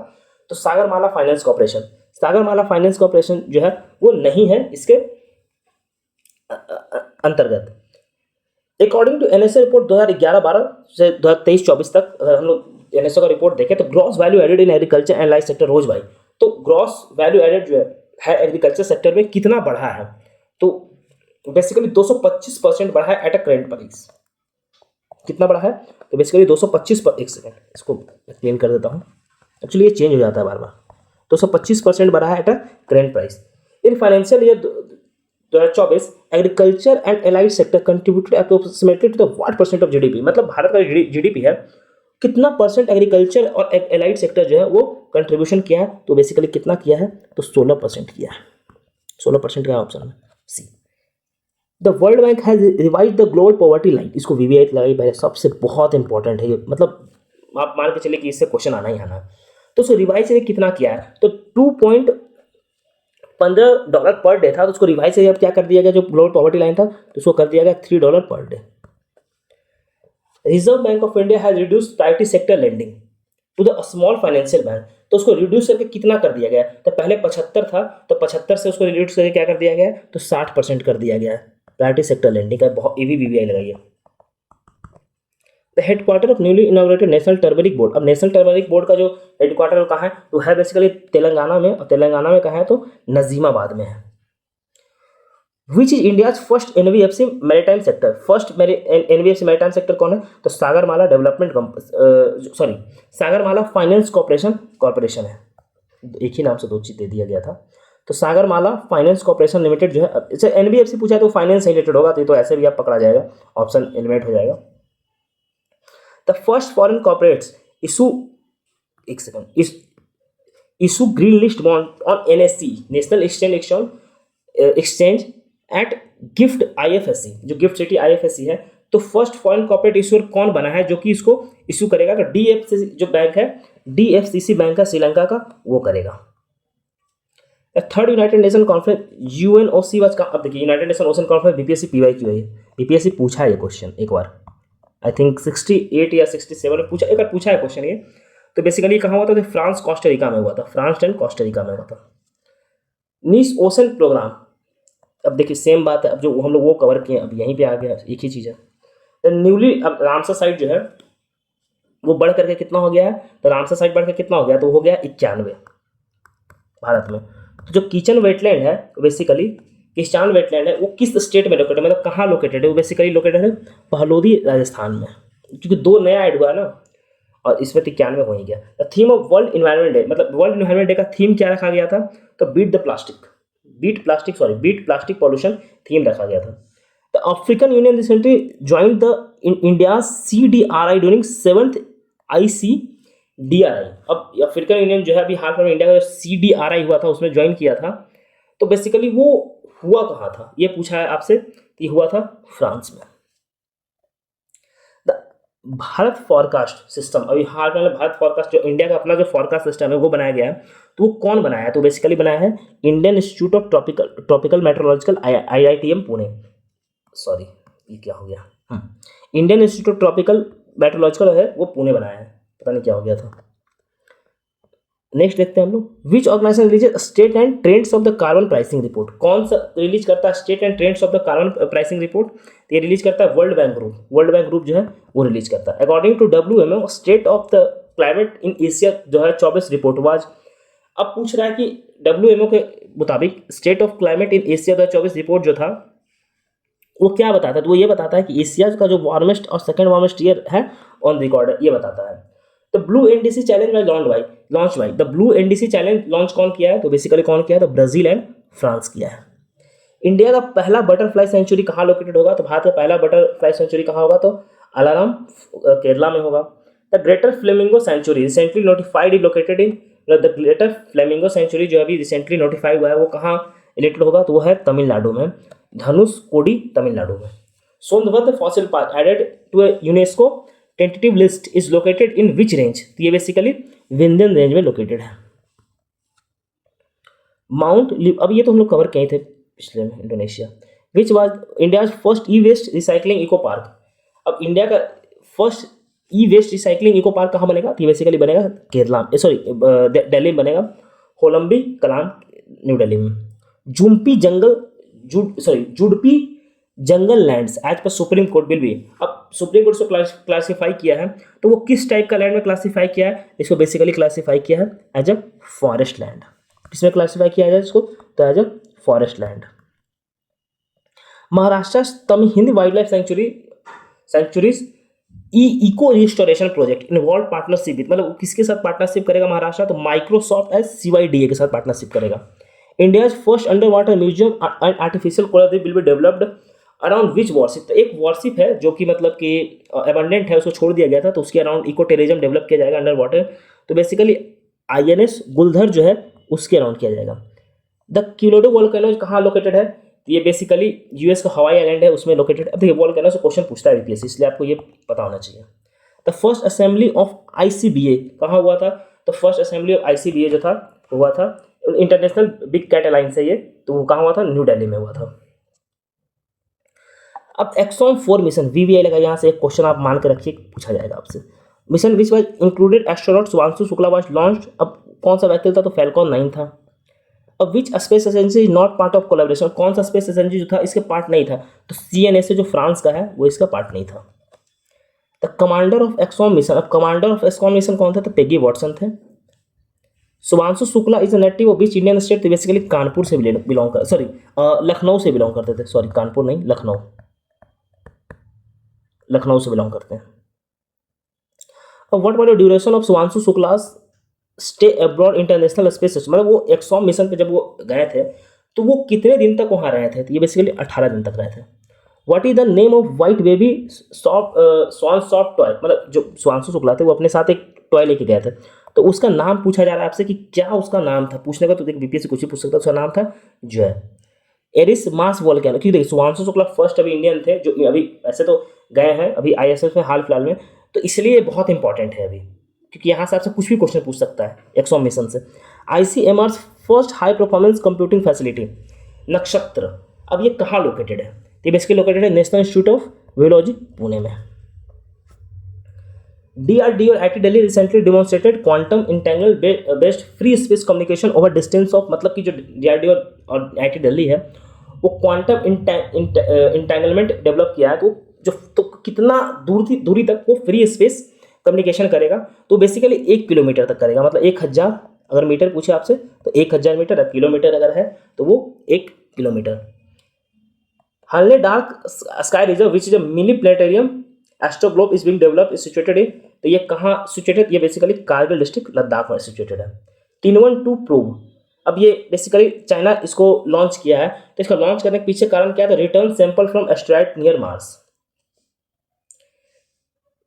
तो Sagarmala finance corporation, Sagarmala finance corporation जो है वो नहीं है इसके अंतर्गत। अकॉर्डिंग टू एनएसए रिपोर्ट 2011-12 से 2023-24 तक अगर हम लोग एनएसए का रिपोर्ट देखें तो gross value added in agriculture and life sector rose भाई, तो ग्रॉस वैल्यू एडेड जो है एग्रीकल्चर सेक्टर में कितना बढ़ा है, तो बेसिकली 225% बढ़ा है एट अ करेंट प्राइस। कितना बढ़ा है, तो बेसिकली 225 पर, एक सेकेंड इसको क्लीन कर देता हूँ, एक्चुअली ये चेंज हो जाता है बार बार, 225% बढ़ा है at a current price. In financial year 2024 agriculture and allied sector contributed approximately two the what percent of GDP, मतलब भारत का जीडीपी है कितना परसेंट एग्रीकल्चर और एलाइड सेक्टर जो है वो कंट्रीब्यूशन किया है, तो बेसिकली कितना किया है, तो 16% किया है। 16% का ऑप्शन है C. The world bank has revise the global poverty line, इसको वीवीआई लगाई भाई, सबसे बहुत इंपॉर्टेंट है ये, मतलब आप मान के चलिए कि इससे क्वेश्चन आना ही आना। तो उसको रिवाइज से कितना किया है, तो $2.15 पर डे था, तो उसको रिवाइज से अब क्या कर दिया गया, जो ग्लोबल पॉवर्टी लाइन था तो उसको कर दिया गया $3 per day. Reserve bank of India has reduce priority sector lending to the small financial bank, तो उसको रिड्यूस करके कितना कर दिया गया, तो पहले 75 था, तो 75 से उसको रिड्यूस करके क्या कर दिया गया, तो 60% कर दिया गया है प्रायोरिटी सेक्टर लेंडिंग का। बहुत ईवी वीवीआई लगाइए। The headquarter of newly inaugurated national turmeric board, अब नेशनल टर्मरिक बोर्ड का जो हेडक्वार्टर कहाँ है, तो है बेसिकली तेलंगाना में, और तेलंगाना में कहाँ है, तो नजीमाबाद में है। Which is India's first NBFC maritime sector, first NBFC maritime sector कौन है, तो Sagarmala development Sagarmala finance corporation है, एक ही नाम से दो चीज दे दिया गया था। तो सागरमाला फाइनेंस कॉर्पोरेशन लिमिटेड जो है, जैसे एनबीएफसी पूछा है तो फाइनेंस से रिलेटेड होगा, तो ऐसे भी आप पकड़ा जाएगा, ऑप्शन एलिमिनेट हो जाएगा। The first foreign corporates issue, एक second, issue green list bond on NSC national exchange at GIFT IFSC, जो गिफ्ट सिटी आईएफएससी है, तो फर्स्ट फॉरेन कॉर्पोरेट इशूअर कौन बना है जो कि इसको इशू करेगा, तो डीएफसीसी जो बैंक है, डीएफसीसी बैंक है श्रीलंका का, वो करेगा। Third United Nation conference UNOC was का, अब देखिए United Nation ocean conference BPSC PYQ है, बीपीएससी पूछा है ये क्वेश्चन एक बार, आई थिंक 68 या 67 में पूछा, एक बार पूछा है क्वेश्चन ये। तो बेसिकली कहाँ हुआ था, तो फ्रांस कोस्टारिका में हुआ था, फ्रांस एंड कोस्टारिका में हुआ था। नीस ओशन प्रोग्राम, अब देखिए सेम बात है, अब जो हम लोग वो कवर किए, अब यहीं पे आ गया, एक ही चीज़ है। न्यूली, अब रामसर साइट जो है वो बढ़ करके कितना हो गया है, तो रामसर साइट बढ़ के कितना हो गया, तो हो गया 91 भारत में। तो जो किचन वेटलैंड है, बेसिकली किचान वेटलैंड है, वो किस स्टेट में लोकेटेड, मतलब कहाँ लोकेटेड है, वो बेसिकली लोकेटेड है पहलौदी राजस्थान में, क्योंकि 2 नया ऐड हुआ ना, और इसमें 91 हो ही गया। The theme of world environment day, मतलब वर्ल्ड इन्वायरमेंट डे का थीम क्या रखा गया था, तो बीट प्लास्टिक पॉल्यूशन थीम रखा गया था। The African union recently joined the India CDRI during 7th ICDRI, अब अफ्रीकन यूनियन जो है अभी हाल में इंडिया का CDRI हुआ था उसमें ज्वाइन किया था, तो बेसिकली वो हुआ कहाँ था, ये पूछा है आपसे, ये हुआ था फ्रांस में। भारत फॉरकास्ट सिस्टम, अभी हाल में भारत फॉरकास्ट जो इंडिया का अपना जो फॉरकास्ट सिस्टम है वो बनाया गया है, तो वो कौन बनाया है, तो बेसिकली बनाया है Indian institute of tropical meteorological IITM Pune, sorry ये क्या हो गया, Indian institute of tropical meteorological है वो पुणे बनाया है, पता नहीं क्या हो गया था। नेक्स्ट देखते हैं हम लोग, which organization release state and trends of the carbon pricing report, कौन सा रिलीज करता है state and trends of the carbon pricing report, ये रिलीज करता है वर्ल्ड बैंक ग्रुप जो है वो रिलीज करता है। According to WMO state of the climate in Asia 2024 report was, अब पूछ रहा है कि WMO के मुताबिक state of climate in Asia 2024 report जो था वो क्या बताता है, तो वो ये बताता है कि एशिया का जो वार्मेस्ट और सेकंड वार्मेस्ट ईयर है ऑन रिकॉर्ड है, ये बताता है। तो blue NDC challenge launch by the blue NDC challenge launch कौन किया है, तो बेसिकली कौन किया है, तो ब्राजील एंड फ्रांस किया है। इंडिया का पहला बटरफ्लाई सेंचुरी कहाँ लोकेटेड होगा, तो भारत का पहला बटरफ्लाई सेंचुरी कहाँ होगा, तो अलाराम केरला में होगा। The greater flamingo sanctuary recently notified is located in, the greater flamingo sanctuary जो अभी रिसेंटली नोटिफाई हुआ है वो कहाँ इलेक्टेड होगा, तो वो है तमिलनाडु में, धनुषकोडी तमिलनाडु में। Sonbhadra fossil park added to UNESCO tentative list is located in which range, तो ये बेसिकली विंध्यन रेंज में लोकेटेड है। माउंट, अब ये तो हम लोग कवर किए थे पिछले में Indonesia. Which was India's first e waste recycling eco park. अब इंडिया का first e waste recycling eco park कहाँ बनेगा, तो ये बेसिकली बनेगा केरला, सॉरी दिल्ली में बनेगा, होलम्बी कलान न्यू दिल्ली में। जुम्पी जंगल जुडपी जंगल लैंड्स एज पर सुप्रीम कोर्ट बिल भी। अब सुप्रीम कोर्ट इसको क्लासिफाई किया है, तो वो किस टाइप का लैंड में क्लासिफाई किया है, इसको बेसिकली क्लासिफाई किया है एज अ फॉरेस्ट लैंड। किसमें क्लासिफाई किया जाए इसको, तो as a forest land. Maharashtra Tamhini wild life sanctuaries eco restoration project involve partnership with, मतलब किसके साथ पार्टनरशिप करेगा महाराष्ट्र, तो माइक्रोसॉफ्ट एज CYDA के साथ पार्टनरशिप करेगा। India's first under water museum and artificial coral reef will be developed around which worship. तो एक वॉरशिप है जो कि मतलब कि एबंडेंट है, उसको छोड़ दिया गया था, तो उसके अराउंड इको टूरिज्म डेवलप किया जाएगा अंडर वाटर। तो बेसिकली INS गुलधर जो है उसके अराउंड किया जाएगा। द क्यूलोडो वोल्केनो कहाँ लोकेटेड है, ये बेसिकली US का हवाई आइलैंड है, उसमें लोकेटेड। अब देखिए वोल्केनो से क्वेश्चन पूछता है BPSC, इसलिए आपको ये पता होना चाहिए। The first assembly of ICBA कहाँ हुआ था, तो फर्स्ट असेंबली ऑफ ICBA जो था हुआ था इंटरनेशनल बिग कैट अलायंस है ये, तो वो कहाँ हुआ था, न्यू दिल्ली में हुआ था। अब एक्सॉन 4 मिशन VVI लगा, यहाँ से एक क्वेश्चन आप मान के रखिए, पूछा जाएगा आपसे। Mission which was included astronaut Shubhanshu Shukla was launched. अब कौन सा व्हीकल था, तो फैल्कॉन 9 था। अब which space agency is not part of collaboration, कौन सा स्पेस एजेंसी जो था इसके पार्ट नहीं था, तो CNSA जो फ्रांस का है वो इसका पार्ट नहीं था। The commander of Axiom mission, अब कमांडर ऑफ एक्सॉन मिशन कौन था, तो पेगी वॉटसन थे। Shubhanshu Shukla is a native of which Indian state, तो बेसिकली कानपुर से बिलोंग कर, सॉरी लखनऊ से बिलोंग करते थे, सॉरी कानपुर नहीं, लखनऊ से बिलोंग करते हैं। अब what was the duration of Shubhanshu Shukla's stay abroad international space station, मतलब वो एक्सॉन मिशन पे जब वो गए थे तो वो कितने दिन तक वहाँ रहे थे, तो ये बेसिकली 18 दिन तक रहे थे। What is the name of white baby swan soft toy, मतलब जो सुवांशु शुक्ला थे वो अपने साथ एक टॉय लेके गए थे, तो उसका नाम पूछा जा रहा है आपसे कि क्या उसका नाम था, पूछने का तो देखिए BPSC कुछ भी पूछ सकता है। उसका नाम था जो है एरिस मास वोल्केनो, क्योंकि देखिए सुवांशु शुक्ला फर्स्ट अभी इंडियन थे जो अभी ऐसे तो गए हैं अभी ISS में हाल फिलहाल में, तो इसलिए बहुत इंपॉर्टेंट है अभी, क्योंकि यहाँ से आपसे कुछ भी क्वेश्चन पूछ सकता है एक्सॉन मिशन से। ICMR's first high performance computing facility नक्षत्र, अब ये कहाँ लोकेटेड है, तो ये बेसिकली लोकेटेड है national institute of biology Pune में। DRDO और IIT Delhi recently demonstrated quantum entangle based free space communication over distance of, मतलब कि जो DRDO और IIT दिल्ली है वो क्वांटम इंटेंगलमेंट डेवलप किया है, तो कितना दूरी तक वो फ्री स्पेस कम्युनिकेशन करेगा, तो बेसिकली 1 किलोमीटर तक करेगा, मतलब 1000 अगर मीटर पूछे आपसे तो 1000 मीटर, किलोमीटर अगर है तो वो 1 किलोमीटर। हालने dark sky reserve which is a mini planetarium astroglobe is being developed is situated in, तो ये कहाँ सिचुएटेड, ये बेसिकली कारगिल डिस्ट्रिक्ट लद्दाख में सिचुएटेड है। 312 प्रोब, अब ये बेसिकली चाइना इसको लॉन्च किया है, तो इसका लॉन्च करने के पीछे कारण क्या था, return sample from asteroid near Mars.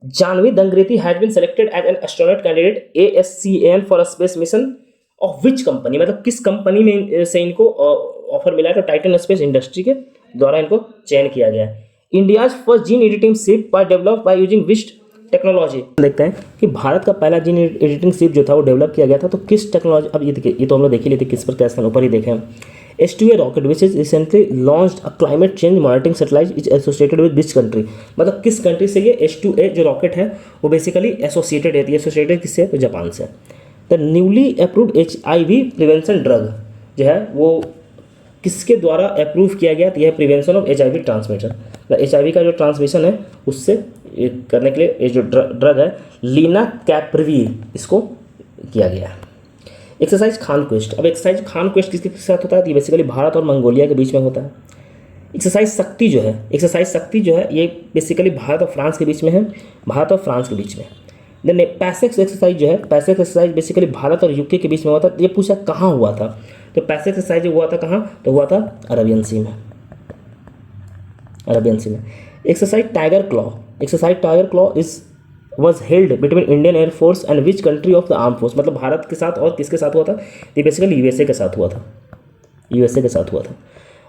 Jahnavi Dangeti has been selected as an astronaut candidate ASCAN for a space mission of which company, मतलब किस कंपनी में से इनको ऑफर मिला है, तो टाइटन स्पेस इंडस्ट्री के द्वारा इनको चयन किया गया है। India's first gene editing sheep by develop by using which technology, देखते हैं कि भारत का पहला जीन एडिटिंग शिप जो था वो डेवलप किया गया था, तो किस टेक्नोलॉजी, अब ये देखिए ये तो हम लोग देख ही लेते किस पर कैसे ऊपर ही देखें। H2A rocket which is recently launched a climate change monitoring satellite is associated with which country, मतलब किस कंट्री से ये H2A जो रॉकेट है वो बेसिकली एसोसिएटेड है, एसोसिएटेड किससे, तो जापान से। The newly approved HIV prevention drug जो है वो किसके द्वारा अप्रूव किया गया, तो यह prevention of HIV transmission, HIV का जो ट्रांसमिशन है उससे करने के लिए ये जो ड्रग है लीना कैप्रिवीर इसको किया गया है। एक्सरसाइज खान क्वेस्ट, अब एक्सरसाइज खान क्वेस्ट किसके साथ होता है, तो ये बेसिकली भारत और मंगोलिया के बीच में होता है। एक्सरसाइज शक्ति जो है ये बेसिकली भारत और फ्रांस के बीच में है, देन पैसेक्स एक्सरसाइज जो है, पैसेक्स एक्सरसाइज बेसिकली भारत और UK के बीच में हुआ था। ये पूछा कहाँ हुआ था, तो पैसेक्स एक्सरसाइज हुआ था कहाँ, तो हुआ था अरेबियन सी में। Exercise Tiger Claw is was held between Indian Air Force and which country of the arm force, मतलब भारत के साथ और किसके साथ हुआ था, ये बेसिकली USA के साथ हुआ था।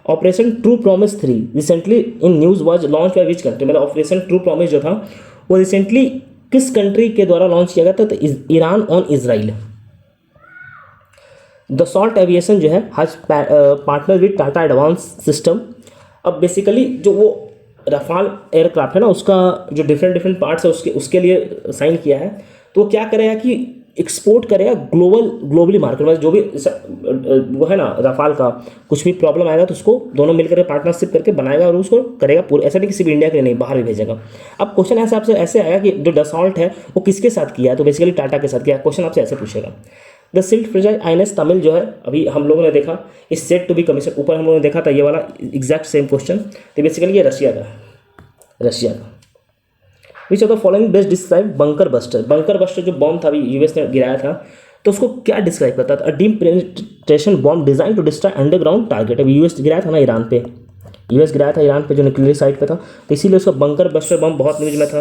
Operation true promise 3 recently in news was launch by which country, मतलब ऑपरेशन ट्रू प्रॉमिस जो था वो रिसेंटली किस कंट्री के द्वारा लॉन्च किया गया था, तो Iran on Israel. Dassault aviation जो है has partner with Tata advance system. अब बेसिकली जो वो रफाल एयरक्राफ्ट है ना, उसका जो डिफरेंट पार्ट्स है उसके लिए साइन किया है। तो वो क्या करेगा कि एक्सपोर्ट करेगा ग्लोबली मार्केट में, जो भी वो है ना रफाल का, कुछ भी प्रॉब्लम आएगा तो उसको दोनों मिलकर पार्टनरशिप करके बनाएगा और उसको करेगा पूरा। ऐसा नहीं कि सिर्फ इंडिया के लिए नहीं, बाहर भी भेजेगा। अब क्वेश्चन ऐसे आपसे ऐसे आएगा कि जो डसॉल्ट है वो किसके साथ किया है, तो बेसिकली टाटा के साथ किया। क्वेश्चन आपसे ऐसे पूछेगा। The silk fragile INS Tamil जो है अभी हम लोगों ने देखा, इस सेट टू बी कमीशन, ऊपर हम लोगों ने देखा था ये वाला एग्जैक्ट सेम क्वेश्चन। तो बेसिकली ये रशिया का विच of the following best describe bunker buster. Bunker buster जो बॉम्ब था अभी यूएस ने गिराया था, तो उसको क्या डिस्क्राइब करता था? Deep penetration bomb design to destroy underground target. अभी यूएस गिराया था ना ईरान पे, जो न्यूक्लियर साइट पे था, तो इसीलिए उसका बंकर बस्टर बॉम्ब बहुत न्यूज में था।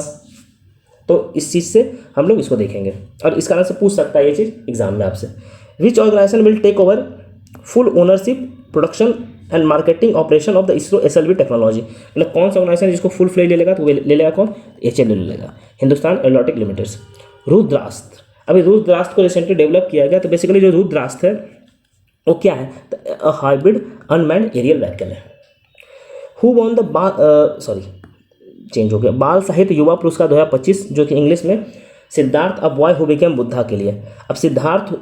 तो इस चीज़ से हम लोग इसको देखेंगे और इस कारण से पूछ सकता है ये चीज़ एग्जाम में आपसे। Which organization will take over full ownership production and marketing operation of the ISRO SLV technology. मतलब कौन सा ऑर्गेनाइजेशन जिसको फुल फ्लेज ले लेगा, तो वो ले लेगा कौन? HAL ले लेगा, हिंदुस्तान एरोनॉटिक लिमिटेड। रुद्रास्त्र, अभी रुद्रास्त्र को रिसेंटली डेवलप किया गया। तो बेसिकली जो रुद्रास्त्र है वो क्या है? हाइब्रिड अनमैन्ड एरियल व्हीकल है। हु वॉन द चेंज हो गया, बाल साहित्य युवा पुरस्कार 2025, जो कि इंग्लिश में Siddharth a boy who became Buddha के लिए। अब Siddharth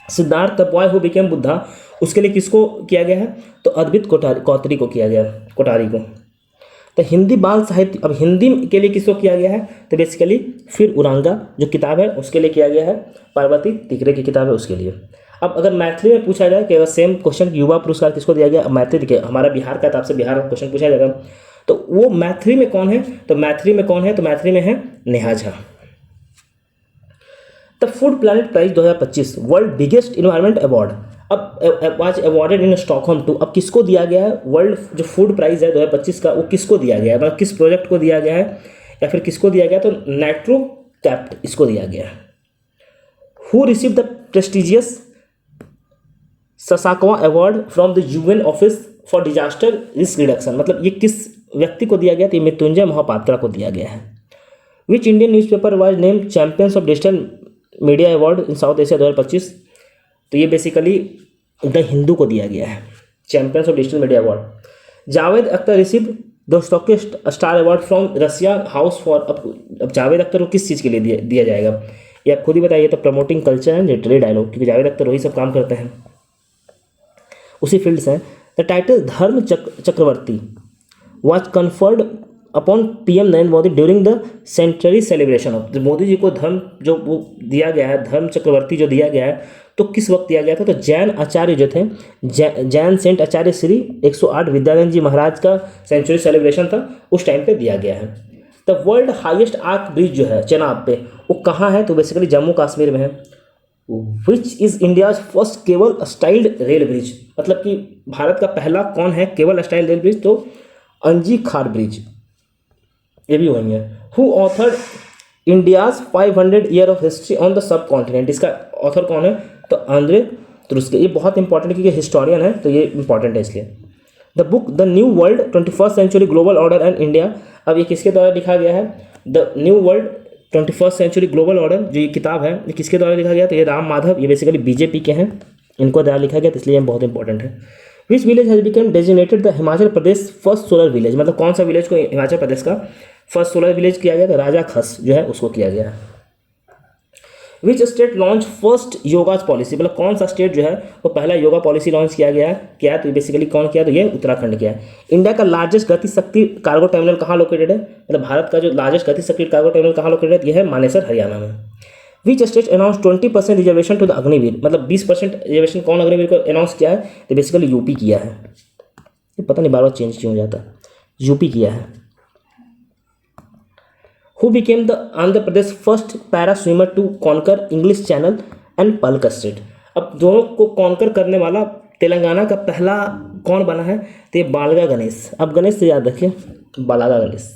Siddharth the boy who became Buddha, उसके लिए किसको किया गया है? तो अद्वित कोठारी को किया गया, कोठारी को। तो हिंदी बाल साहित्य, अब हिंदी के लिए किसको किया गया है? तो बेसिकली फिर उरांगा जो किताब है उसके लिए किया गया है, पार्वती तिकरे की किताब है उसके लिए। अब अगर मैथिली में पूछा जाए कि अगर सेम क्वेश्चन युवा पुरस्कार किसको दिया गया, मैथिली के हमारा बिहार का, तो आपसे बिहार का क्वेश्चन पूछा जाएगा, तो वो मैथिली में कौन है? तो मैथिली में है Neha Jha. The Food Planet Prize 2025 world biggest environment award, अब वाज अवार्डेड इन स्टॉकहोम 2। अब किसको दिया गया है? वर्ल्ड जो फूड प्राइज है 2025 का, वो किसको दिया गया है? मतलब किस प्रोजेक्ट को दिया गया है या फिर किसको दिया गया? तो नाइट्रो कैप्ट इसको दिया गया है। Who receive the prestigious Sasakawa award from the UN office for disaster risk reduction, मतलब ये किस व्यक्ति को दिया गया? तो मृत्युंजय महापात्रा को दिया गया है। Which Indian newspaper was named champions of digital media award in south Asia 2025, तो ये बेसिकली द हिंदू को दिया गया है, champions of digital media award. Javed Akhtar receive the stockist star award from Russia House for, अब जावेद अख्तर को किस चीज़ के लिए दिया जाएगा? ये आप खुद ही बताइए। तो promoting culture and literary dialogue, क्योंकि जावेद अख्तर वही सब काम करते हैं, उसी फील्ड से। The title Dharma Chakravarti was conferred upon PM Narendra Modi during the century celebration of. Modi ji को धर्म जो वो दिया गया है, धर्म चक्रवर्ती जो दिया गया है, तो किस वक्त दिया गया था? तो जैन आचार्य जो थे, जैन सेंट आचार्य श्री 108 विद्यानंद जी महाराज का सेंचुरी सेलिब्रेशन था, उस टाइम पे दिया गया है। The world highest arch bridge जो है चेनाब पे, वो कहाँ है? तो बेसिकली जम्मू कश्मीर में है। Which is India's first cable styled rail bridge, मतलब कि भारत का पहला कौन है केबल स्टाइल रेल ब्रिज? तो अंजी खार ब्रिज, ये भी वही है। Who authored India's 500 year of history on the sub continent, इसका ऑथर कौन है? तो आंद्रे तुर्स्के। ये बहुत इंपॉर्टेंट है क्योंकि हिस्टोरियन है, तो ये इंपॉर्टेंट है इसलिए। The book the new world 21st century global order and India, अब ये किसके द्वारा लिखा गया है? The new world 21st century global order, जो ये किताब है, ये किसके द्वारा लिखा गया? तो ये राम माधव, ये बेसिकली BJP के हैं, इनको द्वारा लिखा गया, तो इसलिए ये बहुत इंपॉर्टेंट है। Which village has become designated the Himachal Pradesh first solar village, मतलब कौन सा विलेज को हिमाचल प्रदेश का फर्स्ट सोलर विलेज किया गया? तो राजा खस जो है उसको किया गया। Which state launch first yoga's policy, मतलब कौन सा स्टेट जो है वो पहला योगा पॉलिसी लॉन्च किया गया है? क्या है? तो बेसिकली कौन किया? तो ये उत्तराखंड किया है। इंडिया का लार्जेस्ट गति शक्ति कार्गो टर्मिनल कहाँ लोकेटेड है? मतलब भारत का जो लार्जेस्ट गति शक्ति कार्गो टर्मिनल कहाँ लोकेटेड है? ये है मानेसर हरियाणा में। Which state announce 20% reservation to the Agniveer, मतलब 20% रिजर्वेशन कौन अग्निवीर को अनाउंस किया है? तो बेसिकली यूपी किया है। ये पता नहीं बार बार चेंज क्यों हो जाता है, यूपी किया है। Who became the Andhra Pradesh first para swimmer to conquer English Channel and Palk Strait, अब दोनों को कॉन्कर करने वाला तेलंगाना का पहला कौन बना है? तो ये बालगा गणेश, अब गणेश से याद रखिए, Balaga Ganesh.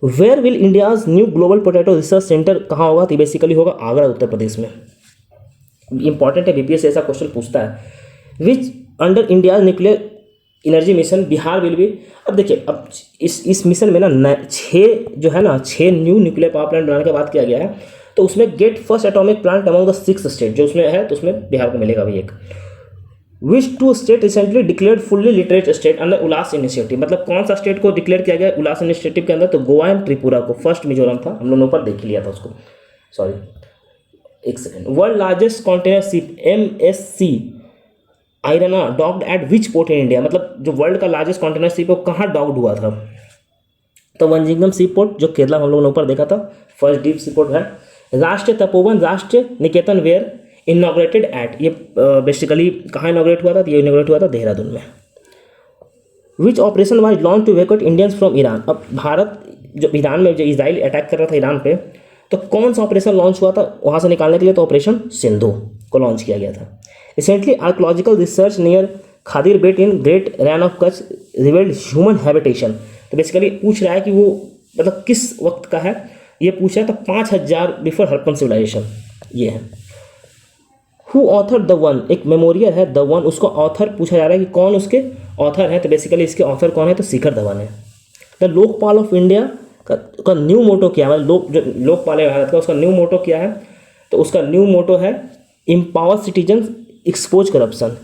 Where will India's new global potato research centre कहाँ होगा? तो बेसिकली होगा आगरा उत्तर प्रदेश में। इंपॉर्टेंट है, BPSC ऐसा क्वेश्चन पूछता है। Which under India nuclear energy mission Bihar will be. अब देखिए, अब इस मिशन में ना 6 न्यू न्यूक्लियर पावर प्लांट बनाने की बात किया गया है। तो उसमें get first atomic plant among the 6 state जो उसमें है, तो उसमें बिहार को मिलेगा भी एक। Which 2 state recently declared fully literate state under ULLAS initiative, मतलब कौन सा स्टेट को डिक्लेयर किया गया उल्लास इनिशिएटिव के अंदर? तो गोवा एंड त्रिपुरा को। फर्स्ट मिजोरम था, हम लोगों ने ऊपर देख लिया था उसको, सॉरी एक second. World largest container ship MSC Irina docked at which port in India, मतलब जो वर्ल्ड का लार्जेस्ट कंटेनर शिप है वो कहाँ डॉक्ड हुआ था? तो वंजिंगम सी पोर्ट जो केरला हम लोगों ने ऊपर देखा था, फर्स्ट डीप सी पोर्ट है। Rashtriya Tapovan Rashtriya Niketan where inaugurated at, ये बेसिकली कहाँ इनॉग्रेट हुआ था? तो ये इनॉग्रेट हुआ था देहरादून में। Which operation was launch to evacuate Indians from Iran, अब भारत जो ईरान में जो इजराइल अटैक कर रहा था ईरान पे, तो कौन सा ऑपरेशन लॉन्च हुआ था वहाँ से निकालने के लिए? तो ऑपरेशन सिंधु को लॉन्च किया गया था। Recently archaeological research near Khadir Bet in Great Rann of Kutch revealed human habitation, तो बेसिकली पूछ रहा है कि वो मतलब किस वक्त का है ये पूछ रहा है। तो 5000 बिफोर हड़प्पन सिविलाइजेशन ये है। हु ऑथर द वन, एक मेमोरियल है द वन, उसको ऑथर पूछा जा रहा है कि कौन उसके ऑथर है? तो बेसिकली इसके ऑथर कौन है? तो शिखर धवन है। द लोकपाल ऑफ इंडिया का न्यू मोटो क्या है? जो लोकपाल है भारत का, उसका न्यू मोटो क्या है? तो उसका न्यू मोटो है empower citizen expose corruption.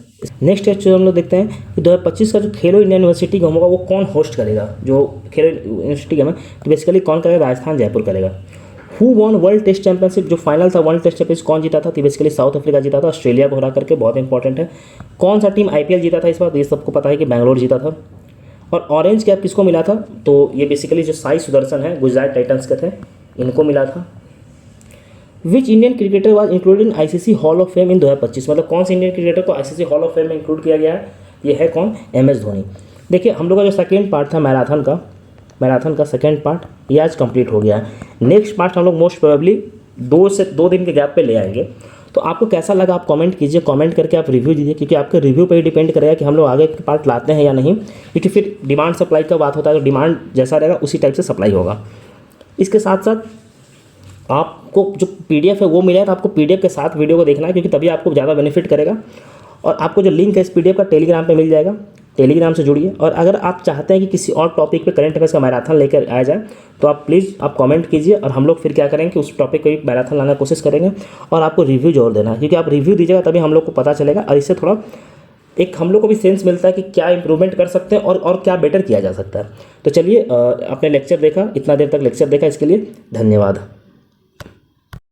Next जो हम लोग देखते हैं कि 2025 का जो खेलो इंडिया यूनिवर्सिटी गेम होगा वो कौन होस्ट करेगा? जो खेलो यूनिवर्सिटी गेम है तो बेसिकली कौन करेगा? राजस्थान जयपुर करेगा। Who won World Test Championship, जो फाइनल था वर्ल्ड टेस्ट चैंपियनशिप कौन जीता था? तो बेसिकली साउथ अफ्रीका जीता था, ऑस्ट्रेलिया को हरा करके, बहुत इंपॉर्टेंट है। कौन सा टीम IPL जीता था इस बार? तो ये सबको पता है कि बैंगलोर जीता था। और ऑरेंज कैप किसको मिला था? तो ये बेसिकली जो साई सुदर्शन है गुजरात टाइटंस के थे, इनको मिला था। Which Indian cricketer was included in ICC hall of fame इन 2025, मतलब कौन से इंडियन क्रिकेटर को ICC हॉल ऑफ फेम में इंक्लूड किया गया है? ये है कौन? MS धोनी। देखिए हम लोग का जो सेकेंड पार्ट था मैराथन का सेकेंड पार्ट ये आज कंप्लीट हो गया है। नेक्स्ट पार्ट हम लोग मोस्ट प्रोबेबली 2 दिन के गैप पे ले आएंगे। तो आपको कैसा लगा आप कमेंट कीजिए, कमेंट करके आप रिव्यू दीजिए, क्योंकि आपके रिव्यू पर ही डिपेंड करेगा कि हम लोग आगे के पार्ट लाते हैं या नहीं, क्योंकि फिर डिमांड सप्लाई का बात होता है, तो डिमांड जैसा रहेगा उसी टाइप से सप्लाई होगा। इसके साथ साथ आपको जो PDF है वो मिला है, तो आपको PDF के साथ वीडियो को देखना है, क्योंकि तभी आपको ज़्यादा बेनिफिट करेगा। और आपको जो लिंक है इस PDF का टेलीग्राम पे मिल जाएगा, टेलीग्राम से जुड़िए। और अगर आप चाहते हैं कि किसी और टॉपिक पे करंट अफेयर्स का मैराथन लेकर आया जाए तो आप प्लीज़ आप कमेंट कीजिए, और हम लोग फिर क्या करेंगे कि उस टॉपिक को मैराथन लाने की कोशिश करेंगे। और आपको रिव्यू जरूर देना है, क्योंकि आप रिव्यू दीजिएगा तभी हम लोग को पता चलेगा, और इससे थोड़ा एक हम लोग को भी सेंस मिलता है कि क्या इंप्रूवमेंट कर सकते हैं और क्या बेटर किया जा सकता है। तो चलिए आपने लेक्चर देखा, इतना देर तक लेक्चर देखा, इसके लिए धन्यवाद।